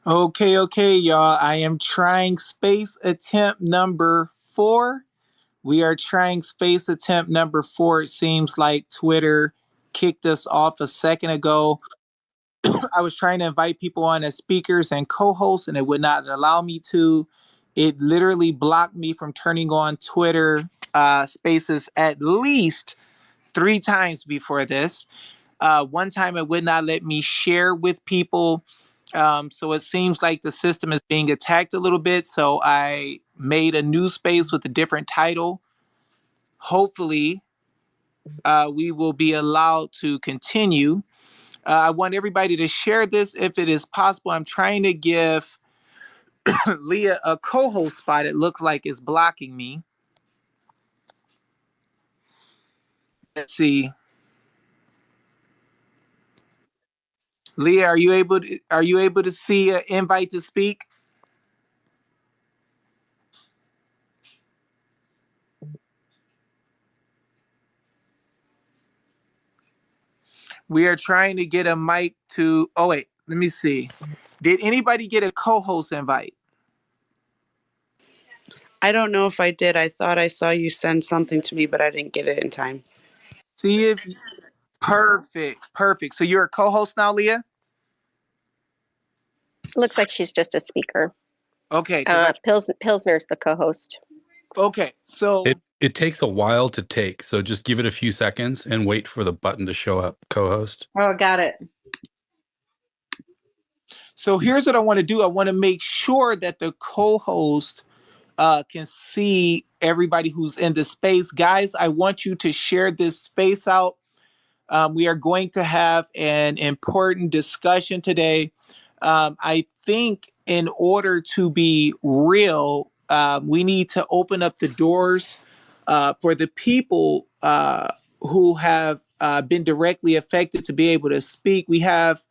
Okay, y'all. I am trying space attempt number 4. We are trying space attempt number 4. It seems like Twitter kicked us off a second ago. I was trying to invite people on as speakers and co-hosts, and it would not allow me to. It literally blocked me from turning on Twitter spaces at least 3 times before this. One time it would not let me share with people. So it seems like the system is being attacked a little bit. So I made a new space with a different title. Hopefully, we will be allowed to continue. I want everybody to share this if it is possible. I'm trying to give Leah a co host spot. It looks like it's blocking me. Let's see. Leah, are you able to see an invite to speak? We are trying to get a mic to. Oh wait, let me see. Did anybody get a co-host invite? I don't know if I did. I thought I saw you send something to me, but I didn't get it in time. See if perfect. So you're a co-host now, Leah? Looks like she's just a speaker. Okay. Pilsner's the co-host. Okay. So it takes a while to take, so just give it a few seconds and wait for the button to show up, co-host. Oh, got it. So here's what I want to do. I want to make sure that the co-host can see everybody who's in the space. Guys, I want you to share this space out. We are going to have an important discussion today. I think in order to be real, we need to open up the doors for the people who have been directly affected to be able to speak. We have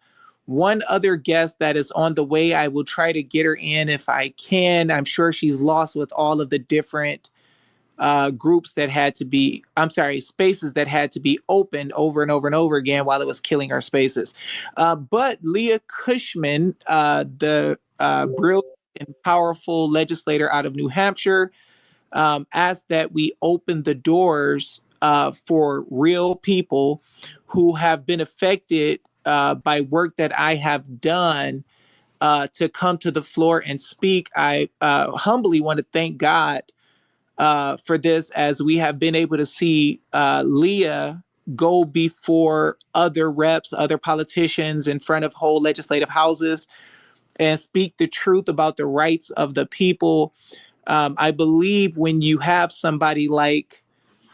one other guest that is on the way. I will try to get her in if I can. I'm sure she's lost with all of the different groups that had to be, spaces that had to be opened over and over and over again while it was killing our spaces. But Leah Cushman, the brilliant and powerful legislator out of New Hampshire, asked that we open the doors for real people who have been affected by work that I have done to come to the floor and speak. I humbly want to thank God for this, as we have been able to see Leah go before other reps, other politicians in front of whole legislative houses and speak the truth about the rights of the people. I believe when you have somebody like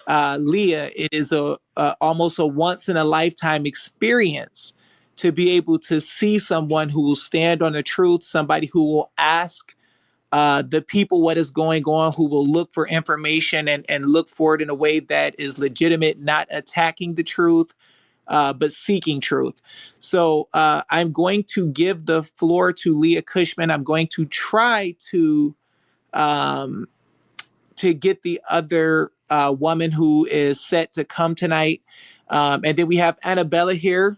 Leah, it is a almost a once in a lifetime experience to be able to see someone who will stand on the truth, somebody who will ask the people what is going on, who will look for information and look for it in a way that is legitimate, not attacking the truth, but seeking truth. So I'm going to give the floor to Leah Cushman. I'm going to try um, to get the other woman who is set to come tonight. And then we have Annabella here.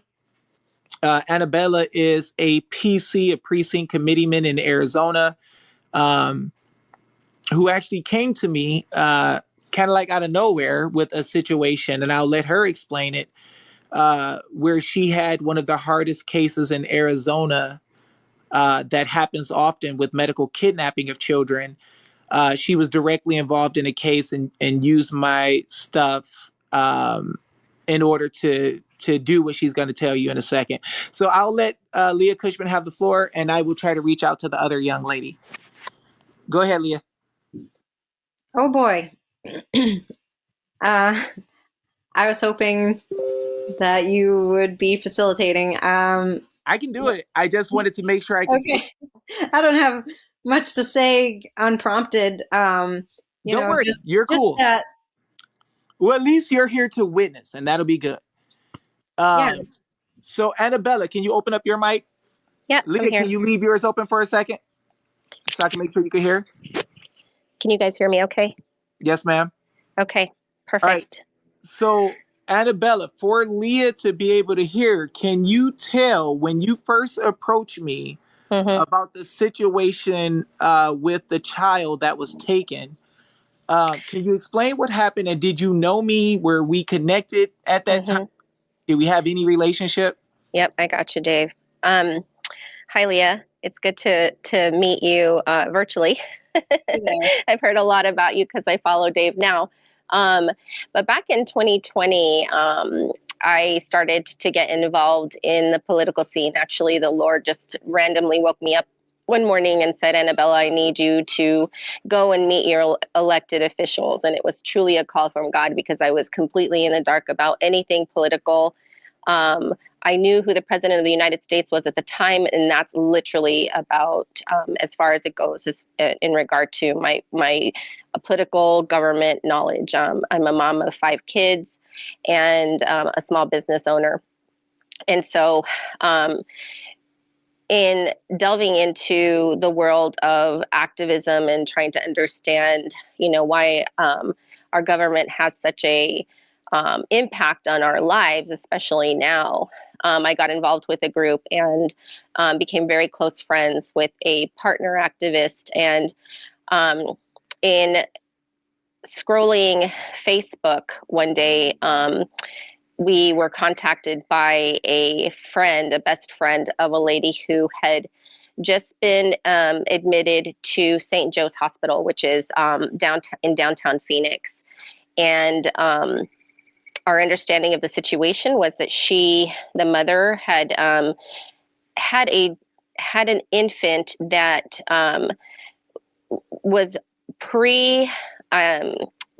Annabella is a PC, a precinct committeeman in Arizona. Who actually came to me kind of like out of nowhere with a situation, and I'll let her explain it, where she had one of the hardest cases in Arizona that happens often with medical kidnapping of children. She was directly involved in a case and used my stuff in order to do what she's going to tell you in a second. So I'll let Leah Cushman have the floor, and I will try to reach out to the other young lady. Go ahead, Leah. Oh boy. I was hoping that you would be facilitating. I can do it. I just wanted to make sure I could. Okay. I don't have much to say unprompted. Don't worry, you're cool. Well, at least you're here to witness, and that'll be good. Yeah. So, Annabella, can you open up your mic? Yeah, Leah, can you leave yours open for a second so I can make sure you can hear? Can you guys hear me okay? Yes, ma'am. Okay, perfect. All right. So, Annabella, for Leah to be able to hear, can you tell when you first approached me Mm-hmm. about the situation with the child that was taken. Can you explain what happened? And did you know me? Were we connected at that time? Mm-hmm. Did we have any relationship? Yep, I got you, Dave. Hi, Leah. It's good to meet you virtually. Yeah. I've heard a lot about you because I follow Dave now. Um, but back in 2020, I started to get involved in the political scene. Actually, the Lord just randomly woke me up one morning and said, Annabella, I need you to go and meet your elected officials. And it was truly a call from God because I was completely in the dark about anything political. Um, I knew who the president of the United States was at the time, and that's literally about as far as it goes in regard to my political government knowledge. I'm a mom of 5 kids and a small business owner, and so in delving into the world of activism and trying to understand, why our government has such a impact on our lives, especially now. I got involved with a group and became very close friends with a partner activist. And in scrolling Facebook one day, we were contacted by a friend, a best friend of a lady who had just been admitted to St. Joe's Hospital, which is downtown Phoenix. And our understanding of the situation was that the mother, had an infant that was pre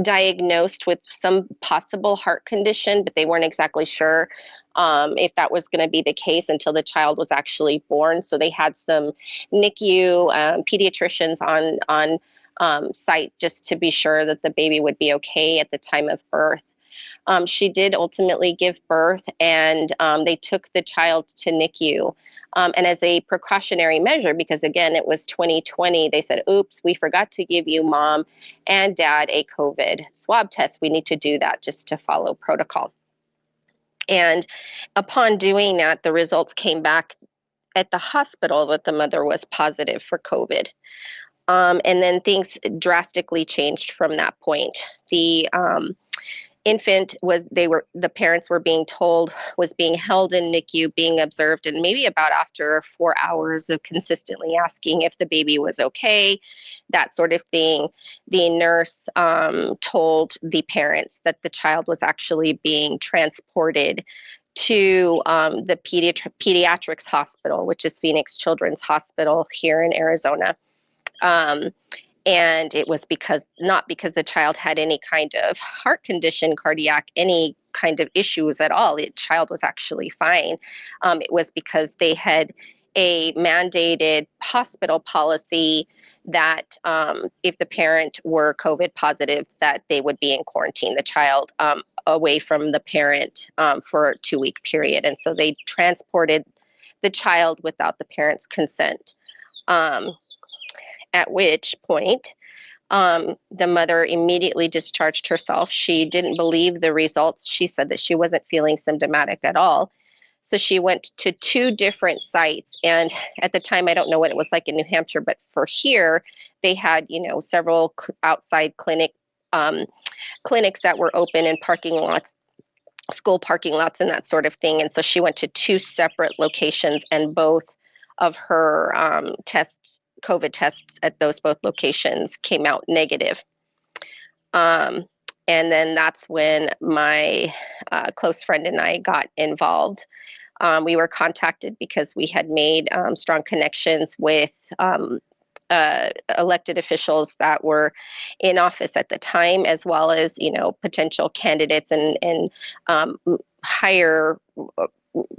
diagnosed with some possible heart condition, but they weren't exactly sure if that was going to be the case until the child was actually born. So they had some NICU pediatricians on site just to be sure that the baby would be okay at the time of birth. She did ultimately give birth, and they took the child to NICU. And as a precautionary measure, because again, it was 2020, they said, oops, we forgot to give you mom and dad a COVID swab test. We need to do that just to follow protocol. And upon doing that, the results came back at the hospital that the mother was positive for COVID. And then things drastically changed from that point. The infant the parents were being told was being held in NICU, being observed, and maybe about after 4 hours of consistently asking if the baby was okay, that sort of thing, the nurse told the parents that the child was actually being transported to the pediatrics hospital, which is Phoenix Children's Hospital here in Arizona. And it was not because the child had any kind of heart condition, cardiac, any kind of issues at all. The child was actually fine. It was because they had a mandated hospital policy that if the parent were COVID positive, that they would be in quarantine, the child away from the parent for a 2-week period. And so they transported the child without the parent's consent. At which point, the mother immediately discharged herself. She didn't believe the results. She said that she wasn't feeling symptomatic at all. So she went to 2 different sites. And at the time, I don't know what it was like in New Hampshire, but for here, they had, several outside clinics that were open in parking lots, school parking lots and that sort of thing. And so she went to 2 separate locations, and both of her COVID tests at both locations came out negative. And then that's when my close friend and I got involved. We were contacted because we had made strong connections with elected officials that were in office at the time, as well as, potential candidates and higher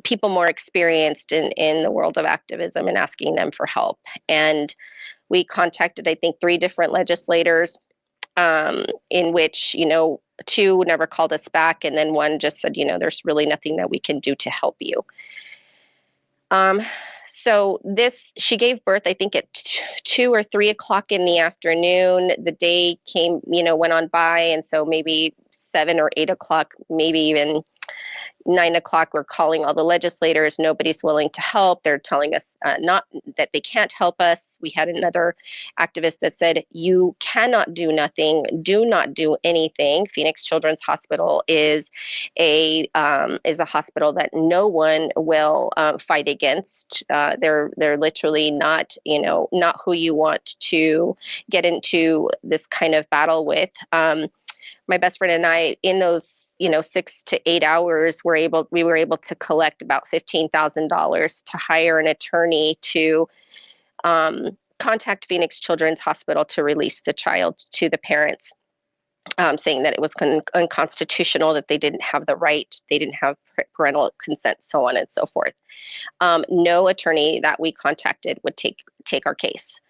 people more experienced in the world of activism, and asking them for help. And we contacted, I think, 3 different legislators, in which, 2 never called us back. And then 1 just said, there's really nothing that we can do to help you. So she gave birth, I think, at 2 or 3 o'clock in the afternoon. The day went on by. And so maybe 7 or 8 o'clock, maybe even, 9 o'clock, we're calling all the legislators. Nobody's willing to help. They're telling us not that they can't help us. We had another activist that said, you cannot do nothing. Do not do anything. Phoenix Children's Hospital is a hospital that no one will fight against. They're literally not, not who you want to get into this kind of battle with. My best friend and I, in those 6 to 8 hours, we were able to collect about $15,000 to hire an attorney to contact Phoenix Children's Hospital to release the child to the parents, saying that it was unconstitutional, that they didn't have the right, they didn't have parental consent, so on and so forth. No attorney that we contacted would take our case.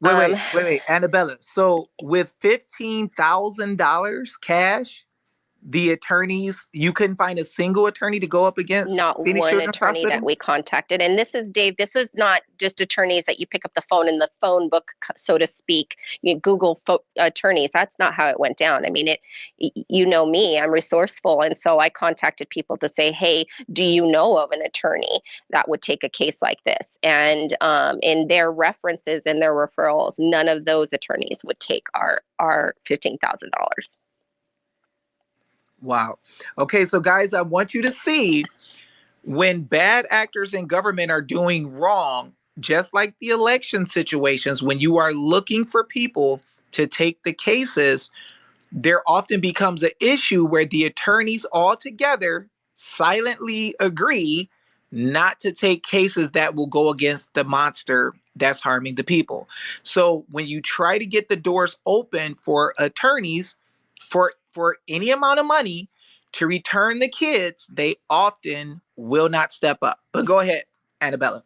Wait, Annabella. So with $15,000 cash, the attorneys, you couldn't find a single attorney to go up against Not Phoenix one Children's attorney that Hospital? we contacted. And this is, Dave, this is not just attorneys that you pick up the phone in the phone book, so to speak. You Google attorneys. That's not how it went down. I mean, you know me, I'm resourceful. And so I contacted people to say, hey, do you know of an attorney that would take a case like this? And in their references and their referrals, none of those attorneys would take our $15,000. Wow. Okay, so guys, I want you to see when bad actors in government are doing wrong, just like the election situations, when you are looking for people to take the cases, there often becomes an issue where the attorneys all together silently agree not to take cases that will go against the monster that's harming the people. So when you try to get the doors open for attorneys for any amount of money to return the kids, they often will not step up. But go ahead, Annabella.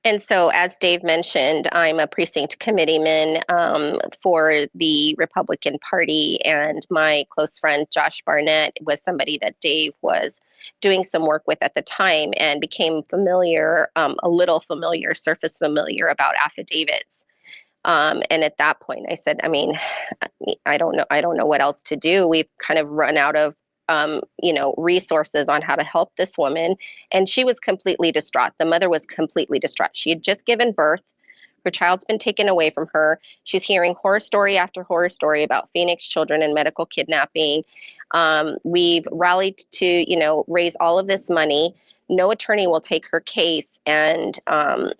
And so, as Dave mentioned, I'm a precinct committeeman for the Republican Party, and my close friend Josh Barnett was somebody that Dave was doing some work with at the time, and became familiar, a little familiar, surface familiar about affidavits. And at that point, I said, I mean, I don't know what else to do. We've kind of run out of resources on how to help this woman. And she was completely distraught. The mother was completely distraught. She had just given birth. Her child's been taken away from her. She's hearing horror story after horror story about Phoenix children and medical kidnapping. We've rallied to, raise all of this money. No attorney will take her case. And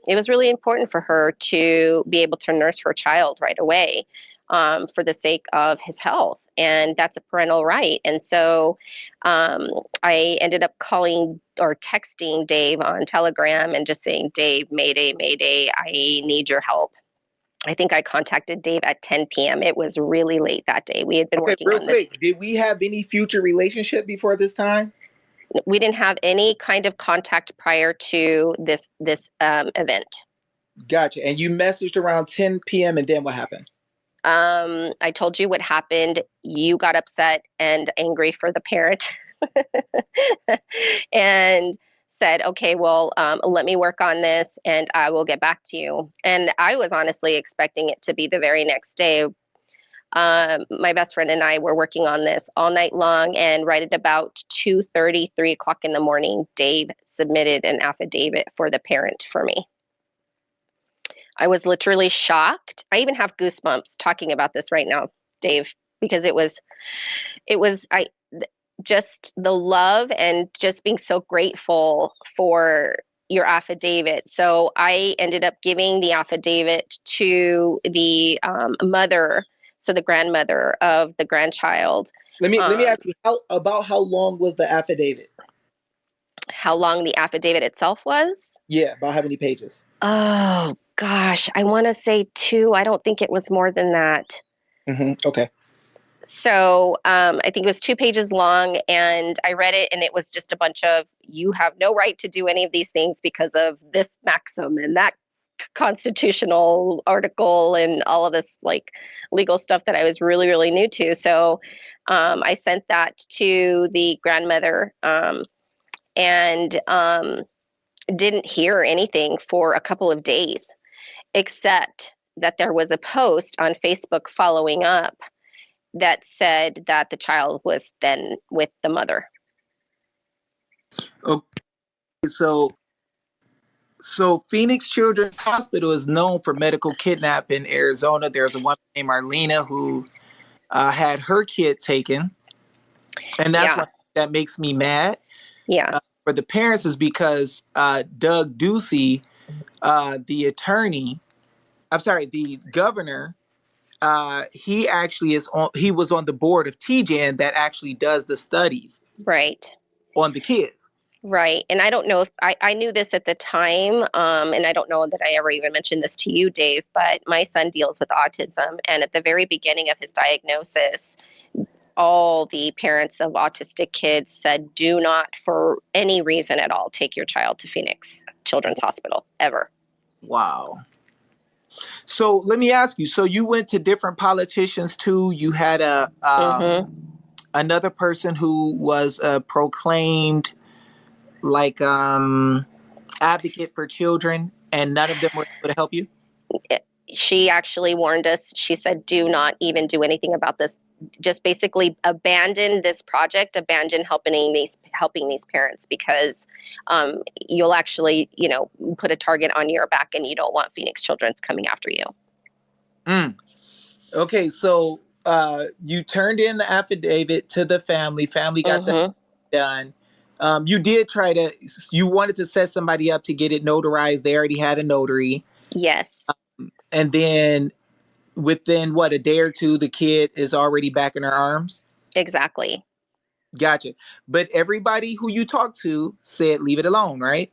it was really important for her to be able to nurse her child right away. For the sake of his health. And that's a parental right. And so I ended up calling or texting Dave on Telegram and just saying, Dave, Mayday, Mayday, I need your help. I think I contacted Dave at 10 p.m. It was really late that day. We had been working real on this. quick, did we have any future relationship before this time? We didn't have any kind of contact prior to this event. Gotcha. And you messaged around 10 p.m. and then what happened? I told you what happened. You got upset and angry for the parent and said, okay, well, let me work on this and I will get back to you. And I was honestly expecting it to be the very next day. My best friend and I were working on this all night long, and right at about 2:30, 3 o'clock in the morning, Dave submitted an affidavit for the parent for me. I was literally shocked. I even have goosebumps talking about this right now, Dave, because it was just the love and just being so grateful for your affidavit. So I ended up giving the affidavit to the mother, so the grandmother of the grandchild. Let me ask you, how long was the affidavit? How long the affidavit itself was? Yeah, about how many pages? Oh, gosh, I want to say 2. I don't think it was more than that. Okay. So I think it was 2 pages long, and I read it, and it was just a bunch of, you have no right to do any of these things because of this maxim and that constitutional article and all of this like legal stuff that I was really, really new to. So I sent that to the grandmother and didn't hear anything for a couple of days, except that there was a post on Facebook following up that said that the child was then with the mother. Okay, so Phoenix Children's Hospital is known for medical kidnap in Arizona. There's a woman named Marlena who had her kid taken, and that's Yeah. what that makes me mad. Yeah. For the parents is because Doug Ducey, the attorney, I'm sorry, the governor, he actually he was on the board of TGen that actually does the studies Right. on the kids. Right. And I don't know if I knew this at the time, and I don't know that I ever even mentioned this to you, Dave, but my son deals with autism. And at the very beginning of his diagnosis, all the parents of autistic kids said, do not, for any reason at all, take your child to Phoenix Children's Hospital, ever. Wow. So let me ask you. So you went to different politicians too. You had another person who was proclaimed like advocate for children, and none of them were able to help you. She actually warned us. She said, do not even do anything about this. Just basically abandon this project, abandon helping these parents, because you'll actually, put a target on your back, and you don't want Phoenix Children's coming after you. Okay, so you turned in the affidavit to the family. Family got that done. You did you wanted to set somebody up to get it notarized. They already had a notary. Yes. And then within a day or two, the kid is already back in her arms. Exactly. Gotcha. But everybody who you talked to said, leave it alone, right?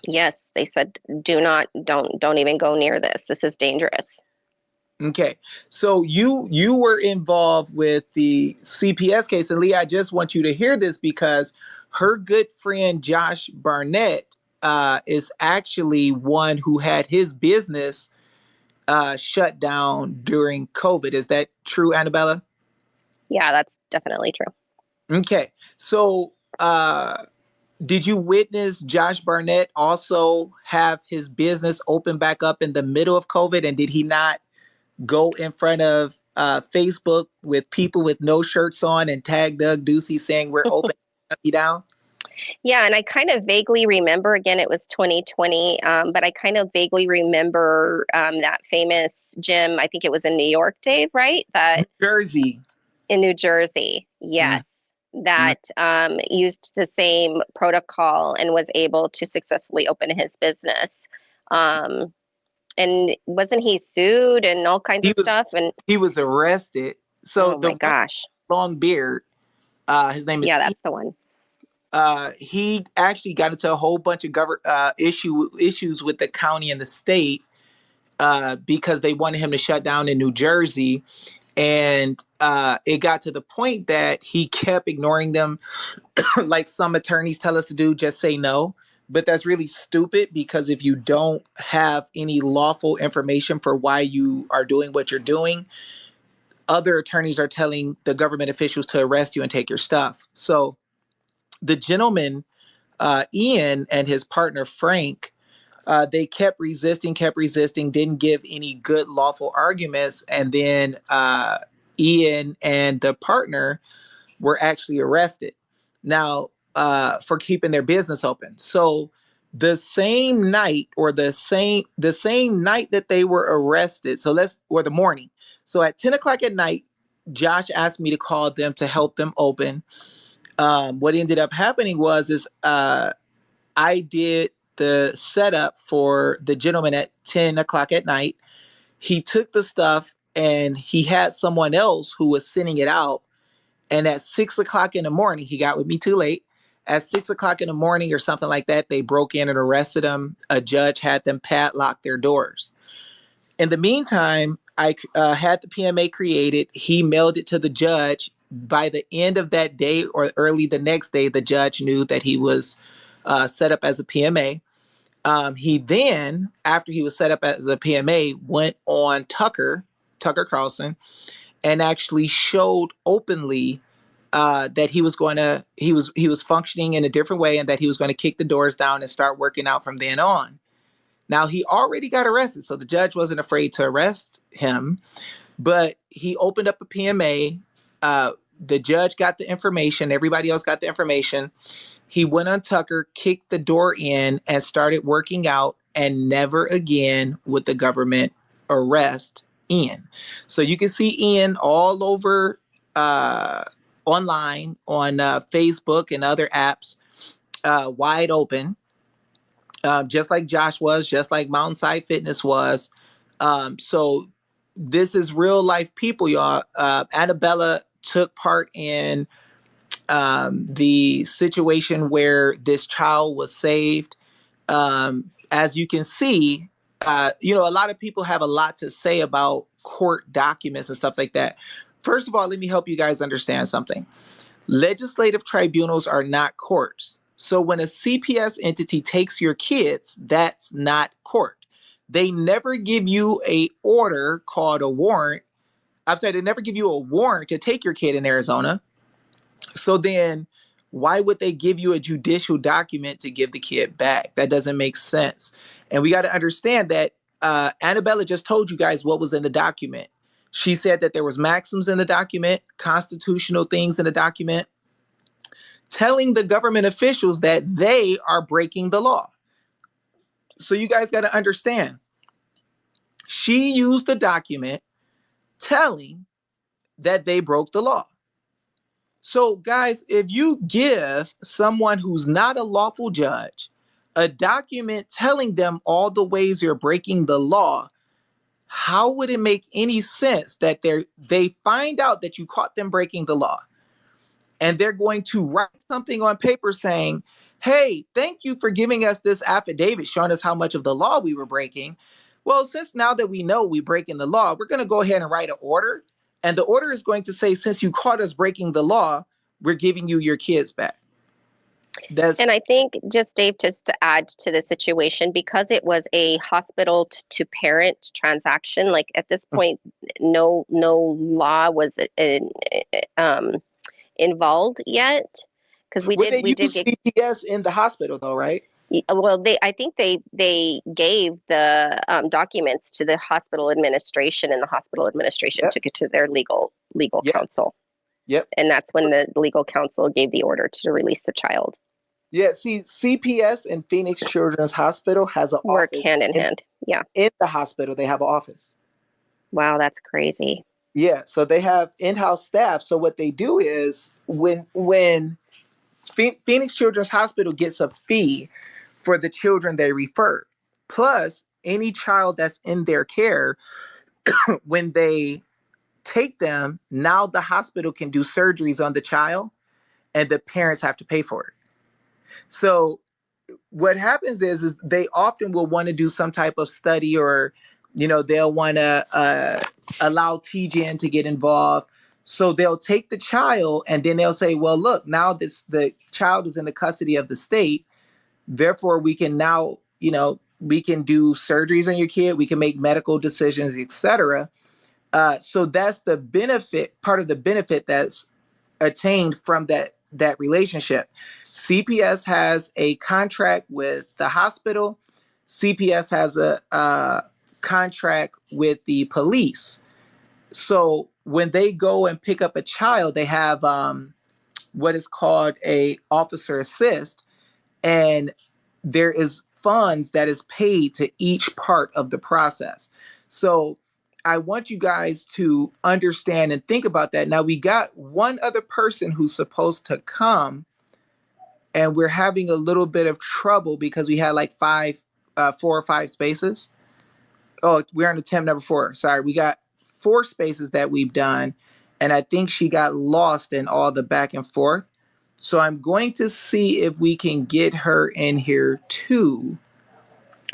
Yes. They said, don't even go near this. This is dangerous. Okay. So you were involved with the CPS case. And Leah, I just want you to hear this because her good friend, Josh Barnett, is actually one who had his business shut down during COVID. Is that true, Annabella? Yeah, that's definitely true. Okay. So, did you witness Josh Barnett also have his business open back up in the middle of COVID? And did he not go in front of Facebook with people with no shirts on and tag Doug Ducey saying we're open down? Yeah, and I kind of vaguely remember, again, it was 2020, but I kind of vaguely remember that famous gym, I think it was in New York, Dave, right? New Jersey. In New Jersey, yes. That used the same protocol and was able to successfully open his business. And wasn't he sued and all kinds of stuff? And he was arrested. So oh my gosh, long beard, his name is that's the one. he actually got into a whole bunch of issues with the county and the state because they wanted him to shut down in New Jersey. And it got to the point that he kept ignoring them. Like some attorneys tell us to do, just say no. But that's really stupid, because if you don't have any lawful information for why you are doing what you're doing, other attorneys are telling the government officials to arrest you and take your stuff. So the gentleman, Ian, and his partner, Frank, they kept resisting, didn't give any good lawful arguments. And then Ian and the partner were actually arrested now for keeping their business open. So the same night, or the same night that they were arrested, or the morning. So at 10 o'clock at night, Josh asked me to call them to help them open. What ended up happening was I did the setup for the gentleman at 10 o'clock at night. He took the stuff and he had someone else who was sending it out. And at 6 o'clock in the morning, he got with me too late. At 6 o'clock in the morning or something like that, they broke in and arrested him. A judge had them padlock their doors. In the meantime, I had the PMA created. He mailed it to the judge. By the end of that day or early the next day, the judge knew that he was set up as a PMA. He then, after he was set up as a PMA, went on Tucker Carlson, and actually showed openly that he was functioning in a different way, and that he was going to kick the doors down and start working out from then on. Now, he already got arrested, so the judge wasn't afraid to arrest him, but he opened up a PMA The judge got the information. Everybody else got the information. He went on Tucker, kicked the door in, and started working out, and never again would the government arrest Ian. So you can see Ian all over online on Facebook and other apps, wide open, just like Josh was, just like Mountainside Fitness was. So this is real life people, y'all. Annabella took part in the situation where this child was saved. As you can see, a lot of people have a lot to say about court documents and stuff like that. First of all, let me help you guys understand something. Legislative tribunals are not courts. So when a CPS entity takes your kids, that's not court. They never give you a order called a warrant. I'm sorry, they never give you a warrant to take your kid in Arizona. So then why would they give you a judicial document to give the kid back? That doesn't make sense. And we got to understand that Annabella just told you guys what was in the document. She said that there was maxims in the document, constitutional things in the document, telling the government officials that they are breaking the law. So you guys got to understand. She used the document telling that they broke the law. So, guys, if you give someone who's not a lawful judge a document telling them all the ways you're breaking the law, how would it make any sense that they find out that you caught them breaking the law and they're going to write something on paper saying, hey, thank you for giving us this affidavit showing us how much of the law we were breaking. Well, since now that we know we're breaking the law, we're going to go ahead and write an order. And the order is going to say, since you caught us breaking the law, we're giving you your kids back. And I think, just Dave, just to add to the situation, because it was a hospital to parent transaction, like at this point, no law was involved yet, because we They did use get CPS in the hospital though, right? well, I think they gave the documents to the hospital administration, and the hospital administration Yep. took it to their legal Yep. counsel. Yep. And that's when the legal counsel gave the order to release the child. Yeah, see, CPS in Phoenix Children's Hospital has an Work office. hand in hand. Yeah. In the hospital, they have an office. Wow, that's crazy. Yeah, so they have in-house staff. So what they do is when Phoenix Children's Hospital gets a fee for the children they refer, plus any child that's in their care, when they take them, now the hospital can do surgeries on the child and the parents have to pay for it. So what happens is they often will want to do some type of study, or they'll want to allow TGN to get involved. So they'll take the child and then they'll say, well, look, now the child is in the custody of the state, therefore we can now we can do surgeries on your kid, we can make medical decisions, etc. So that's the benefit, part of the benefit that's attained from that relationship. CPS has a contract with the hospital. CPS has a contract with the police. So when they go and pick up a child, they have what is called a officer assist, and there is funds that is paid to each part of the process. So I want you guys to understand and think about that. Now, we got one other person who's supposed to come, and we're having a little bit of trouble because we had like 4 or 5 spaces. Oh, we're on attempt number 4. Sorry, we got 4 spaces that we've done, and I think she got lost in all the back and forth. So I'm going to see if we can get her in here too.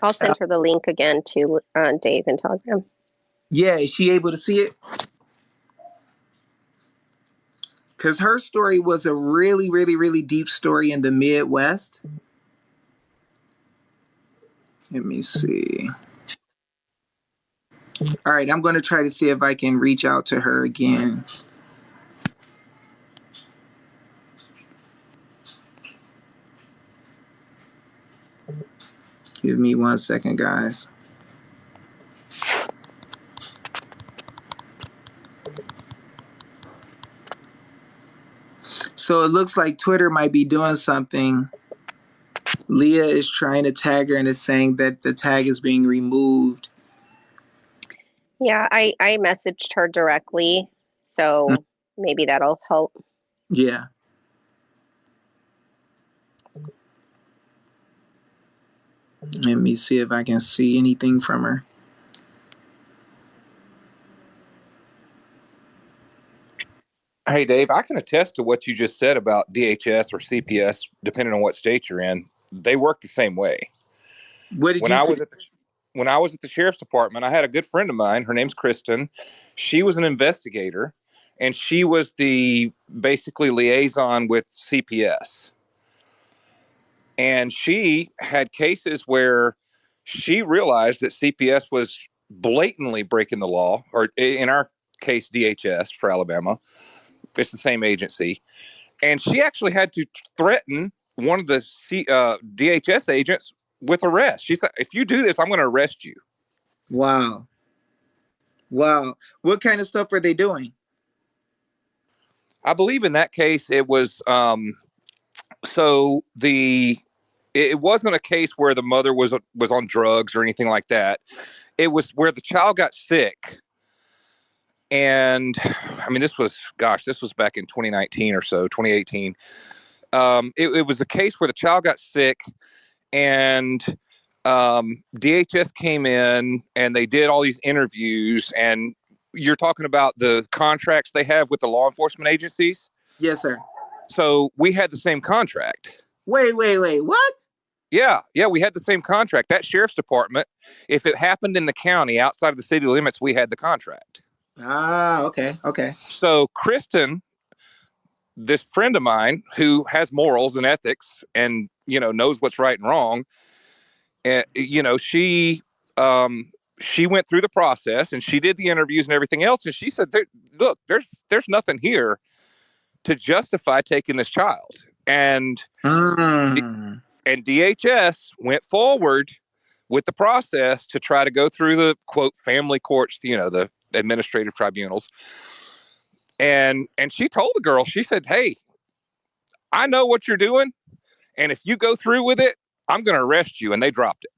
I'll send her the link again to Dave in Telegram. Yeah, is she able to see it? Because her story was a really, really, really deep story in the Midwest. Let me see. All right, I'm going to try to see if I can reach out to her again. Give me 1 second, guys. So it looks like Twitter might be doing something. Leah is trying to tag her and is saying that the tag is being removed. Yeah, I messaged her directly, so maybe that'll help. Yeah. Let me see if I can see anything from her. Hey, Dave, I can attest to what you just said about DHS or CPS, depending on what state you're in. They work the same way. What did When you I see? was at the, when I was at the sheriff's department, I had a good friend of mine. Her name's Kristen. She was an investigator, and she was the basically liaison with CPS. And she had cases where she realized that CPS was blatantly breaking the law, or in our case, DHS for Alabama. It's the same agency. And she actually had to threaten one of the DHS agents with arrest. She said, if you do this, I'm going to arrest you. Wow. Wow. What kind of stuff were they doing? I believe in that case, it was so it wasn't a case where the mother was on drugs or anything like that. It was where the child got sick. And I mean, this was back in 2019 or so, 2018. It was a case where the child got sick, and DHS came in and they did all these interviews. And you're talking about the contracts they have with the law enforcement agencies. Yes, sir. So we had the same contract. Wait. What? Yeah, we had the same contract. That sheriff's department, if it happened in the county outside of the city limits, we had the contract. Ah, okay. So Kristen, this friend of mine who has morals and ethics and, knows what's right and wrong, and, she went through the process and she did the interviews and everything else. And she said, look, there's nothing here to justify taking this child. And DHS went forward with the process to try to go through the quote family courts, the administrative tribunals. And she told the girl, she said, hey, I know what you're doing. And if you go through with it, I'm going to arrest you. And they dropped it.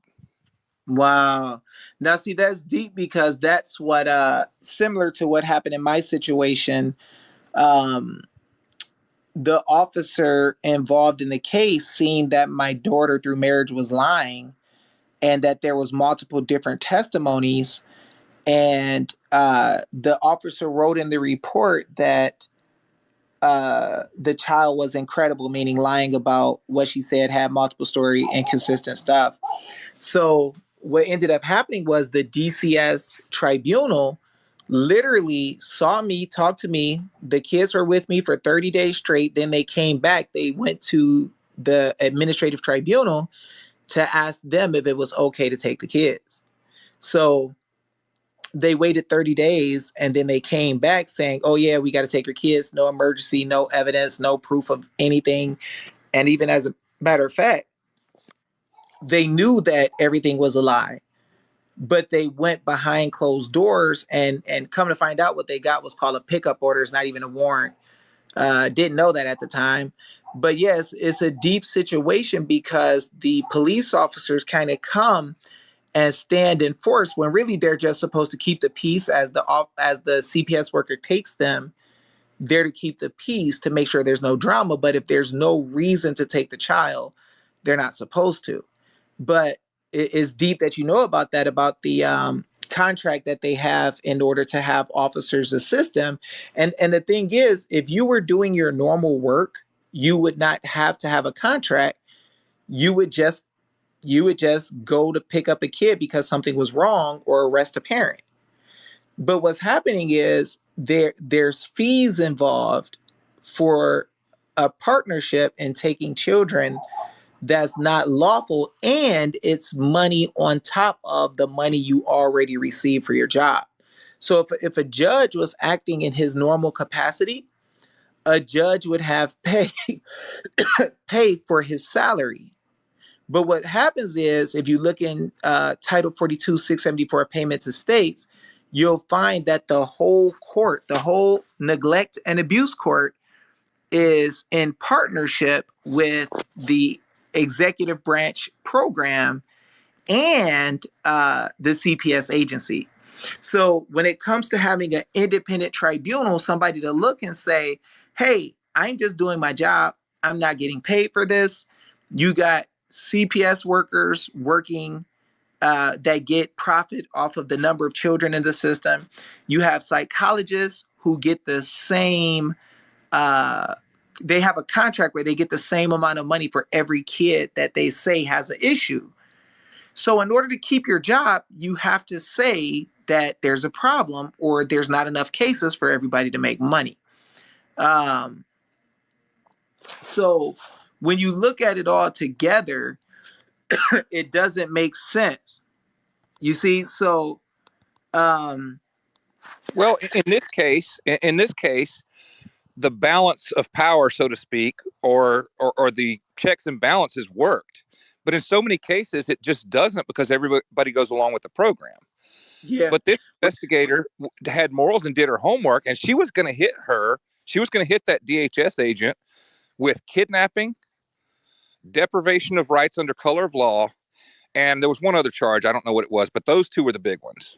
Wow. Now, see, that's deep because that's what, similar to what happened in my situation. The officer involved in the case, seeing that my daughter through marriage was lying and that there was multiple different testimonies. And the officer wrote in the report that the child was incredible, meaning lying about what she said, had multiple story, inconsistent stuff. So what ended up happening was the DCS tribunal literally saw me, talked to me. The kids were with me for 30 days straight. Then they came back. They went to the administrative tribunal to ask them if it was okay to take the kids. So they waited 30 days and then they came back saying, oh, yeah, we got to take your kids. No emergency, no evidence, no proof of anything. And even as a matter of fact, they knew that everything was a lie, but they went behind closed doors and come to find out what they got was called a pickup order. It's not even a warrant. Didn't know that at the time. But yes, it's a deep situation because the police officers kind of come and stand in force when really they're just supposed to keep the peace as the CPS worker takes them. They're to keep the peace to make sure there's no drama. But if there's no reason to take the child, they're not supposed to. But it's deep that you know about that, about the contract that they have in order to have officers assist them. And the thing is, if you were doing your normal work, you would not have to have a contract. You would just go to pick up a kid because something was wrong or arrest a parent. But what's happening is there's fees involved for a partnership in taking children that's not lawful, and it's money on top of the money you already received for your job. So if a judge was acting in his normal capacity, a judge would have pay for his salary. But what happens is, if you look in Title 42, 674 Payment to States, you'll find that the whole court, the whole neglect and abuse court, is in partnership with the executive branch program and the CPS agency. So when it comes to having an independent tribunal, somebody to look and say, hey, I'm just doing my job. I'm not getting paid for this. You got CPS workers working that get profit off of the number of children in the system. You have psychologists who get the same, they have a contract where they get the same amount of money for every kid that they say has an issue. So in order to keep your job, you have to say that there's a problem or there's not enough cases for everybody to make money. Um, so when you look at it all together, it doesn't make sense. You see, so Well, in this case, the balance of power, so to speak, or the checks and balances worked. But in so many cases, it just doesn't because everybody goes along with the program. yeah, But this investigator had morals and did her homework, and she was going to hit her. She was going to hit that DHS agent with kidnapping, deprivation of rights under color of law, and there was one other charge. I don't know what it was, but those two were the big ones.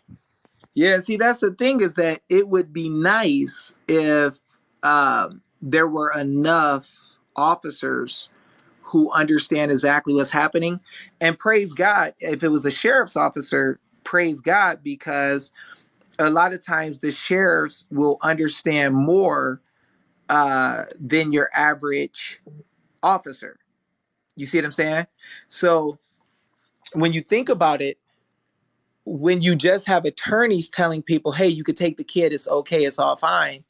yeah. See, that's the thing is that it would be nice if there were enough officers who understand exactly what's happening. And praise God, if it was a sheriff's officer, praise God, because a lot of times the sheriffs will understand more than your average officer. You see what I'm saying? So when you think about it, when you just have attorneys telling people, hey, you could take the kid, it's okay, it's all fine,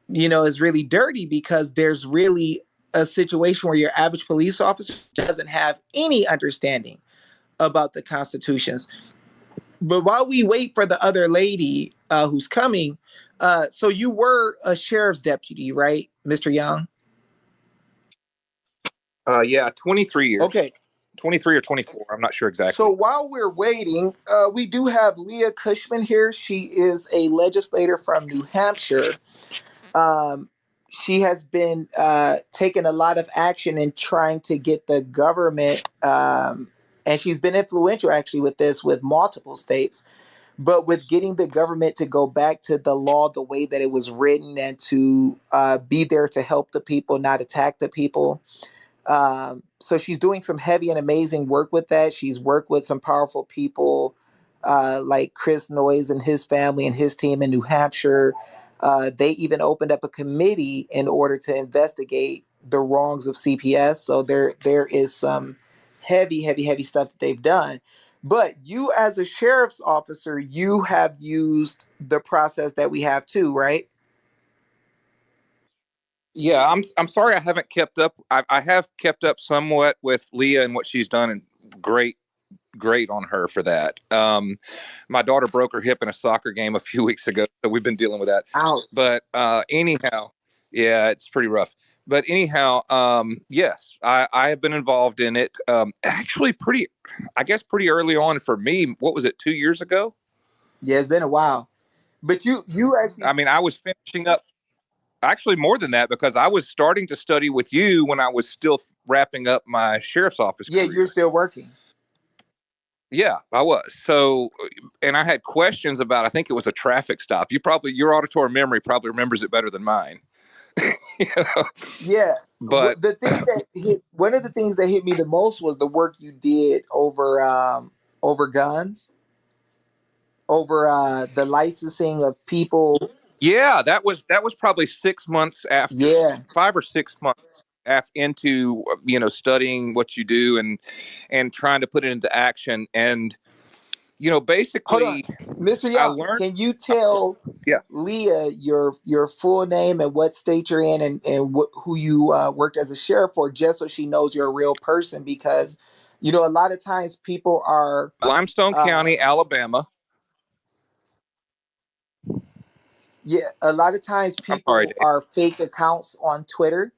it's really dirty because there's really a situation where your average police officer doesn't have any understanding about the constitutions. But while we wait for the other lady who's coming, so you were a sheriff's deputy, right, Mr. Young? Yeah, 23 years. Okay. 23 or 24. I'm not sure exactly. So while we're waiting, we do have Leah Cushman here. She is a legislator from New Hampshire. She has been taking a lot of action in trying to get the government, and she's been influential actually with this with multiple states, but with getting the government to go back to the law the way that it was written and to be there to help the people, not attack the people. So she's doing some heavy and amazing work with that. She's worked with some powerful people like Chris Noyes and his family and his team in New Hampshire. They even opened up a committee in order to investigate the wrongs of CPS. So there is some heavy stuff that they've done. But you, as a sheriff's officer, you have used the process that we have too, right? Yeah, I'm sorry I haven't kept up. I have kept up somewhat with Leah and what she's done, and great on her for that. My daughter broke her hip in a soccer game a few weeks ago, so we've been dealing with that. Ouch. But anyhow, yeah, it's pretty rough. But anyhow, yes, I have been involved in it. Actually, pretty early on for me. What was it, 2 years ago? Yeah, it's been a while. But you actually, I mean, I was finishing up. Actually, more than that, because I was starting to study with you when I was still wrapping up my sheriff's office yeah, career. you're still working. Yeah, I was. So, and I had questions about, I think it was a traffic stop. Your auditory memory probably remembers it better than mine. You know? Yeah. But The thing that one of the things that hit me the most was the work you did over guns, over the licensing of people. yeah, that was probably 6 months after, Yeah. 5 or 6 months after, into, studying what you do and trying to put it into action. And, Hold on, basically Mr. I Young, learned, can you tell yeah. Leah your full name and what state you're in and who you worked as a sheriff for, just so she knows you're a real person? Because a lot of times people are Limestone County, Alabama. yeah, a lot of times I'm sorry, people Dave. are fake accounts on Twitter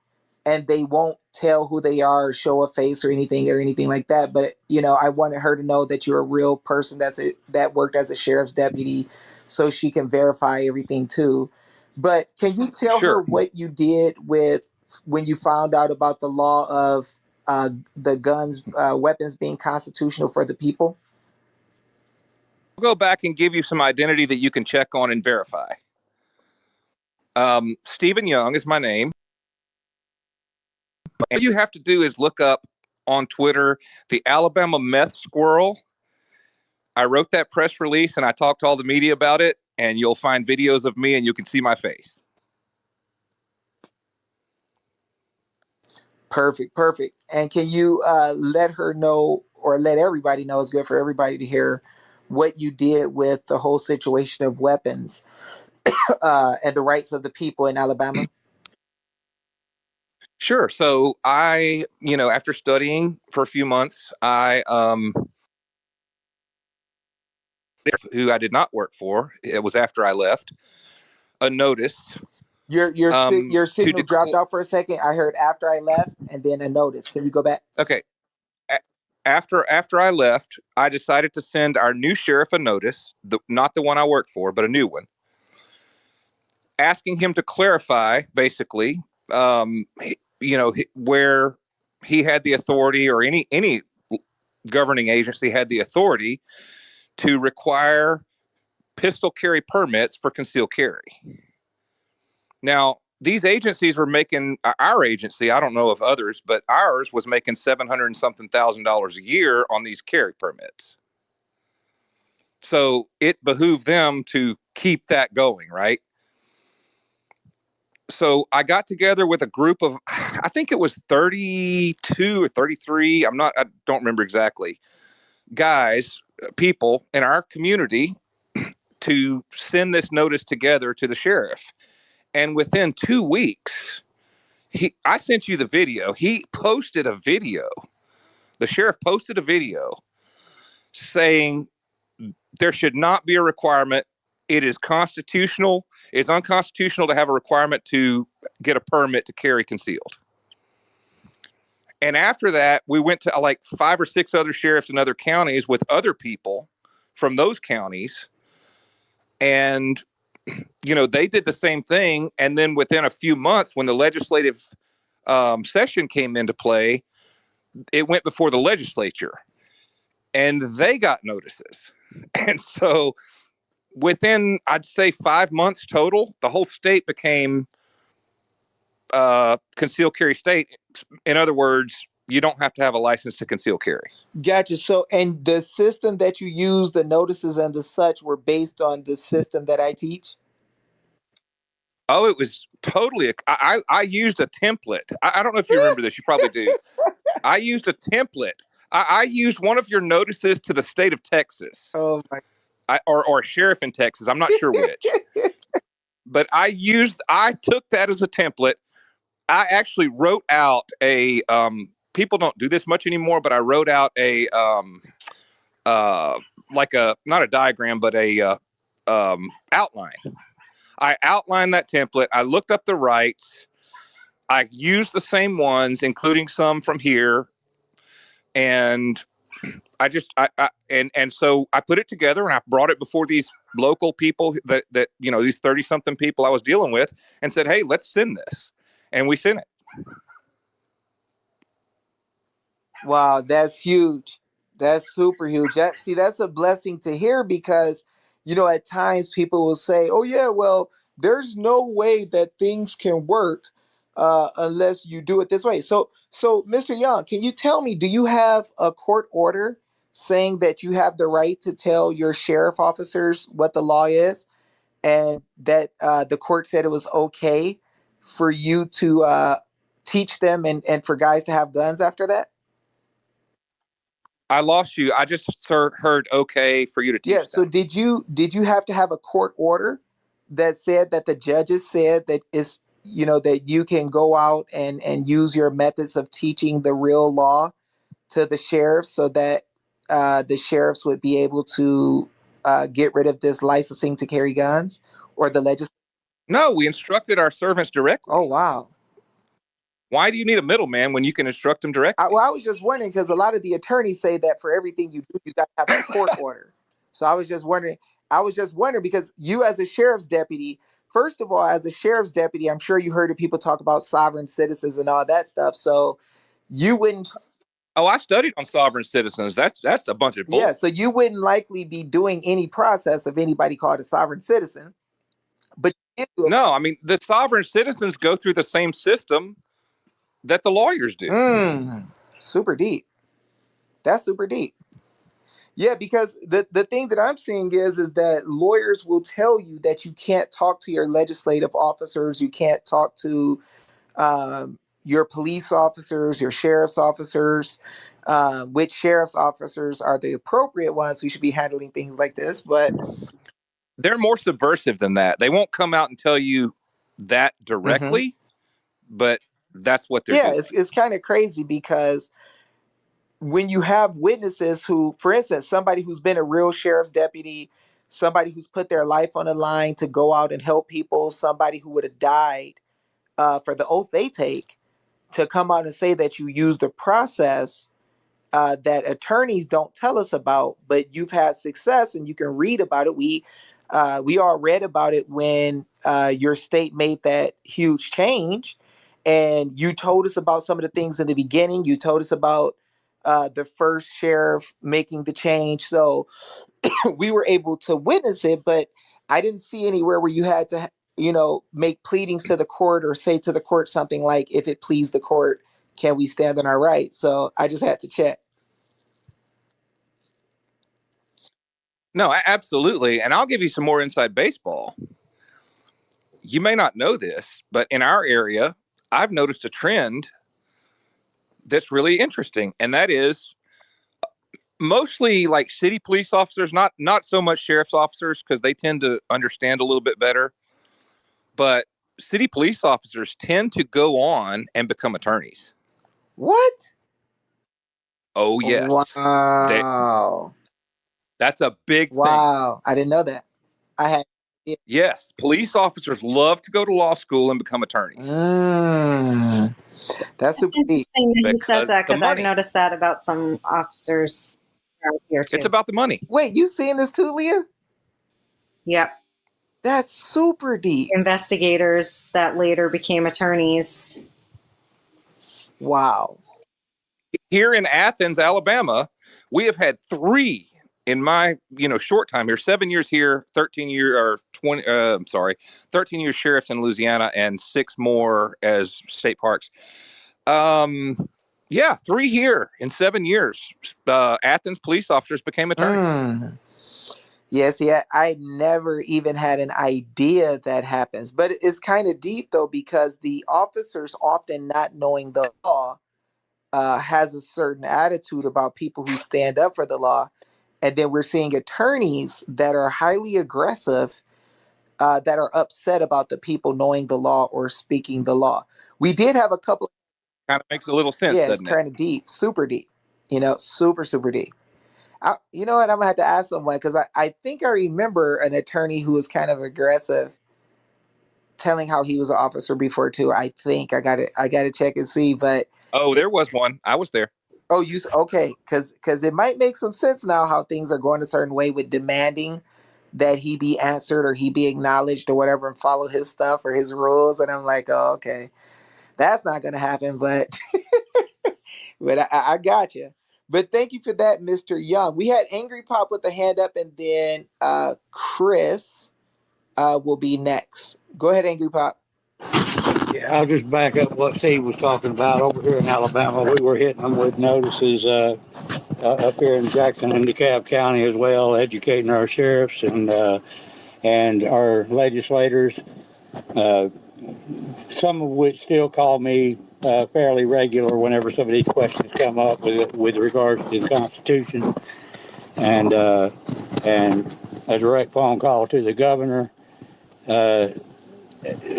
and they won't tell who they are or show a face or anything like that. But I wanted her to know that you're a real person that worked as a sheriff's deputy, so she can verify everything too. But can you tell her Sure. what you did with when you found out about the law of the guns, weapons being constitutional for the people? I'll go back and give you some identity that you can check on and verify. Stephen Young is my name. All you have to do is look up on Twitter the Alabama meth squirrel. I wrote that press release and I talked to all the media about it, and you'll find videos of me and you can see my face. Perfect, perfect. And can you let her know, or let everybody know, it's good for everybody to hear what you did with the whole situation of weapons and the rights of the people in Alabama? Sure. So I, after studying for a few months, who I did not work for, it was after I left, a notice Your to signal dropped declare. out for a second. I heard after I left and then a notice. Can you go back? Okay. After I left, I decided to send our new sheriff a notice, not the one I worked for, but a new one, asking him to clarify, basically, where he had the authority, or any governing agency had the authority to require pistol carry permits for concealed carry. Now, these agencies were making, our agency, I don't know of others, but ours was making $700 and something thousand a year on these carry permits. So it behooved them to keep that going, right? So I got together with a group of, I think it was 32 or 33. I don't remember exactly. Guys, people in our community to send this notice together to the sheriff. And within 2 weeks, I sent you the video. He posted a video. The sheriff posted a video saying there should not be a requirement. It is constitutional. It's unconstitutional to have a requirement to get a permit to carry concealed. And after that, we went to like 5 or 6 other sheriffs in other counties with other people from those counties. And, they did the same thing. And then within a few months, when the legislative session came into play, it went before the legislature and they got notices. And so within, I'd say 5 months total, the whole state became concealed carry state. In other words, you don't have to have a license to conceal carry. Gotcha. So, and the system that you use, the notices and the such, were based on the system that I teach? Oh, it was totally. I used a template. I don't know if you remember this. You probably do. I used a template. I used one of your notices to the state of Texas. Oh my. Or a sheriff in Texas. I'm not sure which. But I took that as a template. I actually wrote out a, people don't do this much anymore, but I wrote out a, like not a diagram, but a outline. I outlined that template. I looked up the rights. I used the same ones, including some from here. And so I put it together and I brought it before these local people that these 30 something people I was dealing with, and said, hey, let's send this. And we sent it. Wow, that's huge. That's super huge. That's a blessing to hear because, at times people will say, oh, yeah, well, there's no way that things can work unless you do it this way. So, Mr. Young, can you tell me, do you have a court order saying that you have the right to tell your sheriff officers what the law is and that the court said it was okay for you to teach them and for guys to have guns after that? I lost you. I just heard okay for you to teach Yeah. So them. did you have to have a court order that said that the judges said that is that you can go out and use your methods of teaching the real law to the sheriffs so that the sheriffs would be able to get rid of this licensing to carry guns or the legislature? No, we instructed our servants directly. Oh wow. Why do you need a middleman when you can instruct them directly? I was just wondering because a lot of the attorneys say that for everything you do, you got to have a court order. So I was just wondering. I was just wondering because you, as a sheriff's deputy, first of all, as a sheriff's deputy, I'm sure you heard of people talk about sovereign citizens and all that stuff. So you wouldn't, Oh, I studied on sovereign citizens. That's a bunch of bull. yeah, so you wouldn't likely be doing any process of anybody called a sovereign citizen. But you can do it. No, I mean the sovereign citizens go through the same system that the lawyers do. Super deep. That's super deep. Yeah, because the thing that I'm seeing is that lawyers will tell you that you can't talk to your legislative officers, you can't talk to your police officers, your sheriff's officers, which sheriff's officers are the appropriate ones who should be handling things like this. But they're more subversive than that. They won't come out and tell you that directly, but that's what they're yeah, doing. it's kind of crazy because when you have witnesses who, for instance, somebody who's been a real sheriff's deputy, somebody who's put their life on the line to go out and help people, somebody who would have died for the oath they take, to come out and say that you use the process that attorneys don't tell us about, but you've had success and you can read about it. We all read about it when your state made that huge change, and you told us about some of the things in the beginning. You told us about the first sheriff making the change, so we were able to witness it. But I didn't see anywhere where you had to, make pleadings to the court or say to the court something like, "If it please the court, can we stand on our rights?" So I just had to check. No, absolutely. And I'll give you some more inside baseball. You may not know this, but in our area, I've noticed a trend that's really interesting. And that is mostly like city police officers, not so much sheriff's officers, because they tend to understand a little bit better. But city police officers tend to go on and become attorneys. What? Oh, yes. Wow. That's a big thing. Wow. I didn't know that. I had. Yes. Police officers love to go to law school and become attorneys. That's super deep. Interesting that he says Because that the because I've money. noticed that about some officers around here too. It's about the money. Wait, you seen this too, Leah? Yep. That's super deep. Investigators that later became attorneys. Wow. Here in Athens, Alabama, we have had 3 in my short time here, 7 years here, 13 years 13 years sheriffs in Louisiana, and 6 more as state parks. 3 here in 7 years. Athens police officers became attorneys. Yes, yeah. I never even had an idea that happens, but it's kind of deep though, because the officers, often not knowing the law, has a certain attitude about people who stand up for the law. And then we're seeing attorneys that are highly aggressive, that are upset about the people knowing the law or speaking the law. We did have a couple. Kind of makes a little sense, Yeah, it's doesn't it? kind of deep, super deep. Super, super deep. You know what? I'm gonna have to ask someone, because I think I remember an attorney who was kind of aggressive, telling how he was an officer before too. I think I gotta check and see. But Oh, there was one. I was there. oh, okay, because it might make some sense now how things are going a certain way with demanding that he be answered or he be acknowledged or whatever, and follow his stuff or his rules. And I'm like, oh, okay, that's not gonna happen. But but I got you. But thank you for that, Mr. Young. We had Angry Pop with the hand up, and then Chris will be next. Go ahead, Angry Pop. Yeah, I'll just back up what Steve was talking about. Over here in Alabama, we were hitting them with notices up here in Jackson and DeKalb County as well, educating our sheriffs and our legislators, some of which still call me fairly regular whenever some of these questions come up with regards to the Constitution, and a direct phone call to the governor,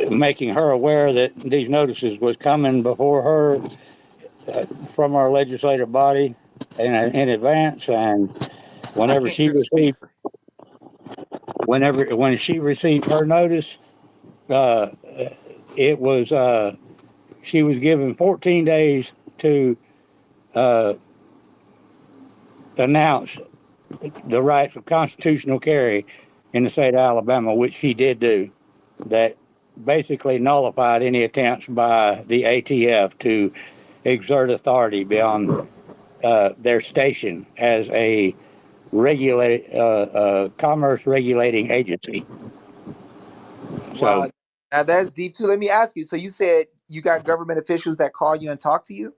making her aware that these notices was coming before her from our legislative body in advance. And I whenever can't she hear the received speaker. when she received her notice, uh, it was she was given 14 days to announce the rights of constitutional carry in the state of Alabama, which she did do. that basically nullified any attempts by the ATF to exert authority beyond their station as a commerce regulating agency. Wow. So Now that's deep too. Let me ask you. So you said you got government officials that call you and talk to you?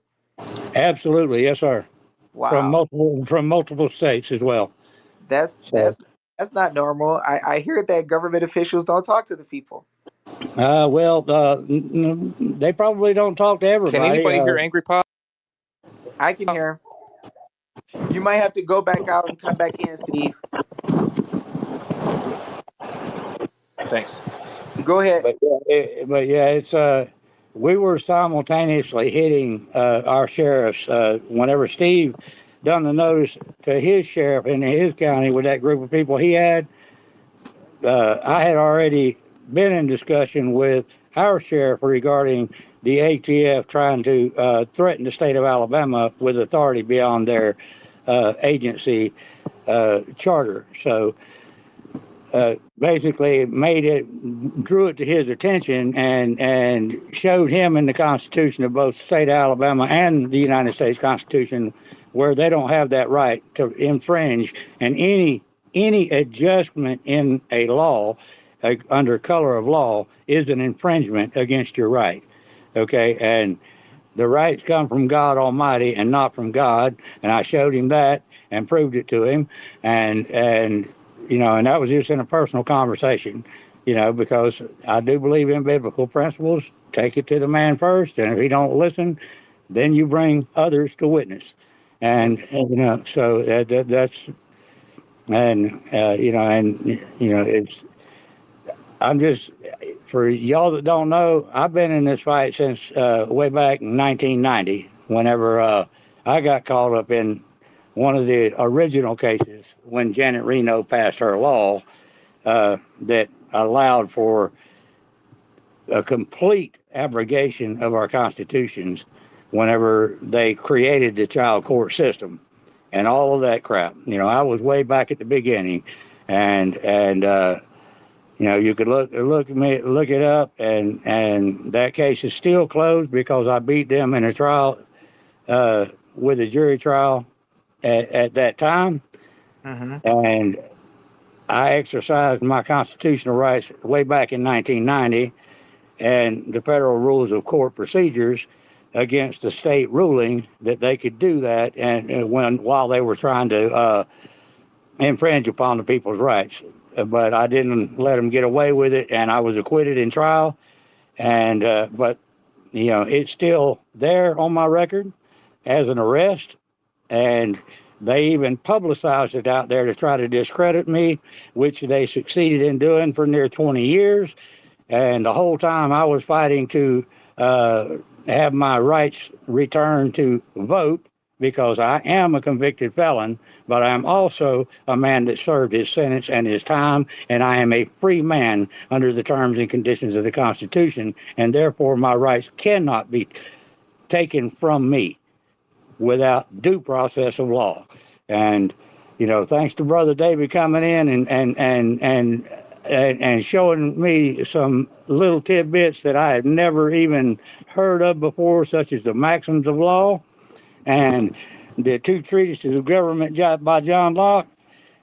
absolutely, yes, sir. Wow. From multiple states as well. That's So that's that's not normal. I hear that government officials don't talk to the people. they probably don't talk to Can everybody. anybody hear Angry Pop? I can hear him. You might have to go back out and come back in, Steve. Thanks. Go ahead. But it's we were simultaneously hitting our sheriffs whenever Steve done the notice to his sheriff in his county with that group of people he had. I had already been in discussion with our sheriff regarding the ATF trying to threaten the state of Alabama with authority beyond their agency charter. So basically drew it to his attention and showed him in the Constitution of both the state of Alabama and the United States Constitution where they don't have that right to infringe, and any adjustment in a law under color of law is an infringement against your right. Okay, and the rights come from God Almighty and not from God, and I showed him that and proved it to him, and and that was just in a personal conversation, because I do believe in biblical principles. Take it to the man first, and if he don't listen, then you bring others to witness, and so that's it's. I'm just for y'all that don't know, I've been in this fight since way back in 1990. Whenever I got caught up in one of the original cases when Janet Reno passed her law that allowed for a complete abrogation of our constitutions whenever they created the child court system and all of that crap. I was way back at the beginning, and you could look it up, and that case is still closed because I beat them in a trial with a jury trial at that time, Mm-hmm. and I exercised my constitutional rights way back in 1990 and the federal rules of court procedures against the state ruling that they could do that, and while they were trying to infringe upon the people's rights. But I didn't let them get away with it, and I was acquitted in trial. And but it's still there on my record as an arrest, and they even publicized it out there to try to discredit me, which they succeeded in doing for near 20 years. And the whole time I was fighting to have my rights returned to vote because I am a convicted felon, but I'm also a man that served his sentence and his time, and I am a free man under the terms and conditions of the Constitution, and therefore my rights cannot be taken from me without due process of law. And thanks to Brother David coming in and showing me some little tidbits that I had never even heard of before, such as the maxims of law and the two treatises of government by John Locke.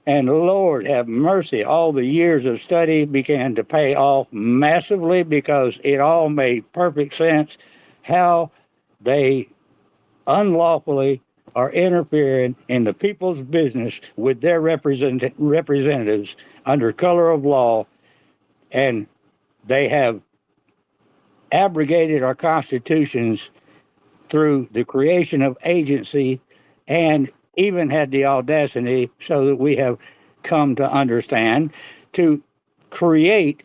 And Lord have mercy, all the years of study began to pay off massively because it all made perfect sense how they unlawfully are interfering in the people's business with their representatives under color of law, and they have abrogated our constitutions through the creation of agency, and even had the audacity, so that we have come to understand, to create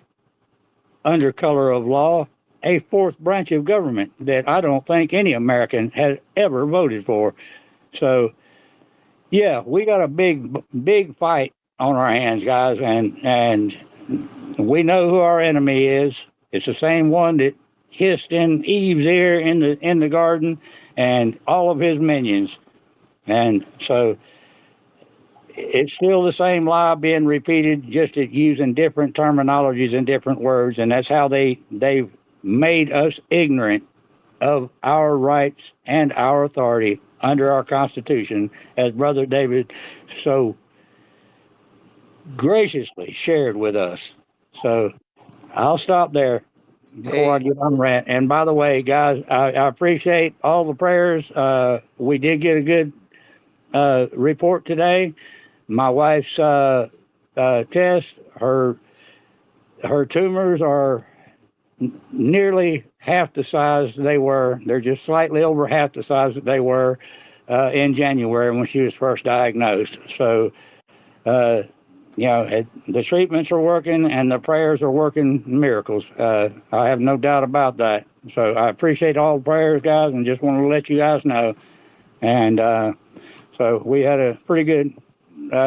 under color of law a fourth branch of government that I don't think any American has ever voted for. So yeah, we got a big fight on our hands, guys, and we know who our enemy is. It's the same one that hissed in Eve's ear in the garden, and all of his minions. And so it's still the same lie being repeated, just using different terminologies and different words, and that's how they've made us ignorant of our rights and our authority under our Constitution, as Brother David so graciously shared with us. So I'll stop there before I Hey, get on rant. And by the way, guys, I appreciate all the prayers. We did get a good report today. My wife's test, her tumors are nearly half the size they were. They're just slightly over half the size that they were in January when she was first diagnosed. So, the treatments are working and the prayers are working miracles. I have no doubt about that. So I appreciate all the prayers, guys, and just want to let you guys know. And so we had a pretty good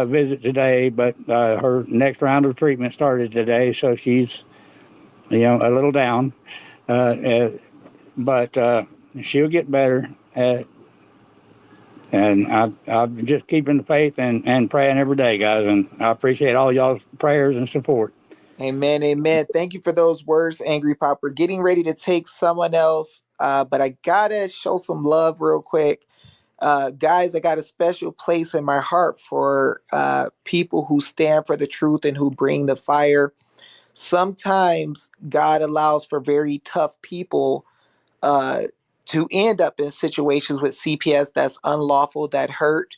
visit today, but her next round of treatment started today, so she's a little down, but she'll get better. And I'm just keeping the faith and praying every day, guys. And I appreciate all y'all's prayers and support. amen, amen. Thank you for those words, Angry Pop. We're getting ready to take someone else, but I gotta show some love real quick. Guys, I got a special place in my heart for people who stand for the truth and who bring the fire. Sometimes God allows for very tough people uh, to end up in situations with CPS that's unlawful, that hurt.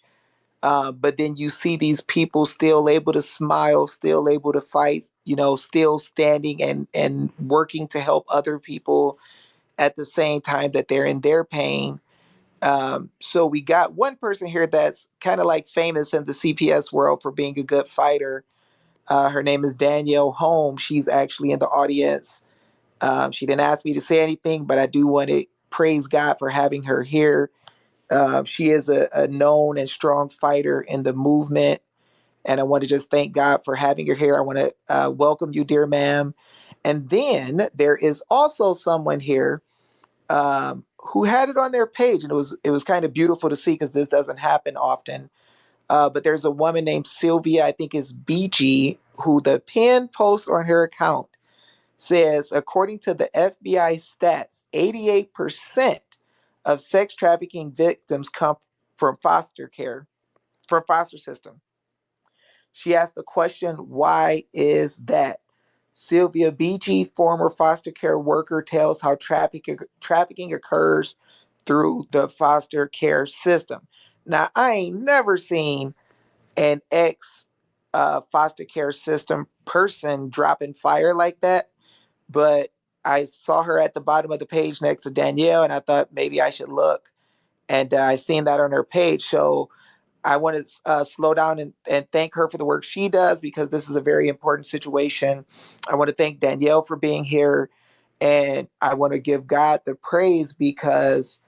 But then you see these people still able to smile, still able to fight, still standing and working to help other people at the same time that they're in their pain. So we got one person here that's kind of like famous in the CPS world for being a good fighter. Her name is Danielle Holmes. She's actually in the audience. She didn't ask me to say anything, but I do want to praise God for having her here. She is a known and strong fighter in the movement. And I want to just thank God for having her here. I want to welcome you, dear ma'am. And then there is also someone here who had it on their page, and it was kind of beautiful to see because this doesn't happen often. But there's a woman named Sylvia, I think is BG, who the pin post on her account says, according to the FBI stats, 88% of sex trafficking victims come from foster care, from foster system. She asked the question, why is that? Sylvia Beachy, former foster care worker, tells how trafficking occurs through the foster care system. Now, I ain't never seen an ex foster care system person dropping fire like that, but I saw her at the bottom of the page next to Danielle, and I thought maybe I should look. And I seen that on her page. So I want to slow down and thank her for the work she does because this is a very important situation. I want to thank Danielle for being here. And I want to give God the praise because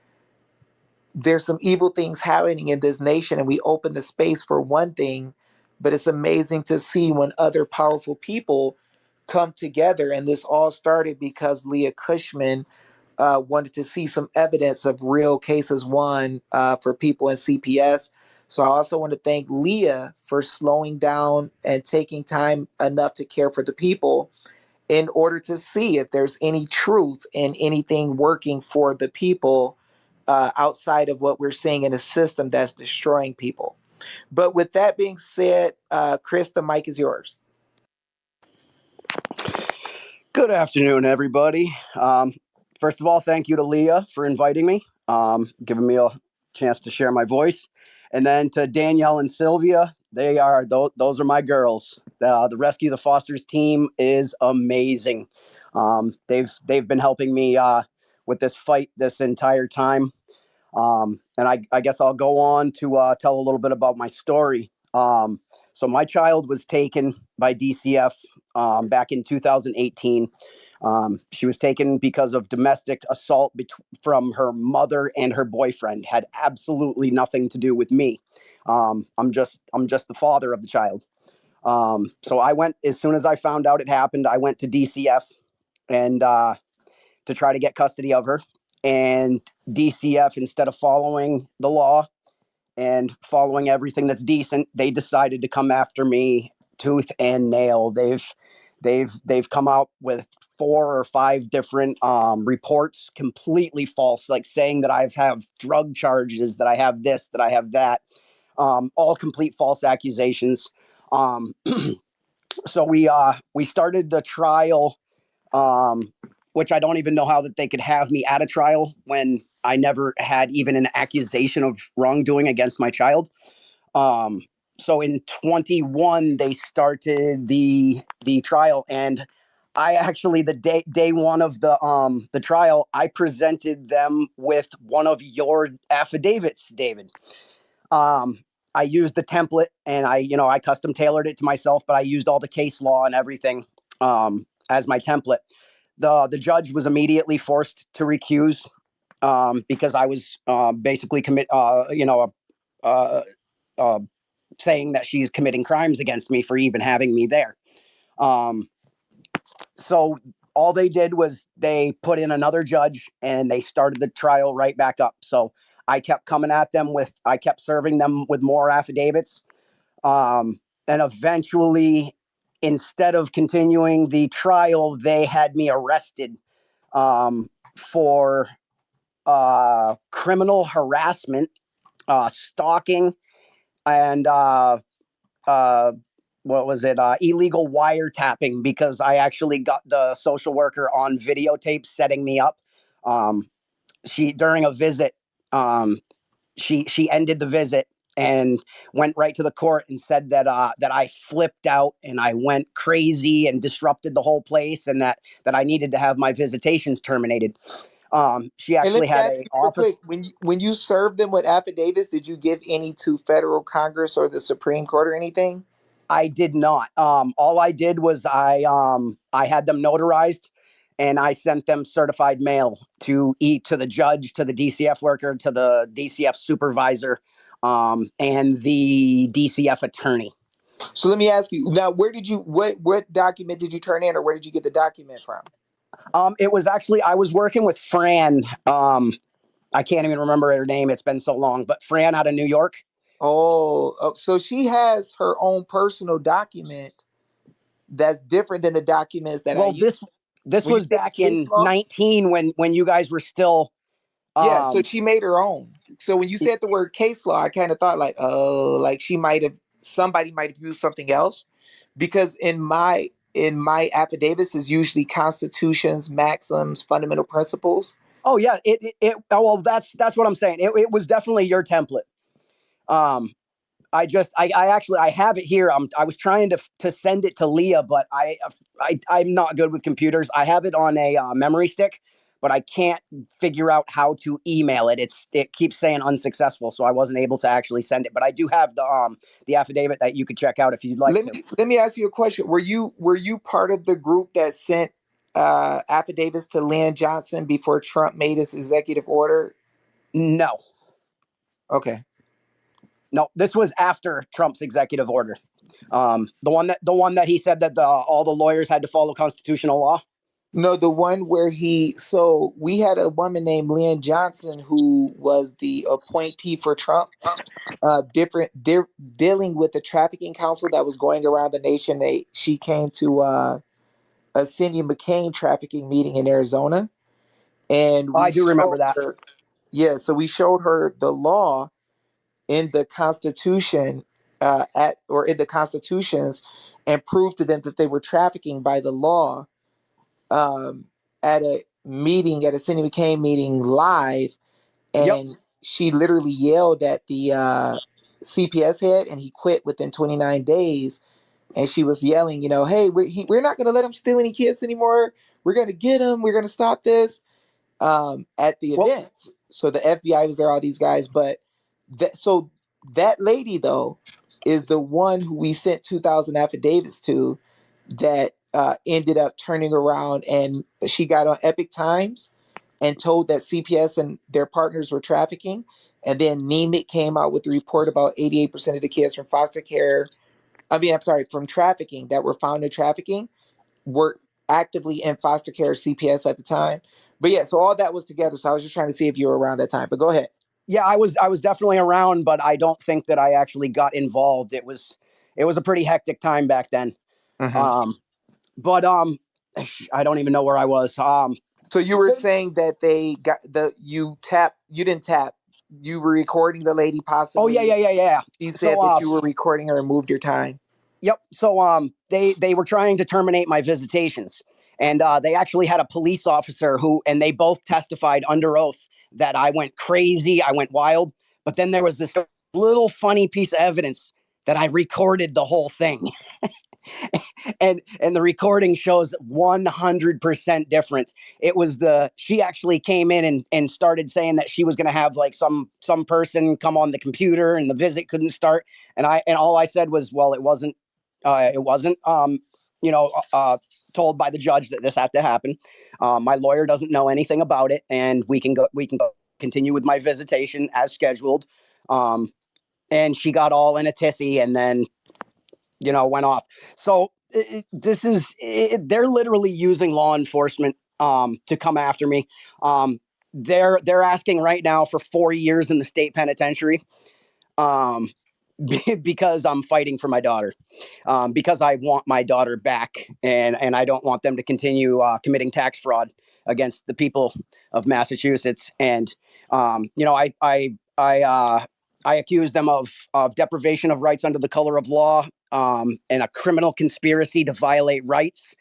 there's some evil things happening in this nation, and we open the space for one thing, but it's amazing to see when other powerful people come together. And this all started because Leah Cushman wanted to see some evidence of real cases won for people in CPS. So I also want to thank Leah for slowing down and taking time enough to care for the people in order to see if there's any truth in anything working for the people outside of what we're seeing in a system that's destroying people. But with that being said, Chris, the mic is yours. Good afternoon, everybody. First of all, thank you to Leah for inviting me, giving me a chance to share my voice. And then to Danielle and Sylvia, those are my girls. The Rescue the Fosters team is amazing. They've been helping me with this fight this entire time. And I guess I'll go on to tell a little bit about my story. So my child was taken by DCF back in 2018. She was taken because of domestic assault from her mother and her boyfriend. Had absolutely nothing to do with me. I'm just the father of the child. So I went, as soon as I found out it happened, I went to DCF and to try to get custody of her. And DCF, instead of following the law and following everything that's decent, they decided to come after me tooth and nail. They've come out with 4 or 5 different reports, completely false, like saying that I have drug charges, that I have this, that I have that, all complete false accusations. Um, so we started the trial, which I don't even know how that they could have me at a trial when I never had even an accusation of wrongdoing against my child. Um, so in 21, they started the trial, and I actually the day one of the trial, I presented them with one of your affidavits, David. Um, I used the template, and I custom tailored it to myself, but I used all the case law and everything as my template. The judge was immediately forced to recuse because I was basically uh, saying that she's committing crimes against me for even having me there. Um, so all they did was they put in another judge and they started the trial right back up. So I kept coming at them I kept serving them with more affidavits. And eventually, instead of continuing the trial, they had me arrested for criminal harassment, stalking, and what was it? Illegal wiretapping, because I actually got the social worker on videotape setting me up. She during a visit, she ended the visit and went right to the court and said that I flipped out and I went crazy and disrupted the whole place, and that I needed to have my visitations terminated. She And let actually me had ask a you real office. quick: when you served them with affidavits, did you give any to federal Congress or the Supreme Court or anything? I did not. All I did was I had them notarized, and I sent them certified mail to the judge, to the DCF worker, to the DCF supervisor, and the DCF attorney. So let me ask you now: what document did you turn in, or where did you get the document from? It was actually, I was working with Fran. I can't even remember her name. It's been so long, but Fran out of New York. Oh, so she has her own personal document that's different than the documents that I Well, use. this When you was say back case in law, 19 when you guys were still. yeah. So she made her own. So when you said the word case law, I kind of thought like, oh, like somebody might have used something else, because in my affidavits is usually constitutions, maxims, fundamental principles. Oh yeah, well, that's what I'm saying. It was definitely your template. Um, I actually I have it here. I was trying to send it to Leah, but I'm not good with computers. I have it on a memory stick, but I can't figure out how to email it. It keeps saying unsuccessful, so I wasn't able to actually send it. But I do have the affidavit that you could check out if you'd like Let to. me ask you a question. Were you part of the group that sent affidavits to Lynn Johnson before Trump made his executive order? No, Okay. no, this was after Trump's executive order. The one that he said that all the lawyers had to follow constitutional law. No, the one where so we had a woman named Lynn Johnson who was the appointee for Trump, dealing with the trafficking council that was going around the nation. She came to a Cindy McCain trafficking meeting in Arizona, and we I do remember showed that. her, yeah, so we showed her the law in the Constitution, in the constitutions, and proved to them that they were trafficking by the law, um, at a Cindy McCain meeting live, Yep. and she literally yelled at the CPS head, and he quit within 29 days. And she was yelling, hey, we're not going to let him steal any kids anymore. We're going to get him. We're going to stop this, at the Well, event. So the FBI was there, all these guys. But that lady, though, is the one who we sent 2,000 affidavits to, that ended up turning around, and she got on Epic Times and told that CPS and their partners were trafficking. And then Nemec came out with a report about 88% of the kids from foster care, I'm sorry, from trafficking, that were found in trafficking, were actively in foster care or CPS at the time. But yeah, so all that was together. So I was just trying to see if you were around that time. But go ahead. Yeah, I was definitely around, but I don't think that I actually got involved. It was a pretty hectic time back then. Mhm. Um, but I don't even know where I was. So you were saying that they got you didn't tap, you were recording the lady oh possibly. yeah. She So said that you were recording her and moved your time. yep. So they were trying to terminate my visitations, and they actually had a police officer and they both testified under oath that I went crazy, I went wild. But then there was this little funny piece of evidence that I recorded the whole thing. And the recording shows 100% difference. It was she actually came in and started saying that she was going to have like some person come on the computer and the visit couldn't start. And all I said was, well, it wasn't you know told by the judge that this had to happen. My lawyer doesn't know anything about it, and we can go continue with my visitation as scheduled. And she got all in a tizzy, and then went off. So they're literally using law enforcement to come after me. They're asking right now for 4 years in the state penitentiary. Um, because I'm fighting for my daughter, because I want my daughter back, and I don't want them to continue committing tax fraud against the people of Massachusetts. And I accuse them of deprivation of rights under the color of law, and a criminal conspiracy to violate rights.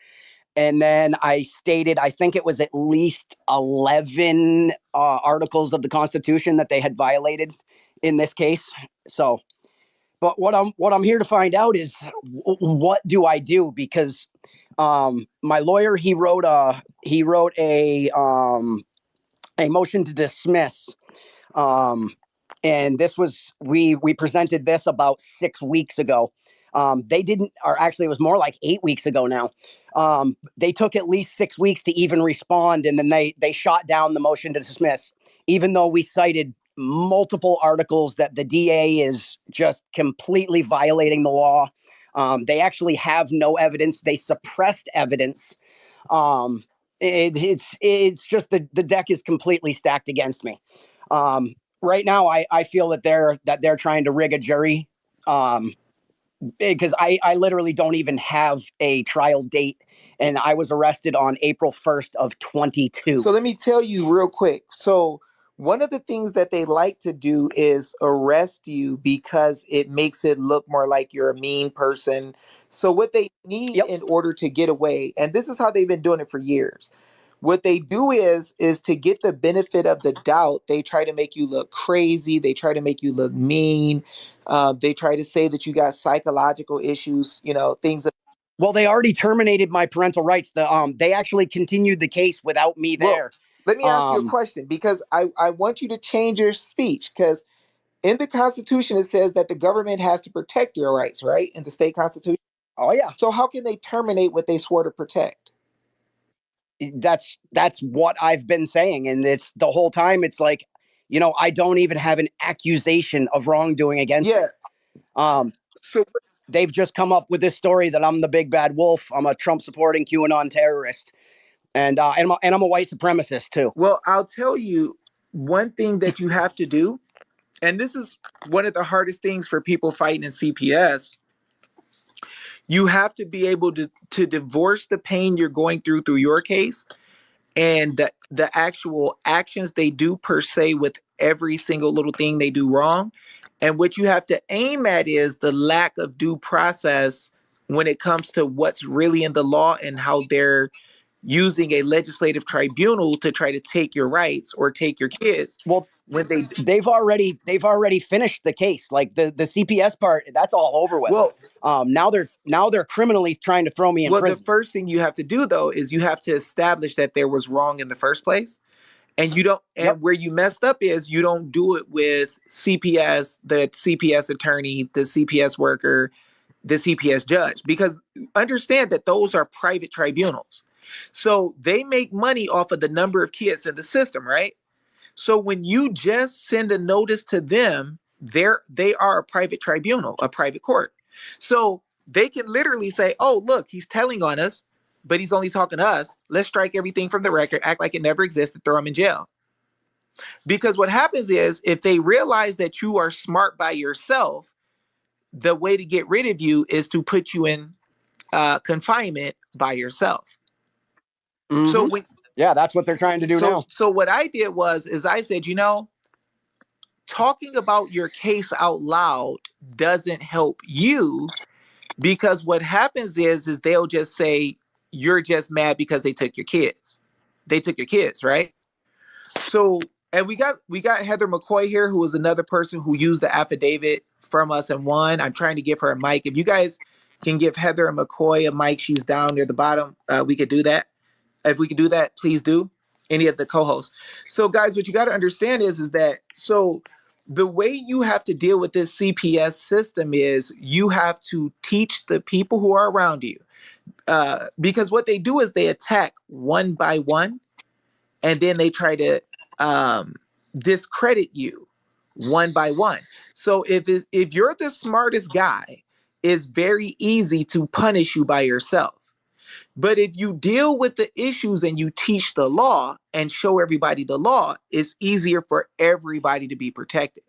And then I stated, I think it was at least 11 articles of the Constitution that they had violated in this case. So, but what I'm here to find out is what do I do? Because my lawyer, he wrote a motion to dismiss, um, and this was we presented this about 6 weeks ago. They didn't, or actually, it was more like 8 weeks ago now. They took at least 6 weeks to even respond, and then they shot down the motion to dismiss, even though we cited multiple articles that the DA is just completely violating the law. They actually have no evidence. They suppressed evidence. Um, it's just the deck is completely stacked against me. Right now, I feel that they're trying to rig a jury, because I literally don't even have a trial date, and I was arrested on April 1st of 22. So let me tell you real quick. So one of the things that they like to do is arrest you because it makes it look more like you're a mean person. So what they need Yep. in order to get away, and this is how they've been doing it for years. What they do is to get the benefit of the doubt, they try to make you look crazy. They try to make you look mean. They try to say that you got psychological issues, things. Well, they already terminated my parental rights. They actually continued the case without me Well, there. let me ask you a question, because I want you to change your speech, because in the Constitution it says that the government has to protect your rights, right? In the state constitution. Oh yeah. So how can they terminate what they swore to protect? That's what I've been saying, and it's the whole time. It's like, I don't even have an accusation of wrongdoing against me. So They've just come up with this story that I'm the big bad wolf. I'm a Trump supporting QAnon terrorist, and I'm a white supremacist too. well, I'll tell you one thing that you have to do, and this is one of the hardest things for people fighting in CPS. You have to be able to divorce the pain you're going through your case, and the actual actions they do per se, with every single little thing they do wrong. And what you have to aim at is the lack of due process when it comes to what's really in the law, and how they're using a legislative tribunal to try to take your rights or take your kids. Well, when they've already finished the case. Like the CPS part, that's all over with. Well, now they're criminally trying to throw me in prison. The first thing you have to do, though, is you have to establish that there was wrong in the first place. And you don't, and where you messed up is you don't do it with CPS, the CPS attorney, the CPS worker, the CPS judge, because understand that those are private tribunals. So they make money off of the number of kids in the system, right? So when you just send a notice to them, they are a private tribunal, a private court. So they can literally say, "Oh, look, he's telling on us, but he's only talking to us. Let's strike everything from the record, act like it never existed, throw him in jail." Because what happens is if they realize that you are smart by yourself, the way to get rid of you is to put you in confinement by yourself. So when Yeah, that's what they're trying to do now. So what I did is I said, talking about your case out loud doesn't help you, because what happens is they'll just say you're just mad because they took your kids. They took your kids, right? So, and we got Heather McCoy here, who is another person who used the affidavit from us and won. I'm trying to give her a mic. If you guys can give Heather McCoy a mic, she's down near the bottom. We could do that. If we could do that, please do. Any of the co-hosts. So, guys, what you got to understand is that the way you have to deal with this CPS system is you have to teach the people who are around you, because what they do is they attack one by one, and then they try to discredit you one by one. So if you're the smartest guy, it's very easy to punish you by yourself. But if you deal with the issues and you teach the law and show everybody the law, it's easier for everybody to be protected.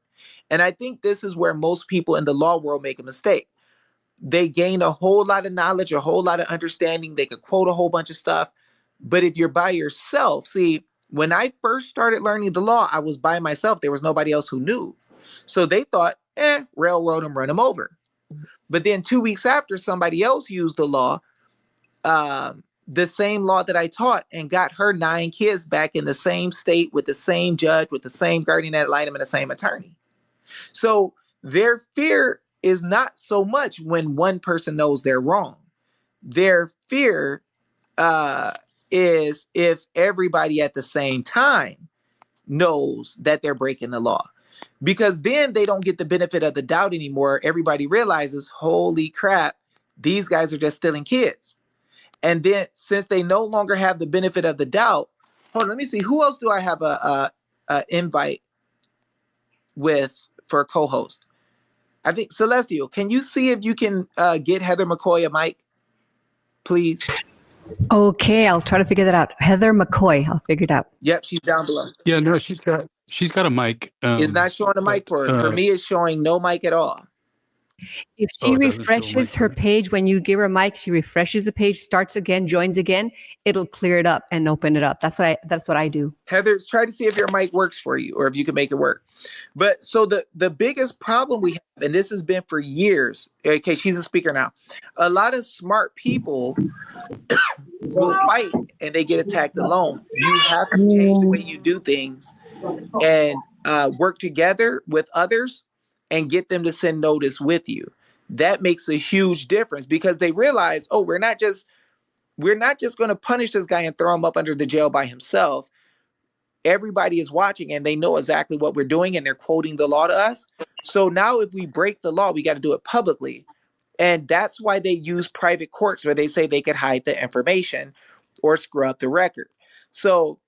And I think this is where most people in the law world make a mistake. They gain a whole lot of knowledge, a whole lot of understanding. They could quote a whole bunch of stuff. But if you're by yourself, see, when I first started learning the law, I was by myself. There was nobody else who knew. So they thought, railroad them, run them over. But then 2 weeks after, somebody else used the law, the same law that I taught, and got her 9 kids back in the same state with the same judge, with the same guardian ad litem, and the same attorney. So their fear is not so much when one person knows they're wrong. Their fear is if everybody at the same time knows that they're breaking the law. Because then they don't get the benefit of the doubt anymore. Everybody realizes, holy crap, these guys are just stealing kids. And then since they no longer have the benefit of the doubt, hold on, let me see. Who else do I have a invite with for a co-host? I think Celestial. Can you see if you can get Heather McCoy a mic, please? Okay, I'll try to figure that out. Heather McCoy, I'll figure it out. Yep, she's down below. Yeah, no, she's got a mic. It's not showing a mic for her. For me, it's showing no mic at all. If she it doesn't show a mic refreshes for her me. page, when you give her a mic, she refreshes the page, starts again, joins again, it'll clear it up and open it up. That's what I do. Heather, try to see if your mic works for you or if you can make it work. But so the biggest problem we have, and this has been for years, okay, she's a speaker now. A lot of smart people will fight and they get attacked alone. You have to change the way you do things and work together with others and get them to send notice with you. That makes a huge difference because they realize, oh, we're not just going to punish this guy and throw him up under the jail by himself. Everybody is watching and they know exactly what we're doing and they're quoting the law to us. So now if we break the law, we got to do it publicly. And that's why they use private courts where they say they could hide the information or screw up the record. So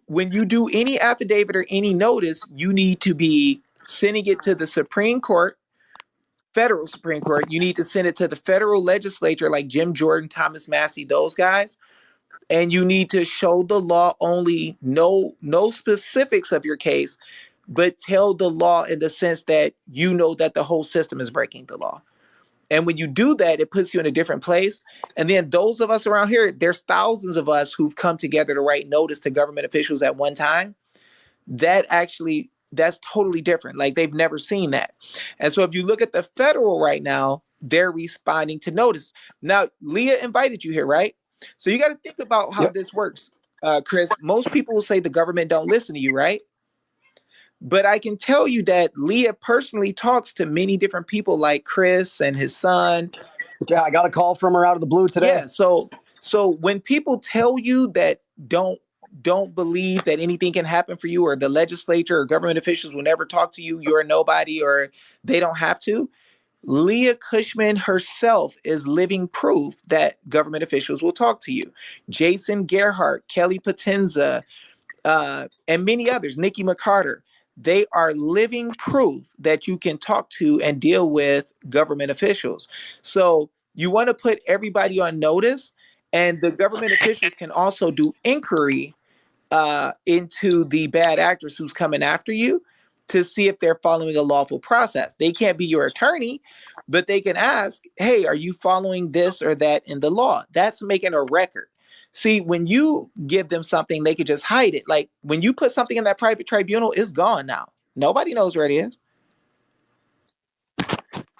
when you do any affidavit or any notice, you need to be sending it to the Supreme Court, federal Supreme Court. You need to send it to the federal legislature like Jim Jordan, Thomas Massey, those guys. And you need to show the law only, no specifics of your case, but tell the law in the sense that you know that the whole system is breaking the law. And when you do that, it puts you in a different place. And then those of us around here, there's thousands of us who've come together to write notice to government officials at one time. That's totally different. Like they've never seen that. And so if you look at the federal right now, they're responding to notice. Now, Leah invited you here, right? So you got to think about how this works. Chris, most people will say the government don't listen to you, right? But I can tell you that Leah personally talks to many different people like Chris and his son. Yeah, I got a call from her out of the blue today. Yeah, so when people tell you that don't believe that anything can happen for you or the legislature or government officials will never talk to you, you're a nobody or they don't have to, Leah Cushman herself is living proof that government officials will talk to you. Jason Gerhardt, Kelly Potenza, and many others, Nikki McCarter, they are living proof that you can talk to and deal with government officials. So you want to put everybody on notice, and the government officials can also do inquiry into the bad actors who's coming after you to see if they're following a lawful process. They can't be your attorney, but they can ask, hey, are you following this or that in the law? That's making a record. See, when you give them something, they could just hide it. Like when you put something in that private tribunal, it's gone now. Nobody knows where it is.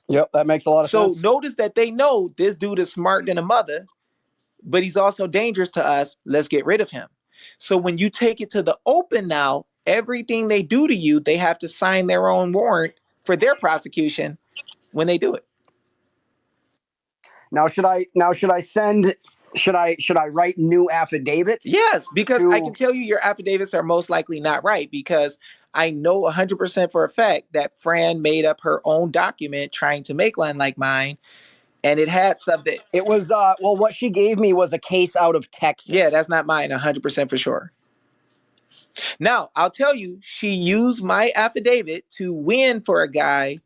Yep, that makes a lot of So sense. notice that they know this dude is smarter than a mother, but he's also dangerous to us. Let's get rid of him. So when you take it to the open now, everything they do to you, they have to sign their own warrant for their prosecution when they do it. Now should I write new affidavits? Yes, because I to can tell you your affidavits are most likely not right, because I know 100% for a fact that Fran made up her own document trying to make one like mine, and it had stuff that, It was well, what she gave me was a case out of Texas. yeah, that's not mine 100% for sure. Now, I'll tell you, she used my affidavit to win for a guy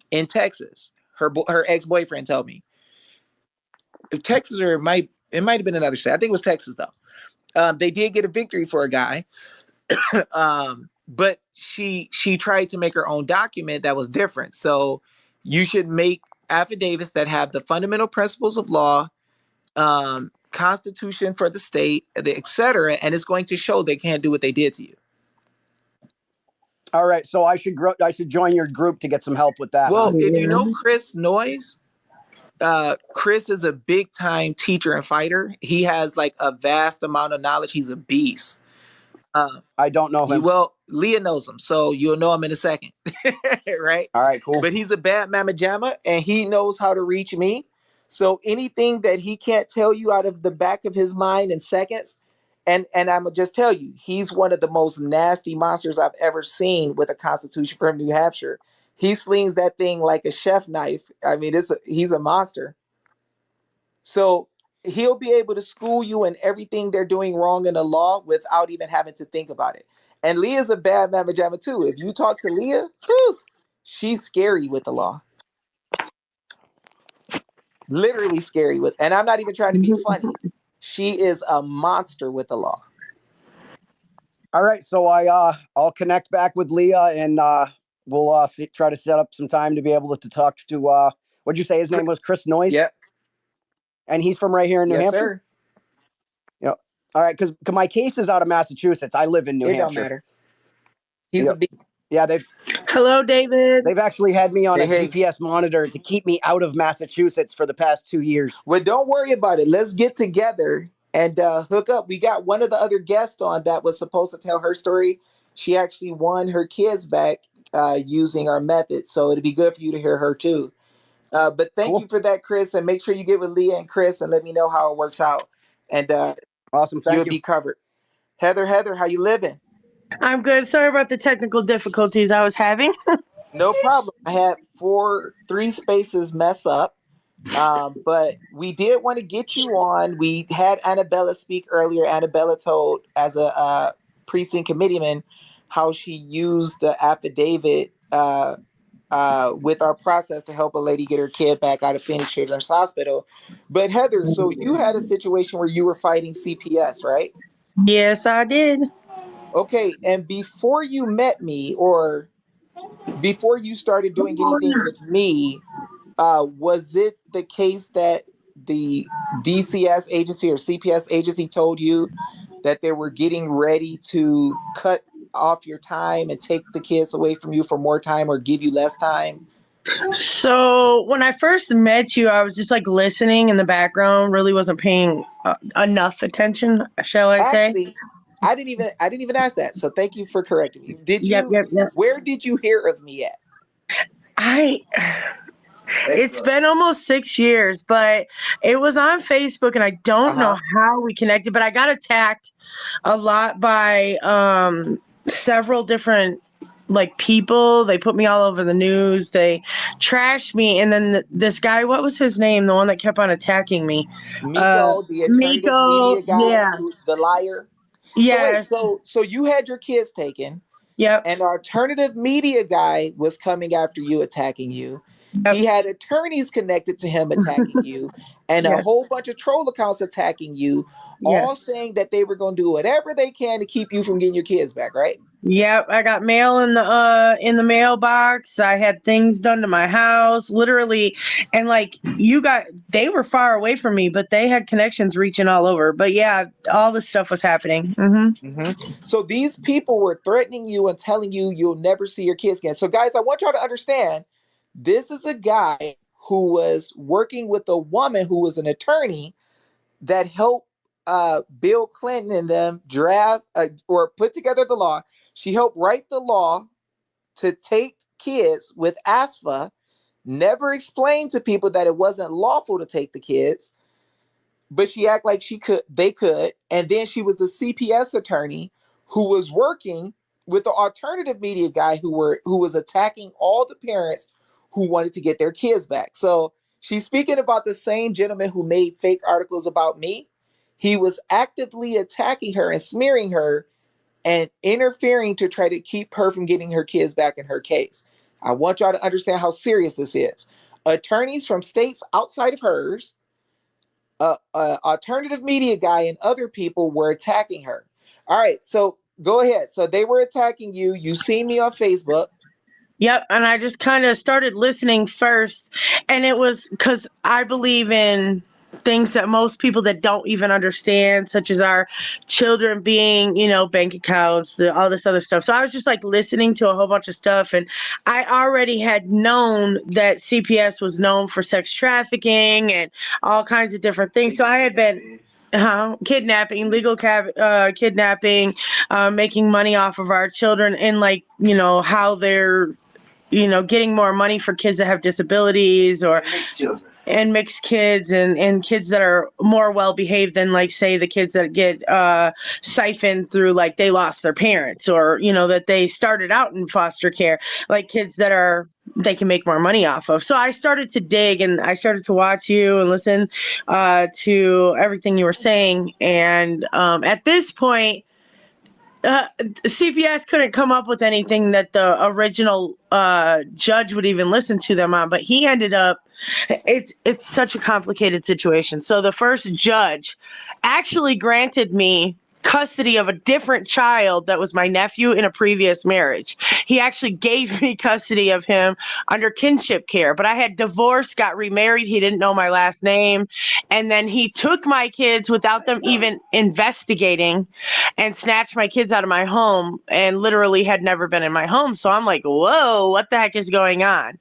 in Texas. Her ex-boyfriend told me. Texas, or it might have been another state. I think it was Texas though. They did get a victory for a guy. But she tried to make her own document that was different. So you should make affidavits that have the fundamental principles of law, constitution for the state, etc., and it's going to show they can't do what they did to you. All right, so I should join your group to get some help with that. Well, Huh? if you know Chris Noyes, Chris is a big time teacher and fighter. He has like a vast amount of knowledge. He's a beast. I don't know him. Well, Leah knows him, so you'll know him in a second. Right? All right, cool. But he's a bad mamma jamma, and he knows how to reach me. So anything that he can't tell you out of the back of his mind in seconds, and I'm gonna just tell you, he's one of the most nasty monsters I've ever seen with a Constitution from New Hampshire. He slings that thing like a chef knife. I mean, he's a monster. So he'll be able to school you in everything they're doing wrong in the law without even having to think about it. And Leah's a bad mamma jamma too. If you talk to Leah, whew, she's scary with the law. Literally scary with, and I'm not even trying to be funny. She is a monster with the law. All right, so I'll connect back with Leah, and we'll try to set up some time to be able to talk to what'd you say his name was? Chris Noyes? Yep. And he's from right here in New Hampshire? Sir. Yep. All right, because my case is out of Massachusetts. I live in New Hampshire. It don't matter. He's a big. Yeah, Hello, David. They've actually had me on a GPS monitor to keep me out of Massachusetts for the past 2 years. Well, don't worry about it. Let's get together and hook up. We got one of the other guests on that was supposed to tell her story. She actually won her kids back using our method. So it'd be good for you to hear her too. But thank you for that, Chris. And make sure you get with Leah and Chris and let me know how it works out. And awesome. Thank you. You'll be covered. Heather, how you living? I'm good. Sorry about the technical difficulties I was having. No problem. I had 3 spaces mess up. But we did want to get you on. We had Annabella speak earlier. Annabella told, as a precinct committeeman, how she used the affidavit with our process to help a lady get her kid back out of Phoenix Children's Hospital. But Heather, so you had a situation where you were fighting CPS, right? Yes, I did. Okay, and before you met me, or before you started doing anything with me, was it the case that the DCS agency or CPS agency told you that they were getting ready to cut off your time and take the kids away from you for more time or give you less time? So when I first met you, I was just like listening in the background, really wasn't paying enough attention, shall I say? Actually, I didn't even ask that. So thank you for correcting me. Yep. Where did you hear of me at? It's been almost 6 years, but it was on Facebook, and I don't know how we connected, but I got attacked a lot by several different people. They put me all over the news. They trashed me, and then this guy, what was his name? The one that kept on attacking me. Miko, the alternative media guy, yeah. the liar. Yes. So you had your kids taken. Yep. An alternative media guy was coming after you, attacking you. Yep. He had attorneys connected to him attacking you. and a Yes. whole bunch of troll accounts attacking you, all Yes. saying that they were going to do whatever they can to keep you from getting your kids back, right? Yep, I got mail in the mailbox. I had things done to my house, literally, and like they were far away from me, but they had connections reaching all over. But yeah, all this stuff was happening. So these people were threatening you and telling you you'll never see your kids again. So guys, I want y'all to understand, this is a guy who was working with a woman who was an attorney that helped Bill Clinton and them draft or put together the law. She helped write the law to take kids with ASFA, never explained to people that it wasn't lawful to take the kids, but she acted like they could. And then she was a CPS attorney who was working with the alternative media guy who was attacking all the parents who wanted to get their kids back. So she's speaking about the same gentleman who made fake articles about me. He was actively attacking her and smearing her and interfering to try to keep her from getting her kids back in her case. I want y'all to understand how serious this is. Attorneys from states outside of hers, alternative media guy, and other people were attacking her. All right, so go ahead. So they were attacking you. You seen me on Facebook. Yep, and I just kind of started listening first, and it was because I believe in things that most people that don't even understand, such as our children being, bank accounts, all this other stuff. So I was just like listening to a whole bunch of stuff, and I already had known that CPS was known for sex trafficking and all kinds of different things. So I had been kidnapping, kidnapping, making money off of our children, and how they're getting more money for kids that have disabilities or and mixed kids and kids that are more well behaved than, like, say, the kids that get siphoned through, like, they lost their parents, or that they started out in foster care, like kids that they can make more money off of. So I started to dig, and I started to watch you and listen to everything you were saying, and at this point, CPS couldn't come up with anything that the original judge would even listen to them on, but he ended up. It's such a complicated situation. So the first judge actually granted me custody of a different child that was my nephew in a previous marriage. He actually gave me custody of him under kinship care, but I had divorced, got remarried. He didn't know my last name. And then he took my kids without them even investigating and snatched my kids out of my home and literally had never been in my home. So I'm like, whoa, what the heck is going on?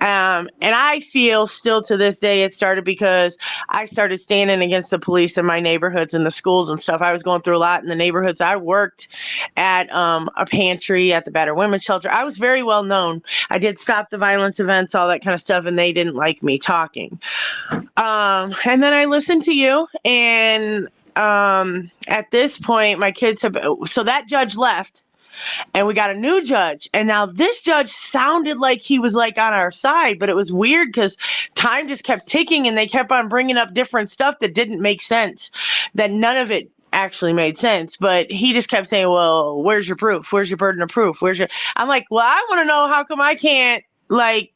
And I feel still to this day it started because I started standing against the police in my neighborhoods and the schools and stuff. I was going through a lot in the neighborhoods. I worked at a pantry at the battered women's shelter. I was very well known. I did stop the violence events, all that kind of stuff, and they didn't like me talking. And then I listened to you, and at this point, my kids so that judge left, and we got a new judge, and now this judge sounded like he was like on our side, but it was weird because time just kept ticking, and they kept on bringing up different stuff that didn't make sense, that none of it actually made sense. But he just kept saying, well, where's your proof? Where's your burden of proof? I'm like, well, I want to know, how come I can't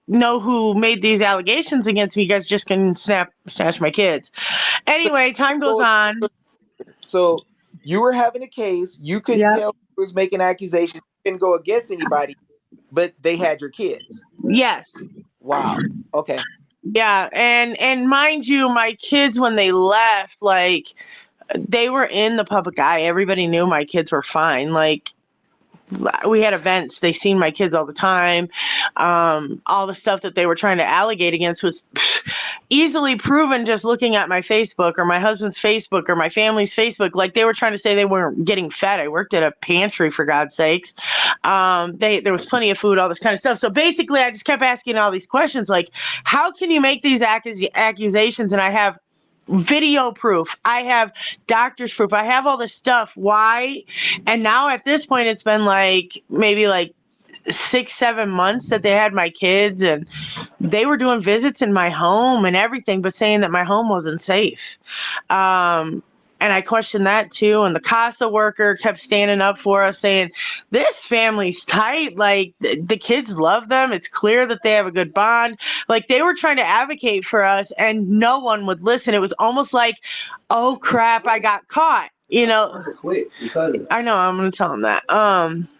know who made these allegations against me? You guys just can snatch my kids. Anyway, time goes on. So you were having a case. You couldn't Yep. tell who was making accusations. You couldn't go against anybody, but they had your kids. Yes. Wow. Okay. Yeah, and mind you, my kids, when they left, they were in the public eye. Everybody knew my kids were fine. We had events. They seen my kids all the time. All the stuff that they were trying to allegate against was easily proven just looking at my Facebook or my husband's Facebook or my family's Facebook. Like, they were trying to say they weren't getting fed. I worked at a pantry, for God's sakes. There was plenty of food, all this kind of stuff. So basically, I just kept asking all these questions, like, how can you make these accusations? And I have video proof. I have doctor's proof. I have all this stuff. Why? And now at this point, it's been maybe 6-7 months that they had my kids, and they were doing visits in my home and everything, but saying that my home wasn't safe. And And I questioned that too. And the CASA worker kept standing up for us saying, this family's tight. Like the kids love them. It's clear that they have a good bond. Like they were trying to advocate for us and no one would listen. It was almost like, oh crap, I got caught. You know, I know, I'm going to tell him that.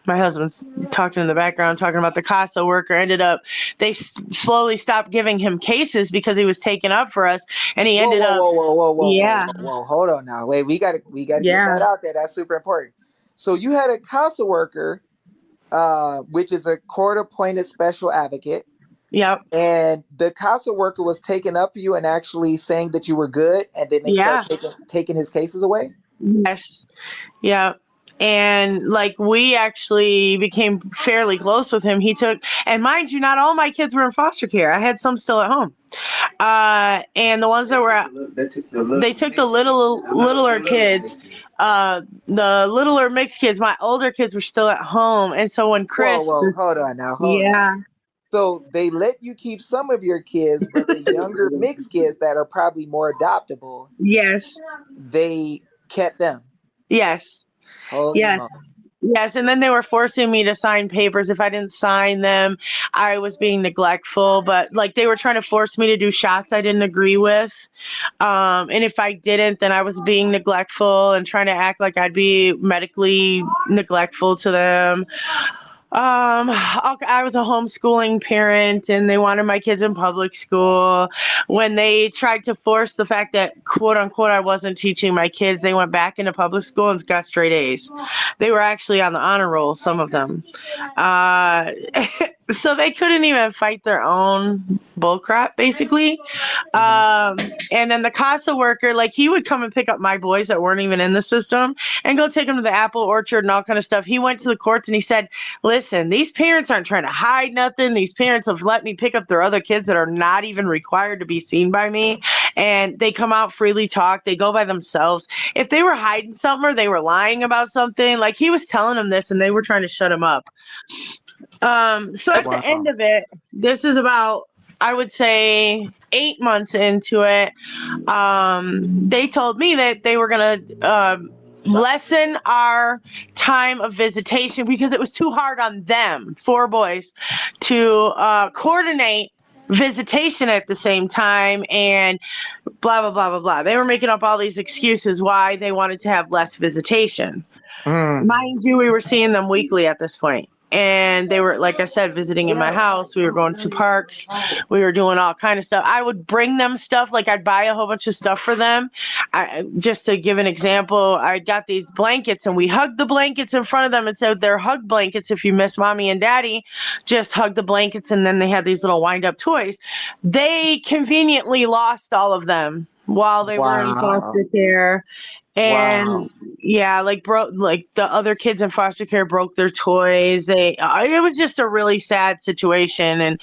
My husband's talking in the background, talking about the CASA worker. Ended up, they slowly stopped giving him cases because he was taking up for us. And he Whoa, ended whoa, up, whoa, whoa, whoa, whoa, whoa, yeah, whoa, whoa. Hold on now. Wait, we gotta get yeah, that out there. That's super important. So you had a CASA worker, which is a court appointed special advocate, yep, and the CASA worker was taking up for you and actually saying that you were good, and then they start yeah, taking his cases away. yes, yeah. And like we actually became fairly close with him. He took, and mind you, not all my kids were in foster care. I had some still at home. And the ones that were, they took the littler kids, the littler mixed kids. My older kids were still at home. And so when Whoa, Chris, whoa, hold on now, hold on. yeah, So they let you keep some of your kids, but the younger mixed kids that are probably more adoptable, yes, they kept them. yes. Holy moly. Yes. Yes. And then they were forcing me to sign papers. If I didn't sign them, I was being neglectful. But like they were trying to force me to do shots I didn't agree with. And if I didn't, then I was being neglectful and trying to act like I'd be medically neglectful to them. I was a homeschooling parent and they wanted my kids in public school. When they tried to force the fact that quote unquote I wasn't teaching my kids, they went back into public school and got straight A's. They were actually on the honor roll, some of them. Uh, so they couldn't even fight their own bullcrap, basically. Um, and then the CASA worker, like he would come and pick up my boys that weren't even in the system and go take them to the apple orchard and all kind of stuff. He went to the courts and he said, listen, these parents aren't trying to hide nothing. These parents have let me pick up their other kids that are not even required to be seen by me. And they come out freely talk. They go by themselves. If they were hiding something or they were lying about something, like he was telling them this and they were trying to shut him up. So at the end Wow. of it, this is about, I would say, 8 months into it. They told me that they were going to lessen our time of visitation because it was too hard on them, 4 boys, to coordinate visitation at the same time and blah, blah, blah, blah, blah. They were making up all these excuses why they wanted to have less visitation. Mind you, we were seeing them weekly at this point. And they were, like I said, visiting in my house. We were going to parks. We were doing all kind of stuff. I would bring them stuff. Like I'd buy a whole bunch of stuff for them. Just to give an example, I got these blankets and we hugged the blankets in front of them and said they're hug blankets. If you miss mommy and daddy, just hug the blankets. And then they had these little wind up toys. They conveniently lost all of them while they were in Wow. foster care. Wow. And yeah, like the other kids in foster care broke their toys. It was just a really sad situation. And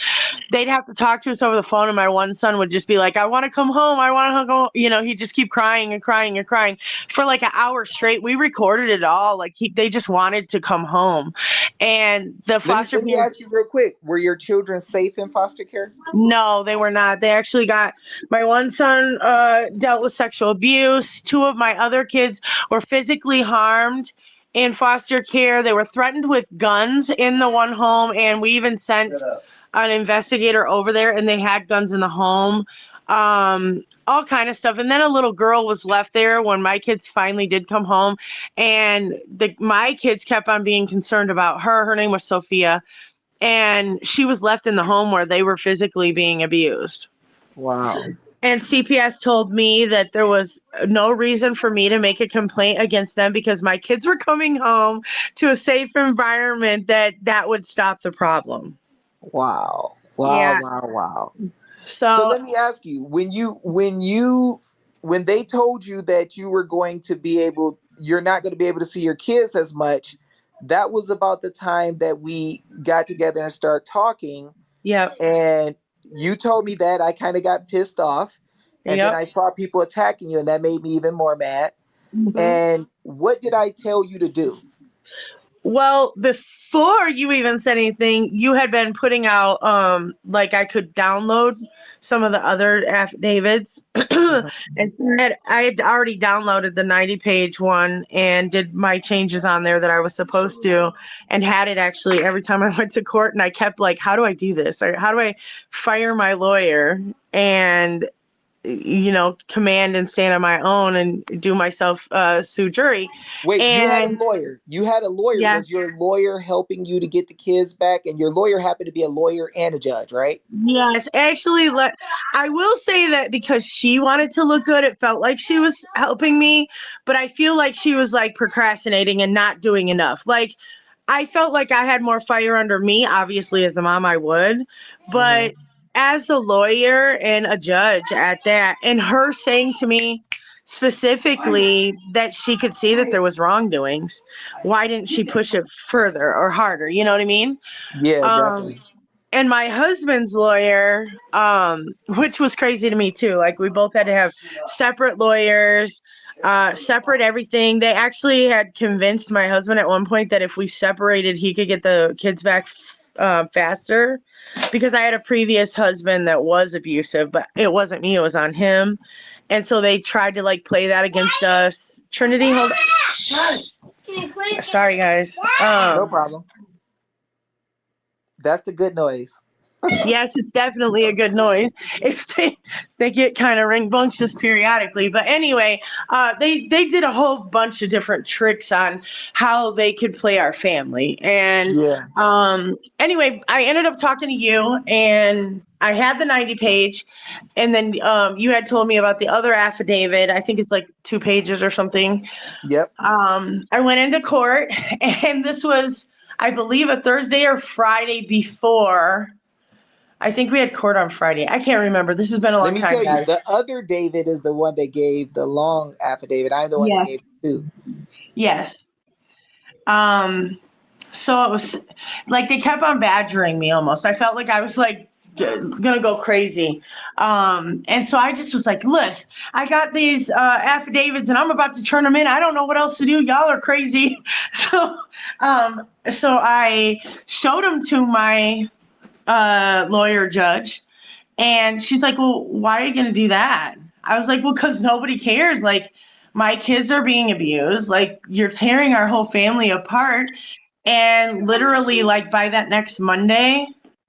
they'd have to talk to us over the phone. And my one son would just be like, I want to come home. I want to go. You know, he'd just keep crying and crying and crying for like an hour straight. We recorded it all. Like they just wanted to come home. And the foster Let me ask you parents, real quick. Were your children safe in foster care? no, they were not. They actually got, my one son dealt with sexual abuse. 2 of my other kids were physically harmed in foster care. They were threatened with guns in the one home, and we even sent an investigator over there, and they had guns in the home. All kind of stuff. And then a little girl was left there when my kids finally did come home, and my kids kept on being concerned about her. Her name was Sophia. And she was left in the home where they were physically being abused. Wow. And CPS told me that there was no reason for me to make a complaint against them because my kids were coming home to a safe environment that would stop the problem. Wow. Wow. Yeah. Wow. Wow. So So, let me ask you, when they told you that you were going to be able, you're not going to be able to see your kids as much, that was about the time that we got together and started talking. yep. And you told me that. I kind of got pissed off. And then Yep. I saw people attacking you, and that made me even more mad. Mhm. And what did I tell you to do? Well, before you even said anything, you had been putting out like I could download some of the other affidavits. Mhm. And I had already downloaded the 90-page one and did my changes on there that I was supposed to, and had it actually every time I went to court. And I kept like, how do I do this? Or how do I fire my lawyer and command and stand on my own and do myself sue jury? Wait, you had a And lawyer. You had a lawyer. yeah. Was your lawyer helping you to get the kids back? And your lawyer happened to be a lawyer and a judge, right? Yes, actually, I will say that because she wanted to look good, it felt like she was helping me, but I feel like she was like procrastinating and not doing enough. Like, I felt like I had more fire under me. Obviously, as a mom, I would, Hmm. but as a lawyer and a judge at that, and her saying to me specifically that she could see that there was wrongdoings, why didn't she push it further or harder? You know what I mean? Yeah, Um, definitely. and my husband's lawyer, which was crazy to me too. Like we both had to have separate lawyers, separate everything. They actually had convinced my husband at one point that if we separated, he could get the kids back faster. Because I had a previous husband that was abusive, but it wasn't me; it was on him. And so they tried to like play that against us. Trinity, hold on. Sorry, guys. No problem. That's the good noise. Yes, it's definitely a good noise. If they get kind of ring-bunctious periodically. But anyway, they did a whole bunch of different tricks on how they could play our family. And Yeah. anyway, I ended up talking to you, and I had the 90-page, and then you had told me about the other affidavit. I think it's like 2 pages or something. Yep. I went into court, and this was, I believe, a Thursday or Friday before. I think we had court on Friday. I can't remember. This has been a Let long me time, tell you, guys. the other David is the one that gave the long affidavit. I'm the one that Yes. gave it too. Yes. Um, so it was like they kept on badgering me almost. I felt like I was like gonna go crazy. And so I just was like, listen, I got these affidavits and I'm about to turn them in. I don't know what else to do. Y'all are crazy. So I showed them to my lawyer judge. And she's like, well, why are you going to do that? I was like, well, because nobody cares. Like, my kids are being abused. Like, you're tearing our whole family apart. And literally, like, by that next Monday,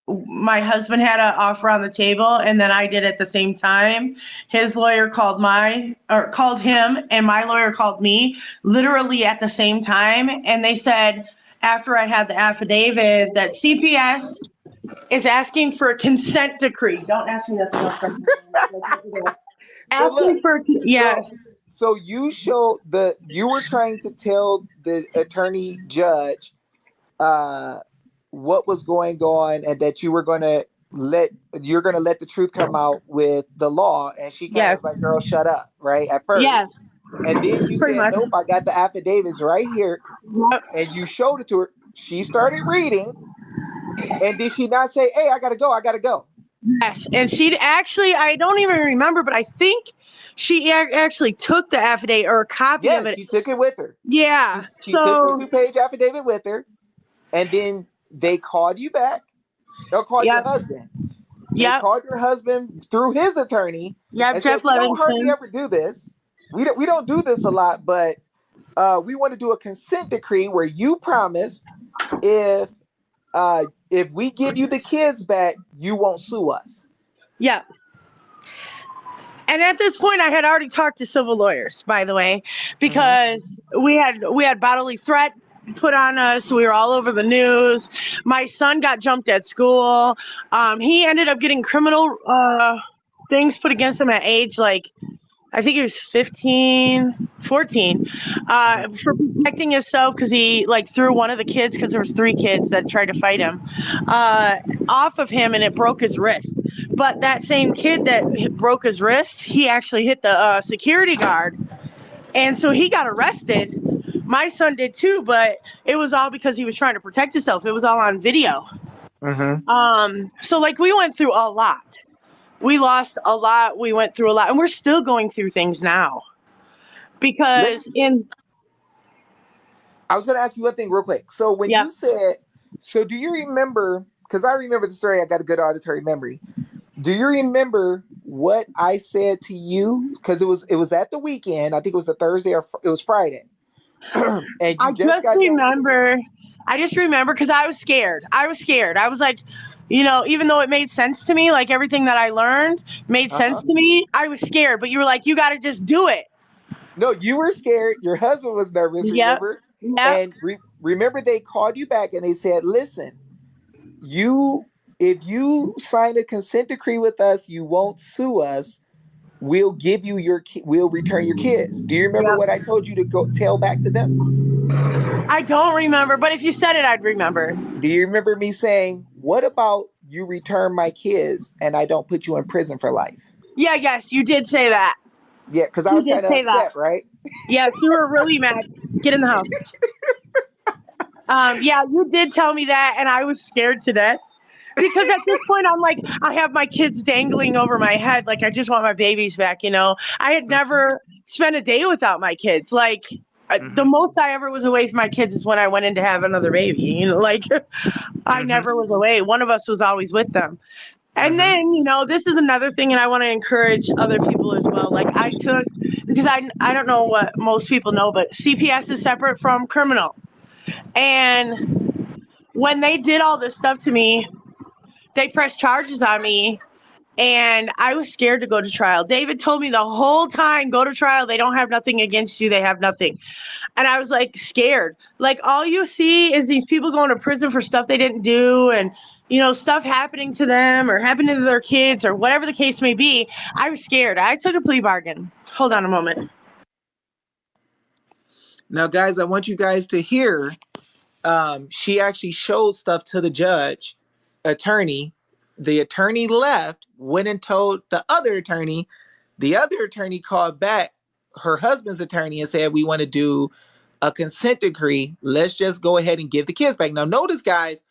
my husband had an offer on the table, and then I did at the same time. His lawyer called him, and my lawyer called me literally at the same time. And they said, after I had the affidavit, that CPS is asking for a consent decree. Don't ask me nothing else. So look, Asking for, so yes, you were trying to tell the attorney judge uh what was going on and that you're gonna let the truth come out with the law, and she kind of yes, was like, girl, shut up, right, at yes, first. And then you pretty said, much. nope, I got the affidavits right here, Yep. and you showed it to her. She started reading, and did she not say, hey, I gotta go? Yes, and she actually, I don't even remember, but I think she actually took the affidavit or a copy of Yeah, it. she took it with her. Yeah, She took the so, 2-page affidavit with her, and then they called you back. Or called your yep, husband. They yep, called your husband through his attorney yep, and said, Jeff we don't hardly Livingston. ever do this. We don't do this a lot, but we want to do a consent decree where you promise if we give you the kids back, you won't sue us. Yep. And at this point, I had already talked to civil lawyers, by the way, Mm-hmm. because we had bodily threat put on us. We were all over the news. My son got jumped at school. He ended up getting criminal things put against him at age like I think he was 15, 14, for protecting himself because he like threw one of the kids, because there was 3 kids that tried to fight him, off of him, and it broke his wrist. But that same kid that broke his wrist, he actually hit the security guard. And so he got arrested. My son did too, but it was all because he was trying to protect himself. It was all on video. Mm-hmm. So like we went through a lot. We lost a lot. We went through a lot, and we're still going through things now. Let me Because in I was going to ask you one thing real quick. So when Yep. you said, so do you remember, because I remember the story, I got a good auditory memory. Do you remember what I said to you? Because it was at the weekend. I think it was a Thursday or it was Friday. And you just got done. I just remember because I was scared. I was like, even though it made sense to me, like everything that I learned made Uh-huh. sense to me, I was scared. But you were like, you got to just do it. No, you were scared. Your husband was nervous, Yep. remember? Yep. And remember they called you back and they said, listen, if you sign a consent decree with us, you won't sue us. We'll give you we'll return your kids. Do you remember Yep. what I told you to go tell back to them? I don't remember, but if you said it, I'd remember. Do you remember me saying, what about you return my kids and I don't put you in prison for life? Yeah, yes, you did say that. Yeah, because I You was did kind of say that. upset, right? Yes, you were really mad. Get in the house. Yeah, you did tell me that, and I was scared to death. Because at this point, I'm like, I have my kids dangling over my head. Like, I just want my babies back, I had never spent a day without my kids. Like, the most I ever was away from my kids is when I went in to have another baby. Like, I never was away. One of us was always with them. And then, this is another thing, and I want to encourage other people as well. Like, because I don't know what most people know, but CPS is separate from criminal. And when they did all this stuff to me, they pressed charges on me, and I was scared to go to trial. David told me the whole time, go to trial. They don't have nothing against you. They have nothing. And I was like scared. Like, all you see is these people going to prison for stuff they didn't do, and stuff happening to them or happening to their kids or whatever the case may be. I was scared. I took a plea bargain. Hold on a moment. Now, guys, I want you guys to hear. She actually showed stuff to the attorney. The attorney left, went and told the other attorney. The other attorney called back her husband's attorney and said, we want to do a consent decree. Let's just go ahead and give the kids back. Now, notice, guys,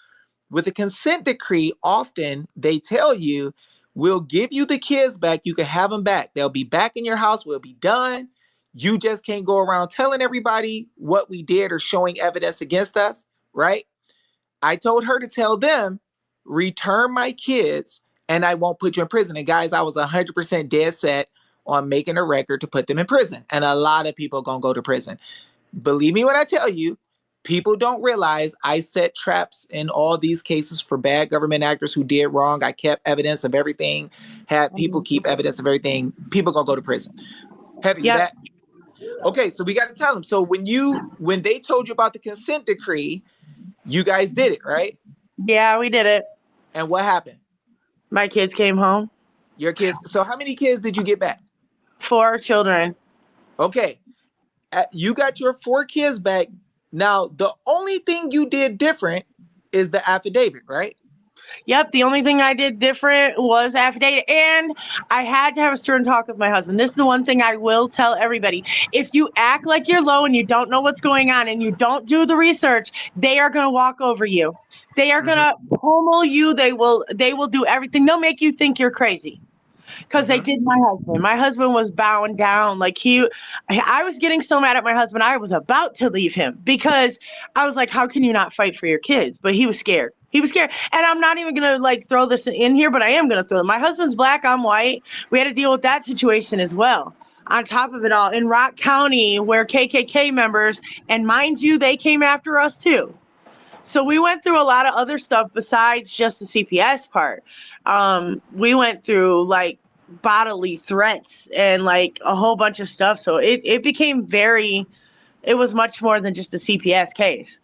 with a consent decree, often they tell you, we'll give you the kids back. You can have them back. They'll be back in your house. We'll be done. You just can't go around telling everybody what we did or showing evidence against us, right? I told her to tell them, return my kids and I won't put you in prison. And guys, I was 100% dead set on making a record to put them in prison. And a lot of people are going to go to prison. Believe me when I tell you, people don't realize I set traps in all these cases for bad government actors who did wrong. I kept evidence of everything, had people keep evidence of everything. People going to go to prison. Heavy with that? Okay, so we got to tell them. So when they told you about the consent decree, you guys did it, right? Yeah, we did it. And what happened? My kids came home. Your kids. So how many kids did you get back? 4 children. Okay. You got your 4 kids back. Now, the only thing you did different is the affidavit, right? Yep. The only thing I did different was affidavit, and I had to have a stern talk with my husband. This is the one thing I will tell everybody. If you act like you're low and you don't know what's going on and you don't do the research, they are going to walk over you. They are going to pummel you. They will do everything. They'll make you think you're crazy. Because they did my husband. My husband was bowing down. Like I was getting so mad at my husband, I was about to leave him because I was like, how can you not fight for your kids? But he was scared. He was scared. And I'm not even going to throw this in here, but I am going to throw it. My husband's black, I'm white. We had to deal with that situation as well. On top of it all, in Rock County, where KKK members, and mind you, they came after us too. So we went through a lot of other stuff besides just the CPS part. We went through bodily threats and a whole bunch of stuff. So it became it was much more than just a CPS case.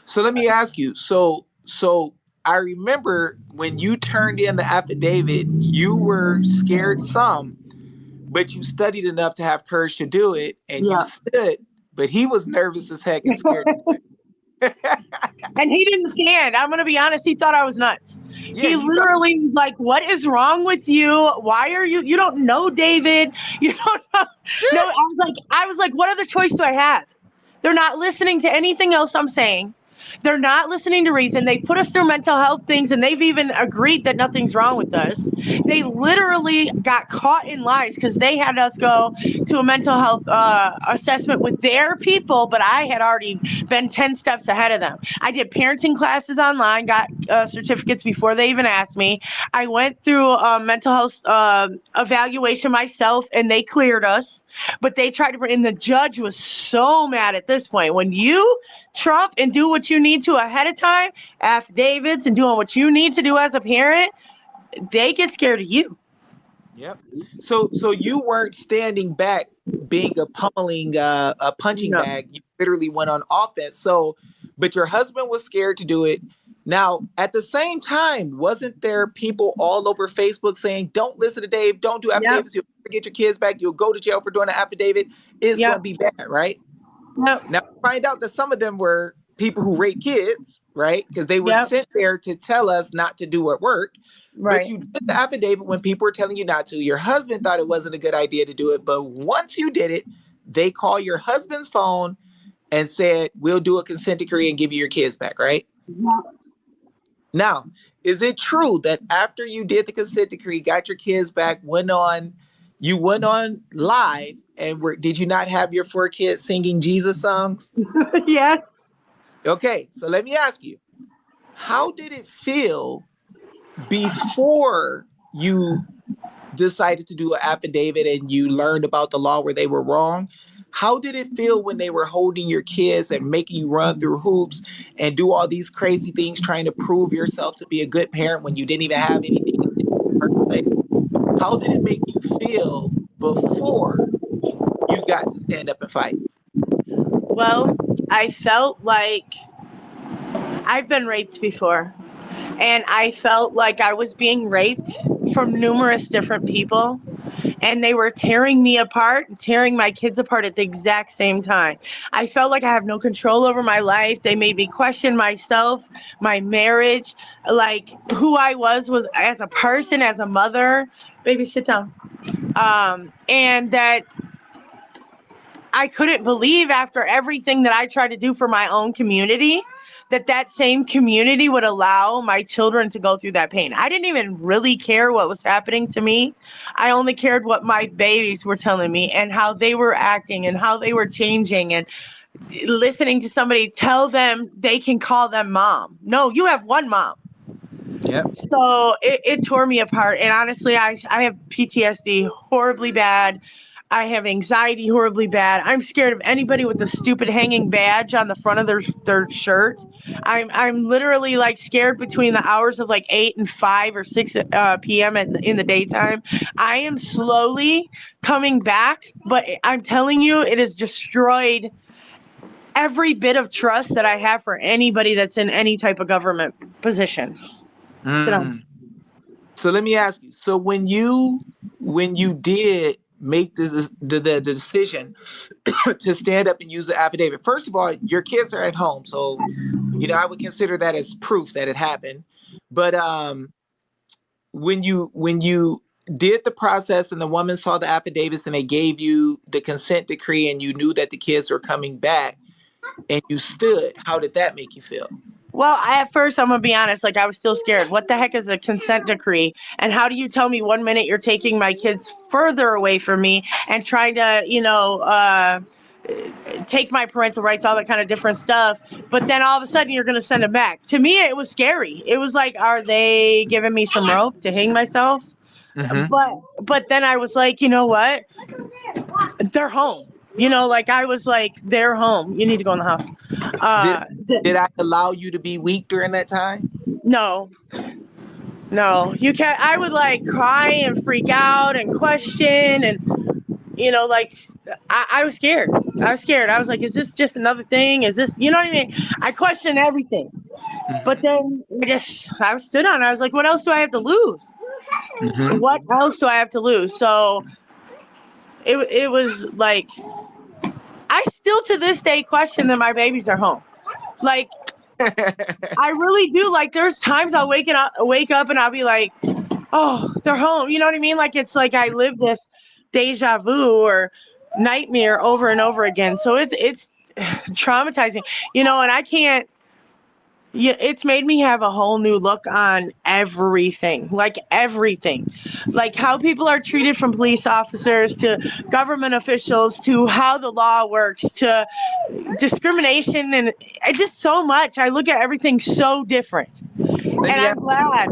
So let me ask you. So I remember when you turned in the affidavit, you were scared some, but you studied enough to have courage to do it, and you stood. But he was nervous as heck and scared to do it. And he didn't stand. I'm going to be honest. He thought I was nuts. Yeah, he literally what is wrong with you? Why are you don't know David. You don't know. Yeah. No, I was like, what other choice do I have? They're not listening to anything else I'm saying. They're not listening to reason. They put us through mental health things, and they've even agreed that nothing's wrong with us. They literally got caught in lies because they had us go to a mental health assessment with their people, but I had already been 10 steps ahead of them. I did parenting classes online, got certificates before they even asked me. I went through a mental health evaluation myself, and they cleared us. But they tried to, and the judge was so mad at this point. When you trump and do what you need to ahead of time, affidavits and doing what you need to do as a parent, they get scared of you. Yep. So you weren't standing back being a pummeling a punching No. bag. You literally went on offense. So, but your husband was scared to do it. Now, at the same time, wasn't there people all over Facebook saying, "Don't listen to Dave. Don't do Yep. affidavits. You'll never get your kids back. You'll go to jail for doing an affidavit. It's Yep. going to be bad, right?" Yep. Now, find out that some of them were people who rape kids, right? Because they were Yep. sent there to tell us not to do what worked. But Right. you did the affidavit when people were telling you not to. Your husband thought it wasn't a good idea to do it. But once you did it, they call your husband's phone and said, "We'll do a consent decree and give you your kids back," right? Now, is it true that after you did the consent decree, got your kids back, you went on live, and did you not have your 4 kids singing Jesus songs? Yes. Okay, so let me ask you, how did it feel before you decided to do an affidavit and you learned about the law where they were wrong? How did it feel when they were holding your kids and making you run through hoops and do all these crazy things trying to prove yourself to be a good parent when you didn't even have anything in the first place? How did it make you feel before you got to stand up and fight? Well, I felt like I've been raped before, and I felt like I was being raped from numerous different people, and they were tearing me apart, tearing my kids apart at the exact same time. I felt like I have no control over my life. They made me question myself, my marriage, like who I was as a person, as a mother. Baby, sit down. And that I couldn't believe, after everything that I tried to do for my own community, that same community would allow my children to go through that pain. I didn't even really care what was happening to me. I only cared what my babies were telling me and how they were acting and how they were changing, and listening to somebody tell them they can call them mom. No, you have one mom. Yep. So it tore me apart. And honestly, I have PTSD horribly bad. I have anxiety horribly bad. I'm scared of anybody with a stupid hanging badge on the front of their shirt. I'm literally like scared between the hours of like 8 and 5 or 6 p.m. in the daytime. I am slowly coming back, but I'm telling you, it has destroyed every bit of trust that I have for anybody that's in any type of government position. Sit down. So let me ask you. So when you did make the decision to stand up and use the affidavit, first of all, your kids are at home, so I would consider that as proof that it happened. But when you did the process and the woman saw the affidavits and they gave you the consent decree and you knew that the kids were coming back and you stood, how did that make you feel? Well, at first, I'm going to be honest, like I was still scared. What the heck is a consent decree? And how do you tell me 1 minute you're taking my kids further away from me and trying to, take my parental rights, all that kind of different stuff. But then all of a sudden you're going to send them back. To me, it was scary. It was like, are they giving me some rope to hang myself? Mm-hmm. But then I was like, you know what? They're home. Like I was like, they're home. You need to go in the house. Did I allow you to be weak during that time? No, you can't. I would like cry and freak out and question, and like I was scared. I was like, is this just another thing? Is this, you know what I mean? I questioned everything. But Mm-hmm. then I stood on it. I was like, what else do I have to lose? Mm-hmm. What else do I have to lose? So it was like, I still to this day question that my babies are home. Like, I really do. Like, there's times I'll wake up and I'll be like, oh, they're home. You know what I mean? Like, it's like I live this deja vu or nightmare over and over again. So it's traumatizing, and I can't Yeah, it's made me have a whole new look on everything, like everything, like how people are treated, from police officers to government officials to how the law works to discrimination, and just so much. I look at everything so different, Let and me I'm ask, glad.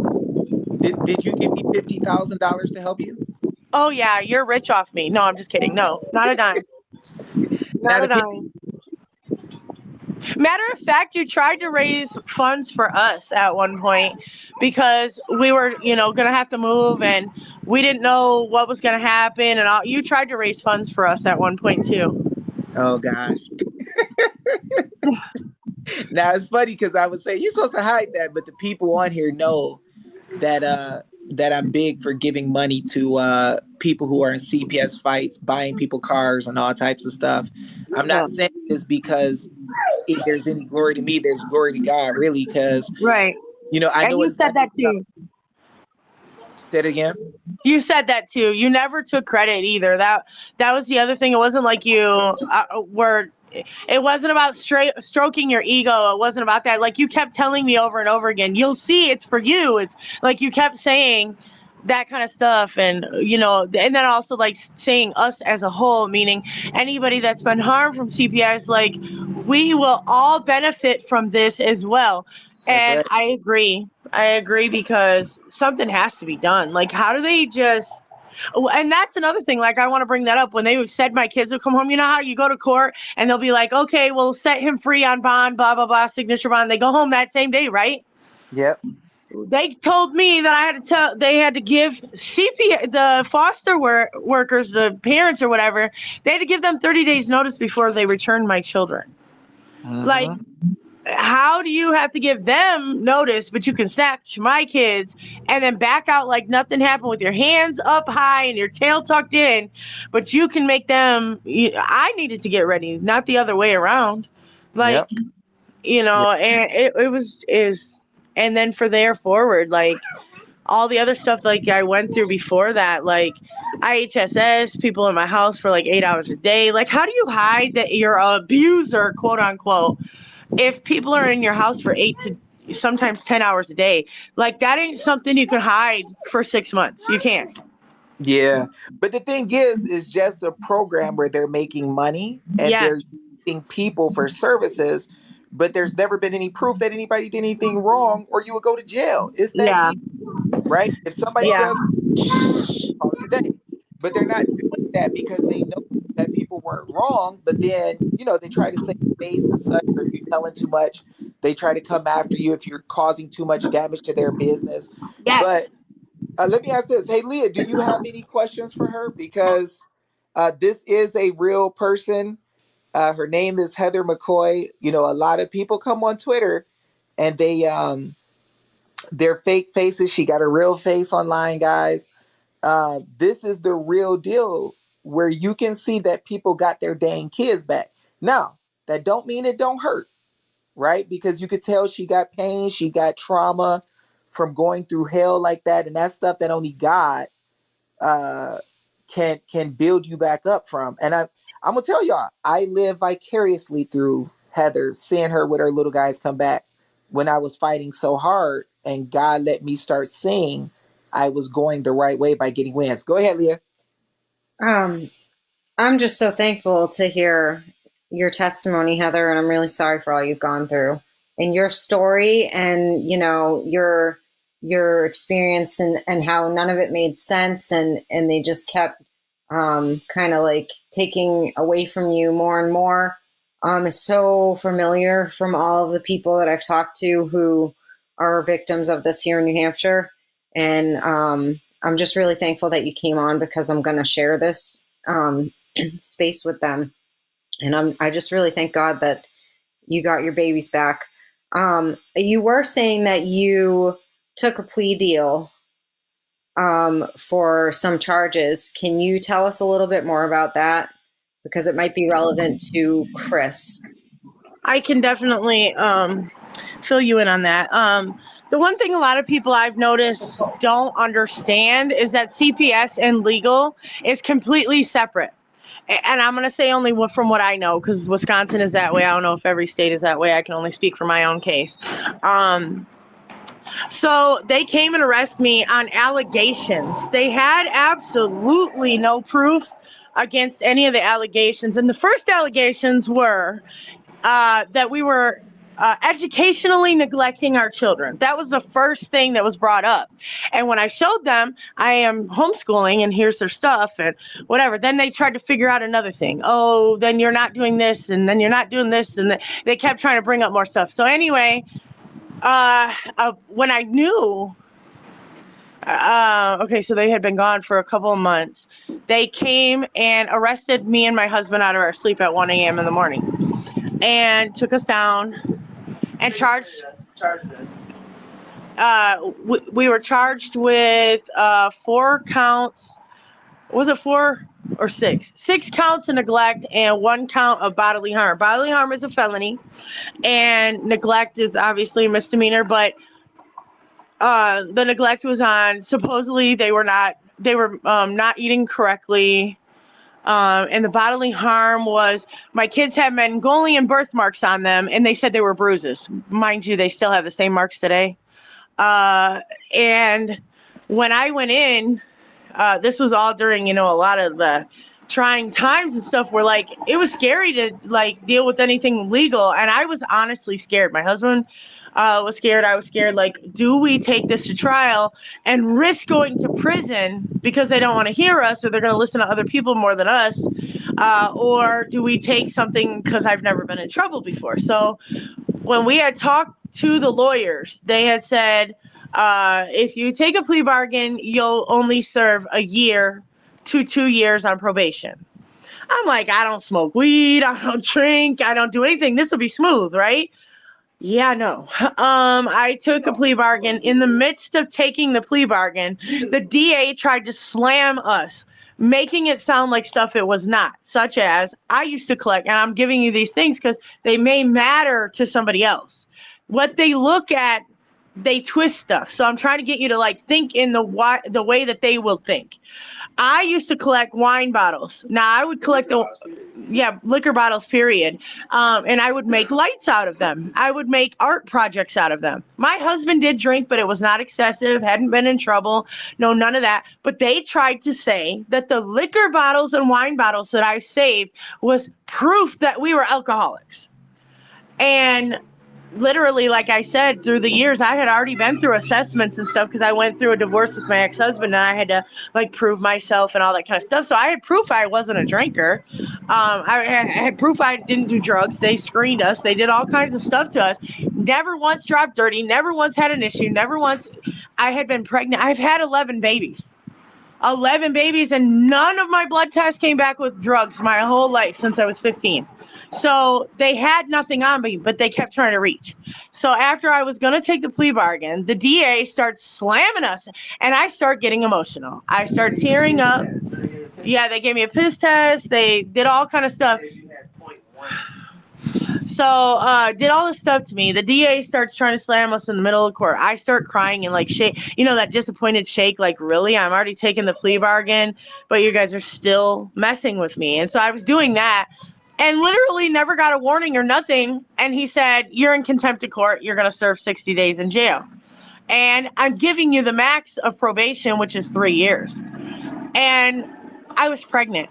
did you give me $50,000 to help you? Oh yeah, you're rich off me. No, I'm just kidding. No, not a dime. Not Not a a penny. dime. Matter of fact, you tried to raise funds for us at one point because we were, going to have to move and we didn't know what was going to happen. And all. You tried to raise funds for us at one point too. Oh gosh. Now it's funny because I would say you're supposed to hide that, but the people on here know that that I'm big for giving money to people who are in CPS fights, buying people cars and all types of stuff. I'm not Yeah. saying this because there's any glory to me. There's glory to God, really, because Right. I And know what you it's said like. that too. Say it again. You said that too. You never took credit either. That was the other thing. It wasn't like you were. It wasn't about stroking your ego. It wasn't about that. Like you kept telling me over and over again. You'll see, it's for you. It's like you kept saying that kind of stuff, and and then also like saying us as a whole, meaning anybody that's been harmed from CPS. Like we will all benefit from this as well. That's And right. I agree. I agree because something has to be done. Like, how do they just. And that's another thing. Like, I want to bring that up. When they said my kids would come home, you know how you go to court and they'll be like, okay, we'll set him free on bond, blah, blah, blah, signature bond. They go home that same day, right? Yep. They told me that they had to give the foster workers, the parents or whatever, they had to give them 30 days notice before they returned my children. Like, Mm-hmm. how do you have to give them notice, but you can snatch my kids and then back out like nothing happened with your hands up high and your tail tucked in, but you can make them. I needed to get ready, not the other way around. Like, Yep. Yep. and is, and then for there forward, like all the other stuff like I went through before that, like IHSS, people in my house for like 8 hours a day. Like, how do you hide that you're an abuser, quote unquote, if people are in your house for 8 to sometimes 10 hours a day? Like, that ain't something you can hide for 6 months. You can't. Yeah. But the thing is, it's just a program where they're making money and they're Yes. using people for services, but there's never been any proof that anybody did anything wrong or you would go to jail. It's that Yeah. easy, right? If somebody Yeah. does, call it a day. But they're not doing that because they know that people weren't wrong. But then, they try to save face and such, or if you're telling too much, they try to come after you if you're causing too much damage to their business. Yes. But let me ask this. Hey, Leah, do you have any questions for her? Because this is a real person. Her name is Heather McCoy. A lot of people come on Twitter and they're fake faces. She got a real face online, guys. This is the real deal where you can see that people got their dang kids back. Now, that don't mean it don't hurt, right? Because you could tell she got pain, she got trauma from going through hell like that, and that's stuff that only God uh, can build you back up from. And I'm gonna tell y'all, I live vicariously through Heather, seeing her with her little guys come back when I was fighting so hard, and God let me start seeing I was going the right way by getting wins. Go ahead, Leah. Um, I'm just so thankful to hear your testimony, Heather, and I'm really sorry for all you've gone through and your story and, your experience and how none of it made sense and they just kept kind of like taking away from you more and more is so familiar from all of the people that I've talked to who are victims of this here in New Hampshire. And I'm just really thankful that you came on because I'm going to share this space with them. And I just really thank God that you got your babies back. You were saying that you took a plea deal for some charges. Can you tell us a little bit more about that? Because it might be relevant to Chris. I can definitely fill you in on that. The one thing a lot of people I've noticed don't understand is that CPS and legal is completely separate. and I'm going to say only from what I know, because Wisconsin is that way. I don't know if every state is that way. I can only speak for my own case. So they came and arrested me on allegations. They had absolutely no proof against any of the allegations. And the first allegations were that we were educationally neglecting our children. That was the first thing that was brought up. And when I showed them I am homeschooling and here's their stuff and whatever, then they tried to figure out another thing. Oh, then you're not doing this and then you're not doing this. And they kept trying to bring up more stuff. So anyway, when I knew, okay, so they had been gone for a couple of months. They came and arrested me and my husband out of our sleep at 1 a.m. in the morning and took us down and charged us. We were charged with 4 counts. Was it 4 or 6? 6 counts of neglect and 1 count of bodily harm. Bodily harm is a felony, and neglect is obviously a misdemeanor. But the neglect was on. Supposedly they were not eating correctly. And the bodily harm was my kids had Mongolian birthmarks on them, and they said they were bruises. Mind you, they still have the same marks today. And when I went in, this was all during, a lot of the trying times and stuff where it was scary to deal with anything legal. And I was honestly scared. My husband was scared. I was scared. Do we take this to trial and risk going to prison because they don't want to hear us or they're going to listen to other people more than us? Or do we take something because I've never been in trouble before? So when we had talked to the lawyers, they had said, if you take a plea bargain, you'll only serve 1 year to 2 years on probation. I'm like, I don't smoke weed. I don't drink. I don't do anything. This will be smooth, right? Yeah, no. I took a plea bargain. In the midst of taking the plea bargain, the DA tried to slam us, making it sound like stuff it was not, such as I used to collect, and I'm giving you these things because they may matter to somebody else. What they look at, they twist stuff. So I'm trying to get you to think in the way that they will think. I used to collect wine bottles. Now I would collect liquor bottles, period. And I would make lights out of them. I would make art projects out of them. My husband did drink, but it was not excessive, hadn't been in trouble. No, none of that. But they tried to say that the liquor bottles and wine bottles that I saved was proof that we were alcoholics. And literally, like I said, through the years, I had already been through assessments and stuff because I went through a divorce with my ex-husband and I had to prove myself and all that kind of stuff. So I had proof I wasn't a drinker. I had proof I didn't do drugs. They screened us. They did all kinds of stuff to us. Never once dropped dirty. Never once had an issue. Never once. I had been pregnant. I've had 11 babies. 11 babies, and none of my blood tests came back with drugs my whole life since I was 15. So they had nothing on me, but they kept trying to reach. So after I was going to take the plea bargain, the DA starts slamming us, and I start getting emotional. I start tearing up. Yeah, they gave me a piss test. They did all kind of stuff. So did all this stuff to me. The DA starts trying to slam us in the middle of the court. I start crying and shake, that disappointed shake, really? I'm already taking the plea bargain, but you guys are still messing with me. And so I was doing that and literally never got a warning or nothing. And he said, you're in contempt of court. You're going to serve 60 days in jail. And I'm giving you the max of probation, which is 3 years. And I was pregnant.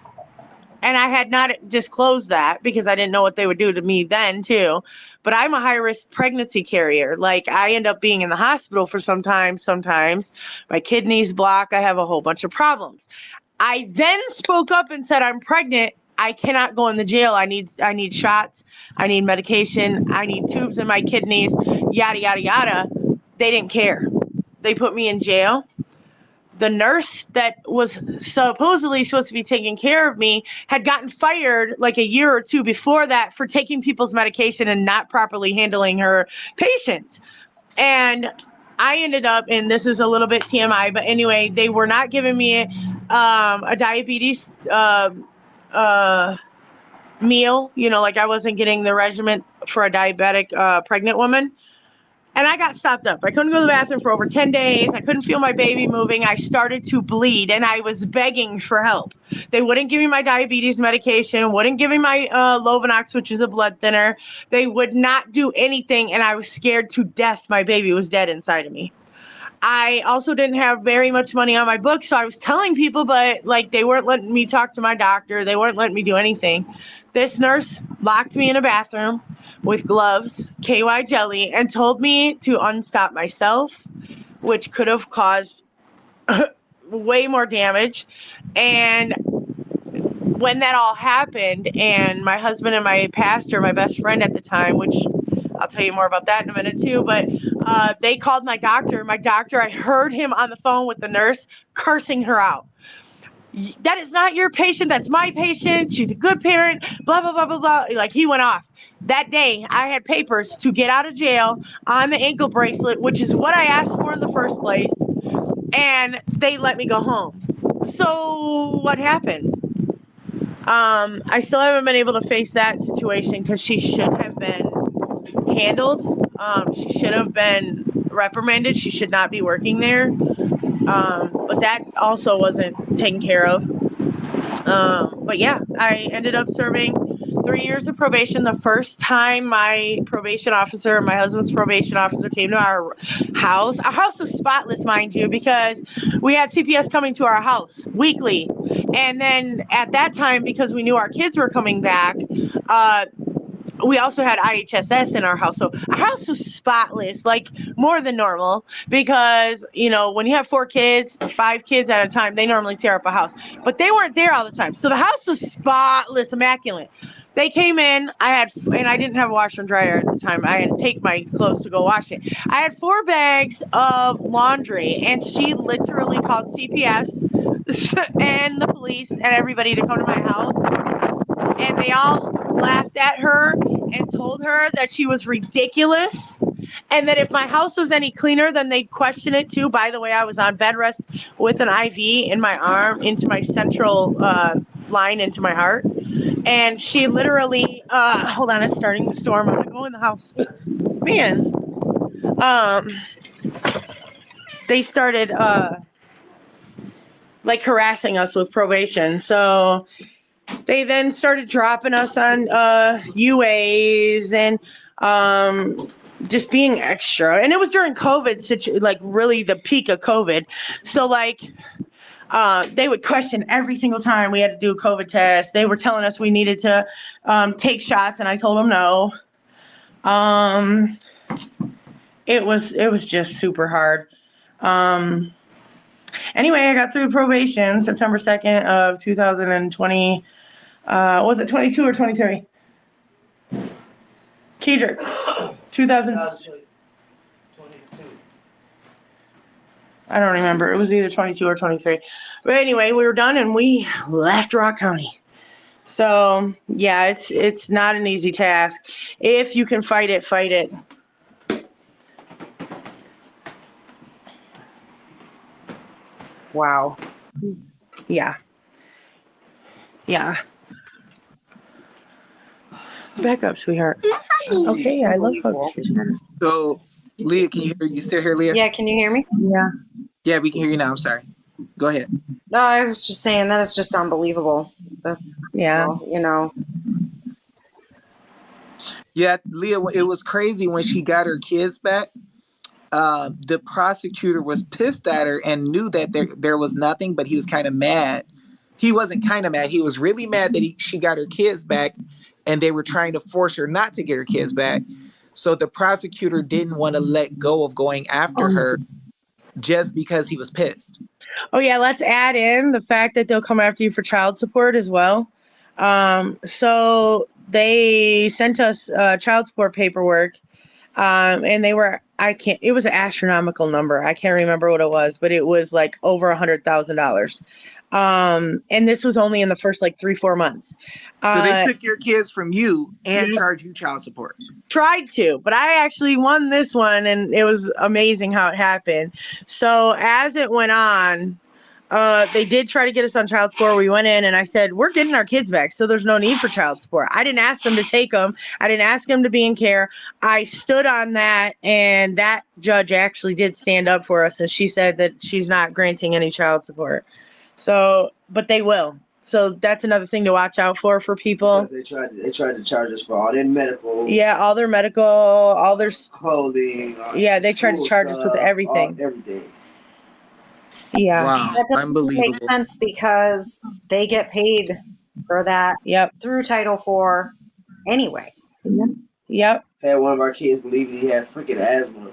And I had not disclosed that because I didn't know what they would do to me then, too. But I'm a high-risk pregnancy carrier. I end up being in the hospital for sometimes. My kidneys block. I have a whole bunch of problems. I then spoke up and said, I'm pregnant. I cannot go in the jail. I need shots. I need medication. I need tubes in my kidneys, yada, yada, yada. They didn't care. They put me in jail. The nurse that was supposedly supposed to be taking care of me had gotten fired a year or 2 before that for taking people's medication and not properly handling her patients. And I ended up, and this is a little bit TMI, but anyway, they were not giving me a diabetes meal. I wasn't getting the regimen for a diabetic pregnant woman. And I got stopped up. I couldn't go to the bathroom for over 10 days. I couldn't feel my baby moving. I started to bleed, and I was begging for help. They wouldn't give me my diabetes medication, wouldn't give me my Lovenox, which is a blood thinner. They would not do anything, and I was scared to death my baby was dead inside of me. I also didn't have very much money on my books, so I was telling people, but like they weren't letting me talk to my doctor. They weren't letting me do anything. This nurse locked me in a bathroom with gloves, KY jelly, and told me to unstop myself, which could have caused way more damage. And when that all happened, and my husband and my pastor, my best friend at the time, which I'll tell you more about that in a minute too, but they called my doctor. My doctor, I heard him on the phone with the nurse cursing her out. That is not your patient. That's my patient. She's a good parent, blah, blah, blah, blah, blah. Like, he went off. That day, I had papers to get out of jail on the ankle bracelet, which is what I asked for in the first place. And they let me go home. So what happened? I still haven't been able to face that situation because she should have been handled. She should have been reprimanded. She should not be working there. But that also wasn't taken care of. But yeah, I ended up serving 3 years of probation. The first time my probation officer, my husband's probation officer, came to our house was spotless, mind you, because we had CPS coming to our house weekly. And then at that time, because we knew our kids were coming back, we also had IHSS in our house. So our house was spotless, like more than normal, because, you know, when you have 4 kids, 5 kids at a time, they normally tear up a house. But they weren't there all the time. So the house was spotless, immaculate. They came in, and I didn't have a washer and dryer at the time. I had to take my clothes to go wash it. I had 4 bags of laundry, and she literally called CPS and the police and everybody to come to my house. And they all laughed at her and told her that she was ridiculous, and that if my house was any cleaner, then they'd question it too. By the way, I was on bed rest with an IV in my arm into my central line into my heart. And she literally, hold on, it's starting to storm. I'm gonna go in the house. Man, they started like harassing us with probation. So they then started dropping us on UAs and just being extra. And it was during COVID, like really the peak of COVID. So like they would question every single time we had to do a COVID test. They were telling us we needed to take shots, and I told them no. It was just super hard. Anyway, I got through probation September 2nd of 2020. Was it 22 or 23? Kedrick, 2022. I don't remember. It was either 22 or 23. But anyway, we were done and we left Rock County. So yeah, it's not an easy task. If you can fight it, fight it. Wow. Yeah. Yeah. Back up, sweetheart. Okay, I love hugs. So, Leah, can you hear? You still hear Leah? Yeah, can you hear me? Yeah. Yeah, we can hear you now. I'm sorry. Go ahead. No, I was just saying that is just unbelievable. Yeah. You know. Yeah, Leah, it was crazy when she got her kids back. The prosecutor was pissed at her and knew that there was nothing, but he was kind of mad. He wasn't kind of mad. He was really mad that she got her kids back, and they were trying to force her not to get her kids back. So the prosecutor didn't want to let go of going after her just because he was pissed. Oh yeah, let's add in the fact that they'll come after you for child support as well. So they sent us child support paperwork, and it was an astronomical number. I can't remember what it was, but it was like over $100,000. And this was only in the first like 3-4 months. So they took your kids from you and charged you child support. Tried to, but I actually won this one, and it was amazing how it happened. So as it went on, They did try to get us on child support. We went in and I said, we're getting our kids back, so there's no need for child support. I didn't ask them to take them. I didn't ask them to be in care. I stood on that, and that judge actually did stand up for us, and she said that she's not granting any child support. So, but they will. So that's another thing to watch out for people. Because they tried to charge us for all their medical. Yeah, all their medical, all their clothing. Yeah, they tried to charge us with everything. Everything. Yeah. Wow, That doesn't unbelievable. make sense because they get paid for that through Title IV anyway. Yep. Had one of our kids believing he had freaking asthma.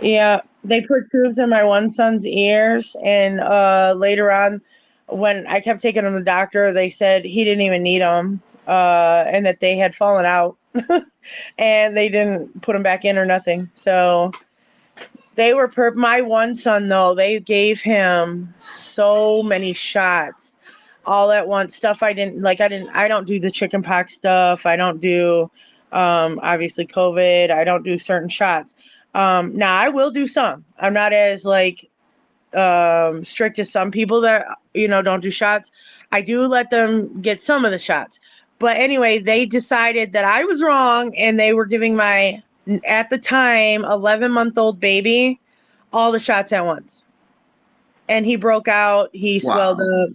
Yeah, they put tubes in my one son's ears, and later on, when I kept taking him to the doctor, they said he didn't even need them, and that they had fallen out, and they didn't put him back in or nothing. So they were my one son, though, they gave him so many shots all at once. Stuff I don't do the chickenpox stuff. I don't do obviously COVID. I don't do certain shots. Now I will do some. I'm not as strict as some people that don't do shots. I do let them get some of the shots. But anyway, they decided that I was wrong, and they were giving my, at the time, 11-month-old baby all the shots at once. And he broke out. He swelled up.